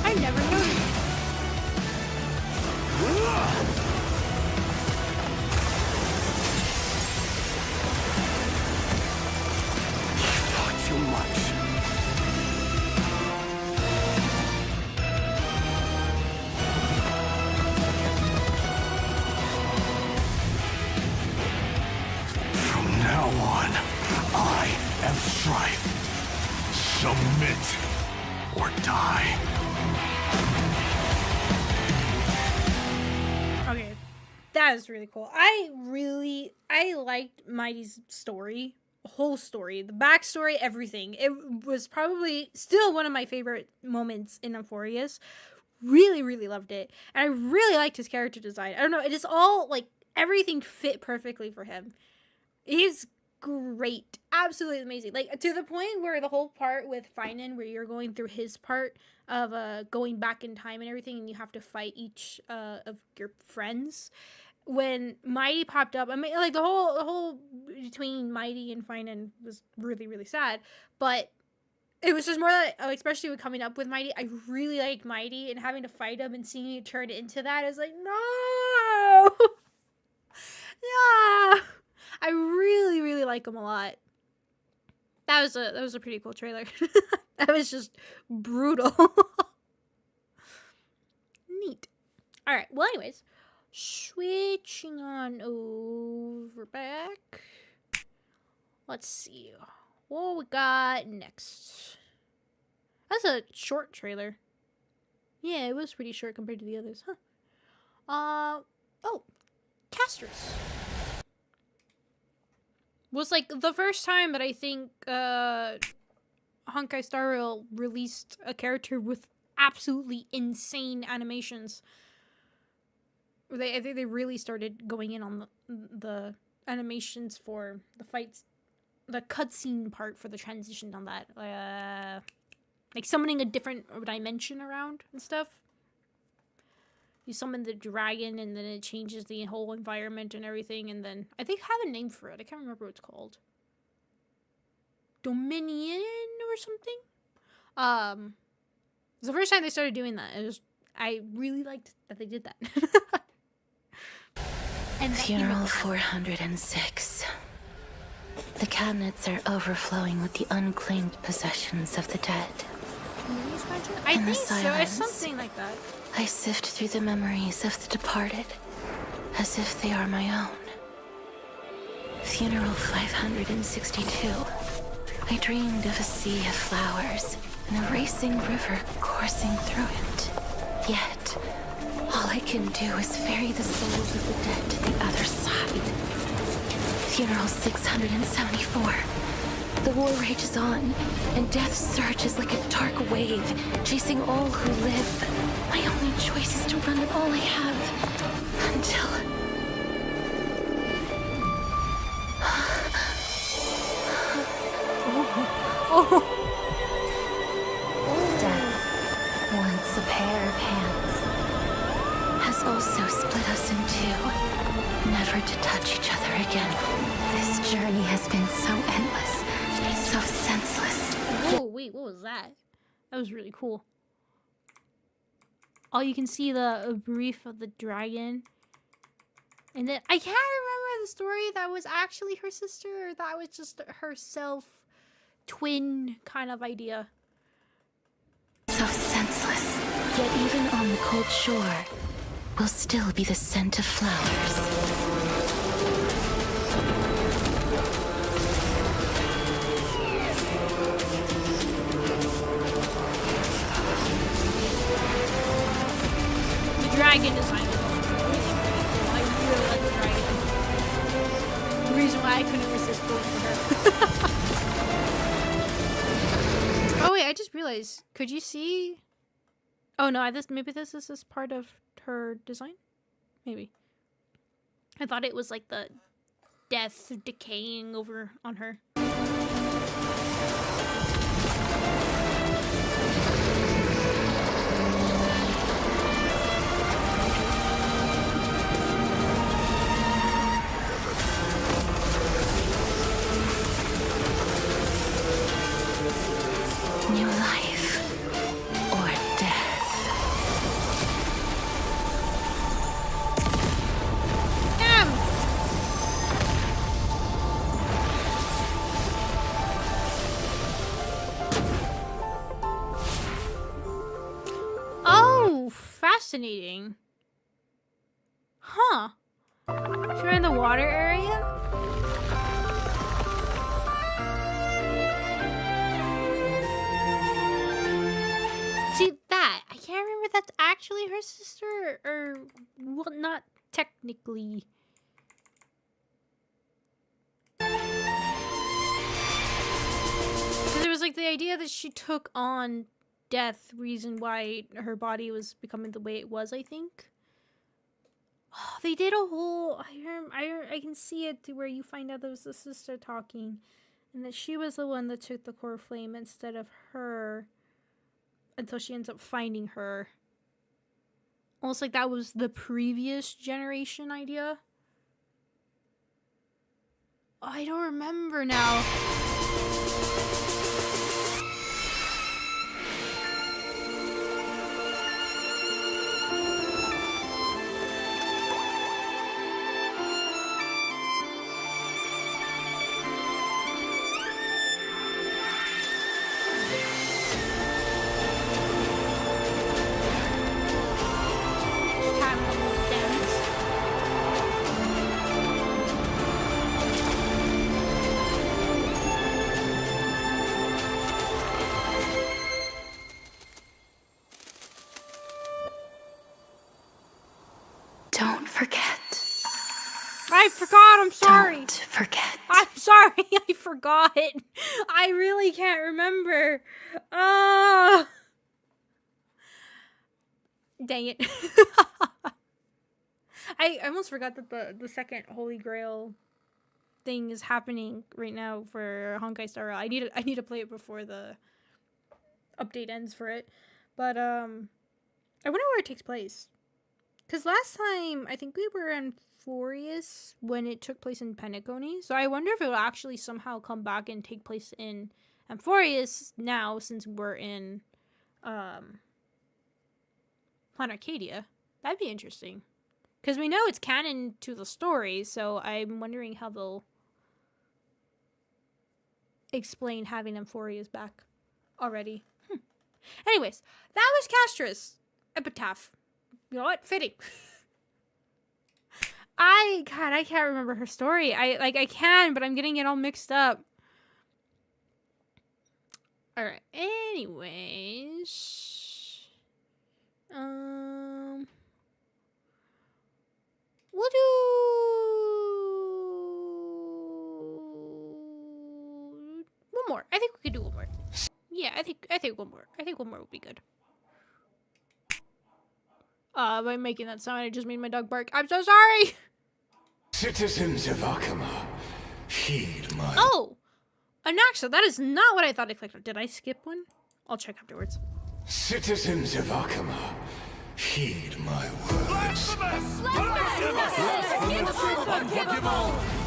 I never noticed. Too much. From now on, I am Strife. Submit or die. Okay, that is really cool. I liked Mighty's story, whole story, the backstory, everything. It was probably still one of my favorite moments in Euphoria's. Really loved it, and I really liked his character design. I don't know, it is all like everything fit perfectly for him. He's great, absolutely amazing. Like to the point where the whole part with Finan, where you're going through his part of going back in time and everything, and you have to fight each of your friends. When Mighty popped up, I mean, like the whole between Mighty and Finan was really sad, but it was just more that, especially with coming up with Mighty, I really liked Mighty, and having to fight him and seeing it turn into that is like, no, yeah. I really like him a lot. That was a pretty cool trailer. That was just brutal. Neat. All right. Well, anyways, switching on over back. Let's see what we got next. That's a short trailer. Yeah, it was pretty short compared to the others, huh? Oh, Casters. Was like the first time that I think Honkai Star Rail released a character with absolutely insane animations. I think they really started going in on the animations for the fights, the cutscene part for the transition on that. Like summoning a different dimension around and stuff. You summon the dragon and then it changes the whole environment and everything, and then I think I have a name for it. I can't remember what it's called. Dominion or something? It's the first time they started doing that. I really liked that they did that. And Funeral 406. The cabinets are overflowing with the unclaimed possessions of the dead. I In the think so. It's silence, something like that. I sift through the memories of the departed, as if they are my own. Funeral 562. I dreamed of a sea of flowers and a racing river coursing through it. Yet, all I can do is ferry the souls of the dead to the other side. Funeral 674. The war rages on, and death surges like a dark wave, chasing all who live. My only choice is to run with all I have, until... Death, once a pair of hands, has also split us in two, never to touch each other again. This journey has been so endless. So senseless. Oh, wait, what was that? That was really cool. Oh, you can see the brief of the dragon. And then, I can't remember the story that was actually her sister, or that was just herself twin kind of idea. So senseless. Yet even on the cold shore, will still be the scent of flowers. Dragon design is also really cool. I really like the dragon. The reason why I couldn't resist going for her. Oh wait, I just realized. Could you see? Oh no, maybe this is part of her design? Maybe. I thought it was like the death decaying over on her. New life or death. Damn! Oh, fascinating. Huh. You're in the water area? See that? I can't remember if that's actually her sister or well, not technically. Because there was like the idea that she took on death, reason why her body was becoming the way it was, I think. Oh, they did a whole. I can see it to where you find out there was the sister talking, and that she was the one that took the core flame instead of her. Until she ends up finding her. Almost like that was the previous generation idea. Oh, I don't remember now. forget. I forgot. I'm sorry. Don't forget. I'm sorry. I forgot. I really can't remember. Dang it. I almost forgot that the second Holy Grail thing is happening right now for Honkai Star Rail. I need to play it before the update ends for it. But I wonder where it takes place. Cause last time I think we were in Florius when it took place in Penacony. So I wonder if it will actually somehow come back and take place in Amphorius now since we're in Planet Arcadia. That'd be interesting. Because we know it's canon to the story, so I'm wondering how they'll explain having Amphorius back already. Anyways, that was Castra's epitaph. You know what? Fitting. I can't remember her story. I can, but I'm getting it all mixed up. Alright, anyways. We'll do one more. I think we could do one more. Yeah, I think one more. I think one more would be good. By making that sound, I just made my dog bark. I'm so sorry! Citizens of Akama, heed my... Oh! Anaxa, that is not what I thought I clicked on. Did I skip one? I'll check afterwards. Citizens of Akama, heed my words.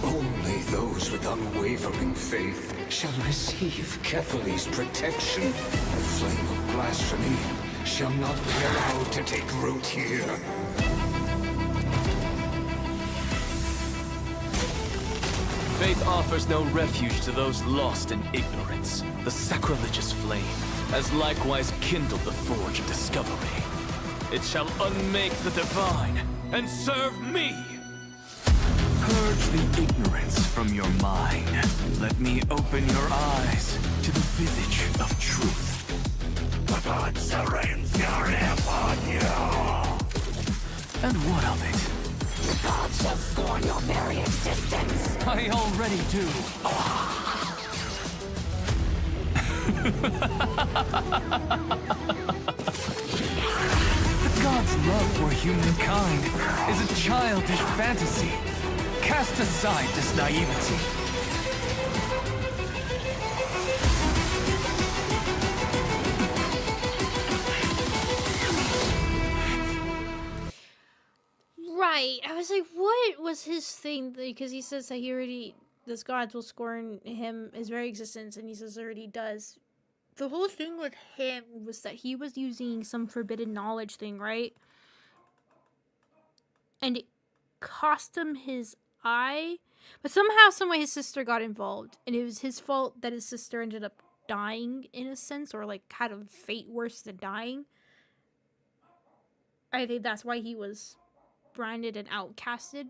Only those with unwavering faith shall receive Kethali's protection. The flame of blasphemy shall not be allowed to take root here. Faith offers no refuge to those lost in ignorance. The sacrilegious flame has likewise kindled the forge of discovery. It shall unmake the divine and serve me! Purge the ignorance from your mind. Let me open your eyes to the visage of truth. The gods serene fury upon you! And what of it? The gods shall scorn your very existence! I already do. The gods' love for humankind is a childish fantasy. Cast aside this naivety. Right. I was like, what was his thing? Because he says that this gods will scorn him, his very existence, and he says already does. The whole thing with him was that he was using some forbidden knowledge thing, right? And it cost him his eye. But somehow, someway, his sister got involved. And it was his fault that his sister ended up dying, in a sense, or like had a fate worse than dying. I think that's why he was branded and outcasted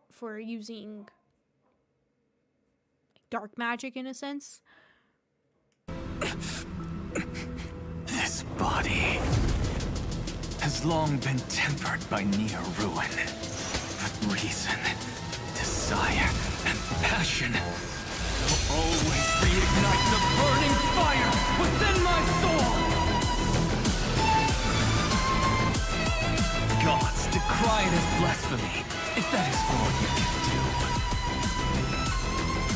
for using dark magic, in a sense. This body has long been tempered by near ruin. But reason, desire, and passion will always reignite the burning fire within my soul! Gods decry it as blasphemy, if that is all you can do.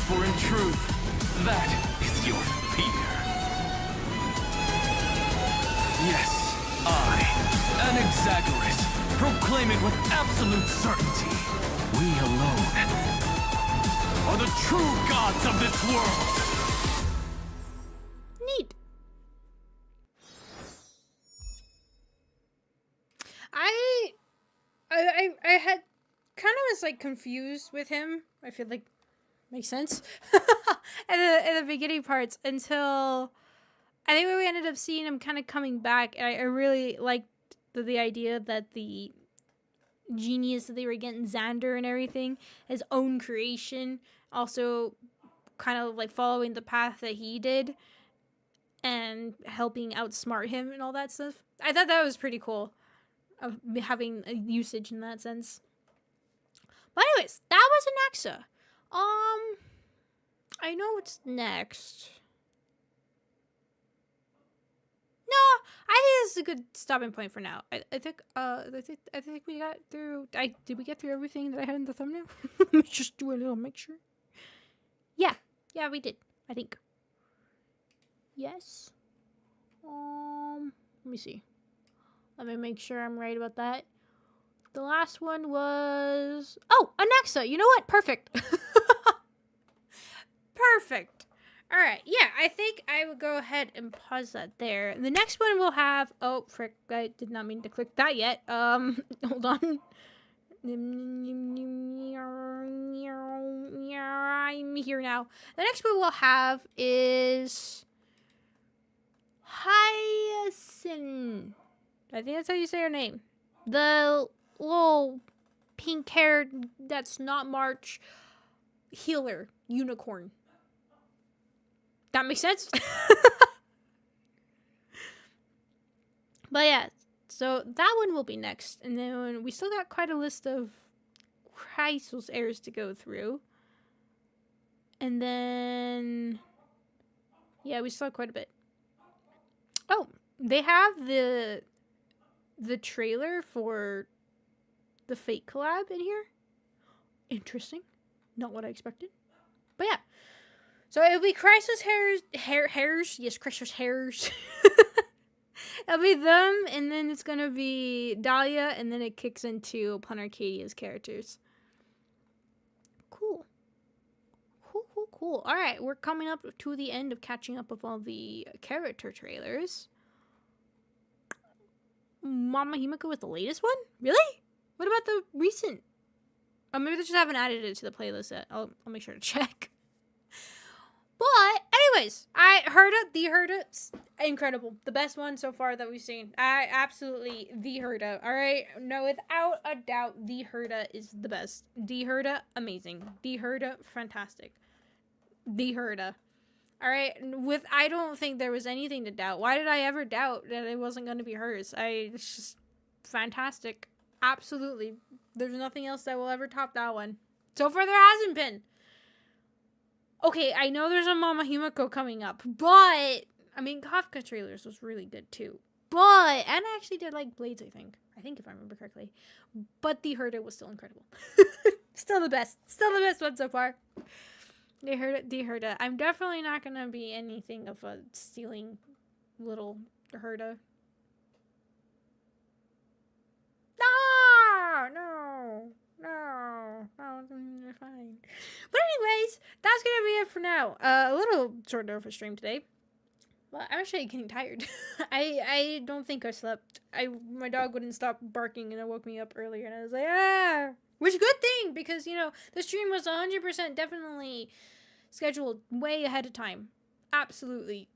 For in truth, that is your fear. Yes, I, Anaxagoras, proclaim it with absolute certainty. We alone are the true gods of this world! Neat. I had kind of was like confused with him. I feel like makes sense in the beginning parts until I think we ended up seeing him kind of coming back. And I really liked the idea that the genius that they were getting, Xander and everything, his own creation, also kind of like following the path that he did and helping outsmart him and all that stuff. I thought that was pretty cool of having a usage in that sense. But anyways, that was Anaxa. I know what's next. No, I think this is a good stopping point for now. I think we got through. Did we get through everything that I had in the thumbnail? Let me just do a little make sure. Yeah, we did. I think. Yes. Let me see. Let me make sure I'm right about that. The last one was Anaxa. You know what? Perfect. Perfect. All right. Yeah, I think I would go ahead and pause that there. The next one we'll have. Oh, frick! I did not mean to click that yet. Hold on. I'm here now. The next one we'll have is Hyacinth. I think that's how you say her name. The little pink-haired, that's not March, healer unicorn. That makes sense? But yeah, so that one will be next. And then we still got quite a list of Chrysos heirs to go through. And then, yeah, we still have quite a bit. Oh, they have the trailer for the Fate collab in here. Interesting. Not what I expected. But yeah. So it'll be Chrysos hairs. Yes, Chrysos hairs. It'll be them, and then it's gonna be Dahlia, and then it kicks into Planarcadia's characters. Cool. All right, we're coming up to the end of catching up with all the character trailers. Mama Himiko was the latest one? Really? What about the recent? Oh, maybe they just haven't added it to the playlist yet. I'll make sure to check. But, anyways, the Herda, incredible. The best one so far that we've seen. Absolutely, the Herda, alright? No, without a doubt, the Herda is the best. The Herda, amazing. The Herda, fantastic. The Herda. Alright, I don't think there was anything to doubt. Why did I ever doubt that it wasn't going to be hers? It's just fantastic. Absolutely. There's nothing else that will ever top that one. So far, there hasn't been. Okay, I know there's a Mama Himiko coming up, but, I mean, Kafka trailers was really good, too. But, and I actually did like Blades, I think, if I remember correctly. But the Herda was still incredible. Still the best one so far. The Herda. I'm definitely not going to be anything of a stealing little Herda. No, fine. But anyways, that's gonna be it for now. A little shorter of a stream today. But I'm actually getting tired. I don't think I slept. My dog wouldn't stop barking and it woke me up earlier and I was like, which is a good thing because, the stream was 100% definitely scheduled way ahead of time. Absolutely.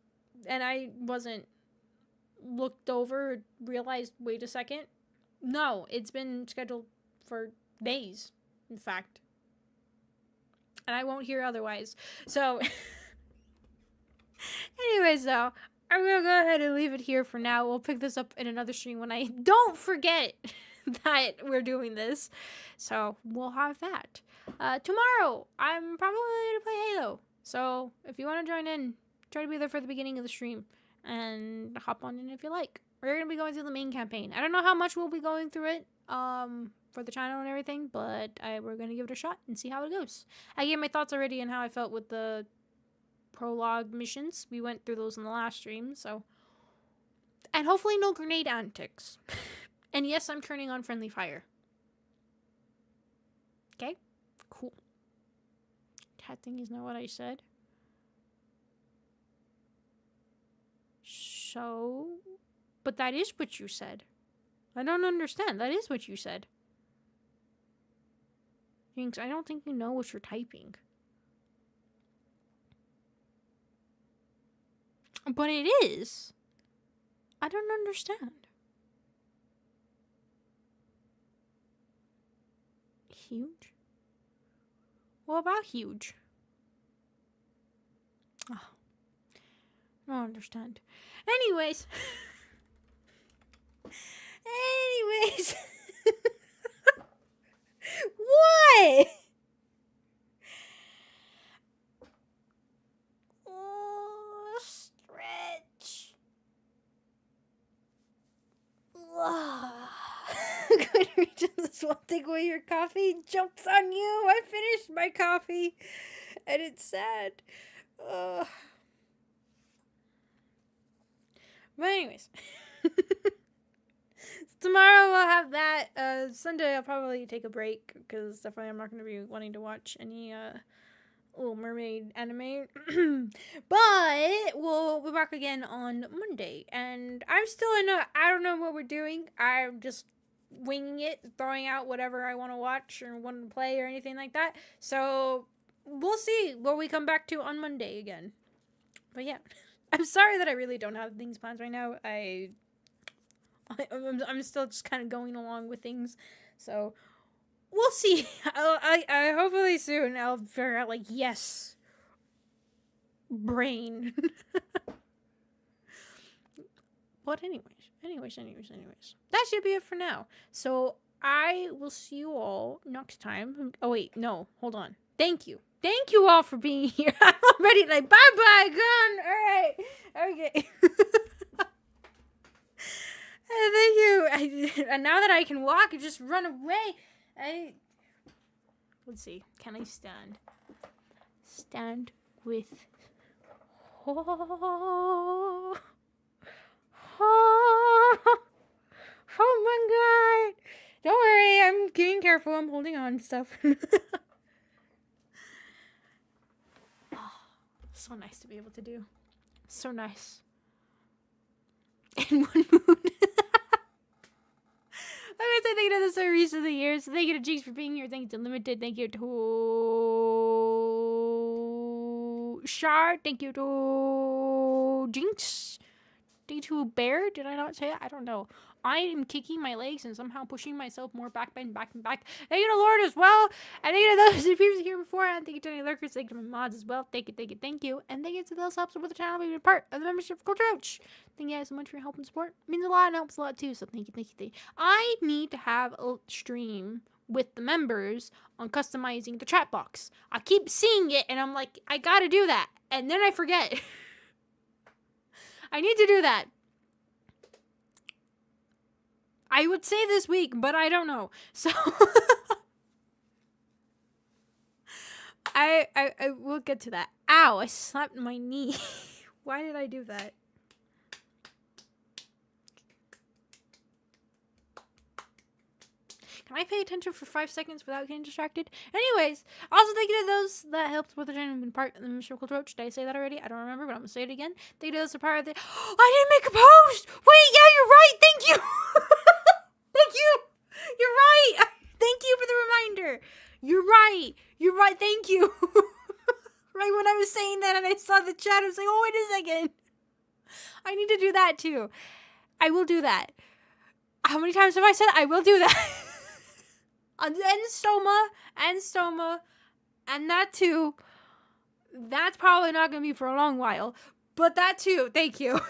And I wasn't looked over, realized, wait a second. No, it's been scheduled for days, in fact. And I won't hear otherwise. So, anyways, though, I'm going to go ahead and leave it here for now. We'll pick this up in another stream when I don't forget that we're doing this. So, we'll have that. Tomorrow, I'm probably going to play Halo. So, if you want to join in, try to be there for the beginning of the stream. And hop on in if you like. We're going to be going through the main campaign. I don't know how much we'll be going through it for the channel and everything, but we're going to give it a shot and see how it goes. I gave my thoughts already on how I felt with the prologue missions. We went through those in the last stream, so. And hopefully no grenade antics. And yes, I'm turning on friendly fire. Okay? Cool. That thing is not what I said. So... But that is what you said. I don't understand. That is what you said. Jinx, I don't think you know what you're typing. But it is. I don't understand. Huge? What about huge? Oh. I don't understand. Anyways... What? Oh, stretch. Good reach this one. Take away your coffee. Jumps on you. I finished my coffee, and it's sad. But anyways, tomorrow we'll have that. Sunday I'll probably take a break because definitely I'm not going to be wanting to watch any Little Mermaid anime. But we'll be back again on Monday, and I'm still I don't know what we're doing. I'm just winging it, throwing out whatever I want to watch or want to play or anything like that. So we'll see what we come back to on Monday again. But yeah, I'm sorry that I really don't have things planned right now. I'm still just kind of going along with things, so we'll see. I hopefully soon I'll figure out, like, yes, brain. But anyways, that should be it for now. So I will see you all next time. Oh wait, no, hold on. Thank you all for being here. I'm already like, bye, gone. All right, okay. Thank you. And now that I can walk, I just run away. Let's see. Can I stand? Stand with. Oh my god. Don't worry. I'm being careful. I'm holding on to stuff. So nice to be able to do. So nice. In one mood. I'm gonna say thank you to the Reese of the years. Thank you to Jinx for being here. Thank you to Limited. Thank you to Shard. Thank you to Jinx. Thank you to Bear. Did I not say that? I don't know. I am kicking my legs and somehow pushing myself more back. Thank you to Lord as well. And thank you to those who previously here before. And thank you to any lurkers. Thank you to my mods as well. Thank you. And thank you to those helps with the channel being part of the membership of Culture Ouch. Thank you guys so much for your help and support. It means a lot and helps a lot too. So thank you. I need to have a stream with the members on customizing the chat box. I keep seeing it and I'm like, I gotta do that. And then I forget. I need to do that. I would say this week, but I don't know. So I will get to that. Ow, I slapped my knee. Why did I do that? Can I pay attention for 5 seconds without getting distracted? Anyways, also thank you to those that helped with the channel and been part of the Mission Culture Roach. Did I say that already? I don't remember, but I'm gonna say it again. Thank you to those that are part of the. I didn't make a post! Wait, yeah, you're right! Thank you! Thank you! You're right! Thank you for the reminder! You're right! Thank you! Right when I was saying that and I saw the chat, I was like, oh, wait a second. I need to do that too. I will do that. How many times have I said I will do that? And Stoma, and that too. That's probably not going to be for a long while, but that too. Thank you.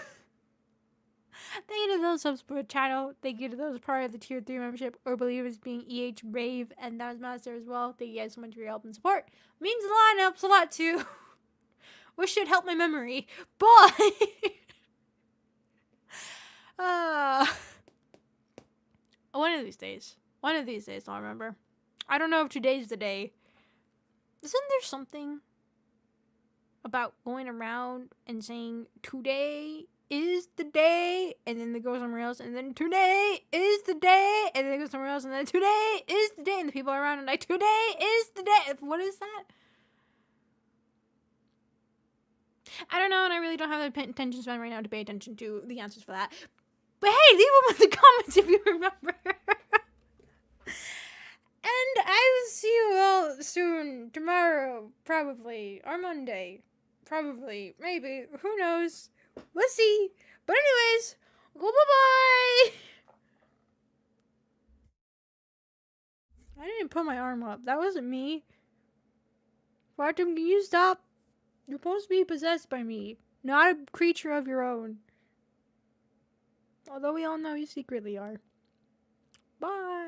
Thank you to those subs for the channel. Thank you to those part of the tier 3 membership or believers being EH Brave and Dance Master as well. Thank you guys so much for your help and support. Means a lot and helps a lot too. Which should help my memory, but one of these days I'll remember. I don't know if today's the day. Isn't there something about going around and saying today is the day, and then they go somewhere else, and then today is the day, and then they go somewhere else, and then today is the day, and the people are around and like, today is the day. What is that? I don't know, and I really don't have the attention span right now to pay attention to the answers for that. But hey, leave them in the comments if you remember. And I will see you all soon, tomorrow, probably, or Monday, probably, maybe, who knows. We'll see. But anyways, go bye-bye. I didn't put my arm up. That wasn't me. Fatum, can you stop? You're supposed to be possessed by me, not a creature of your own. Although we all know you secretly are. Bye.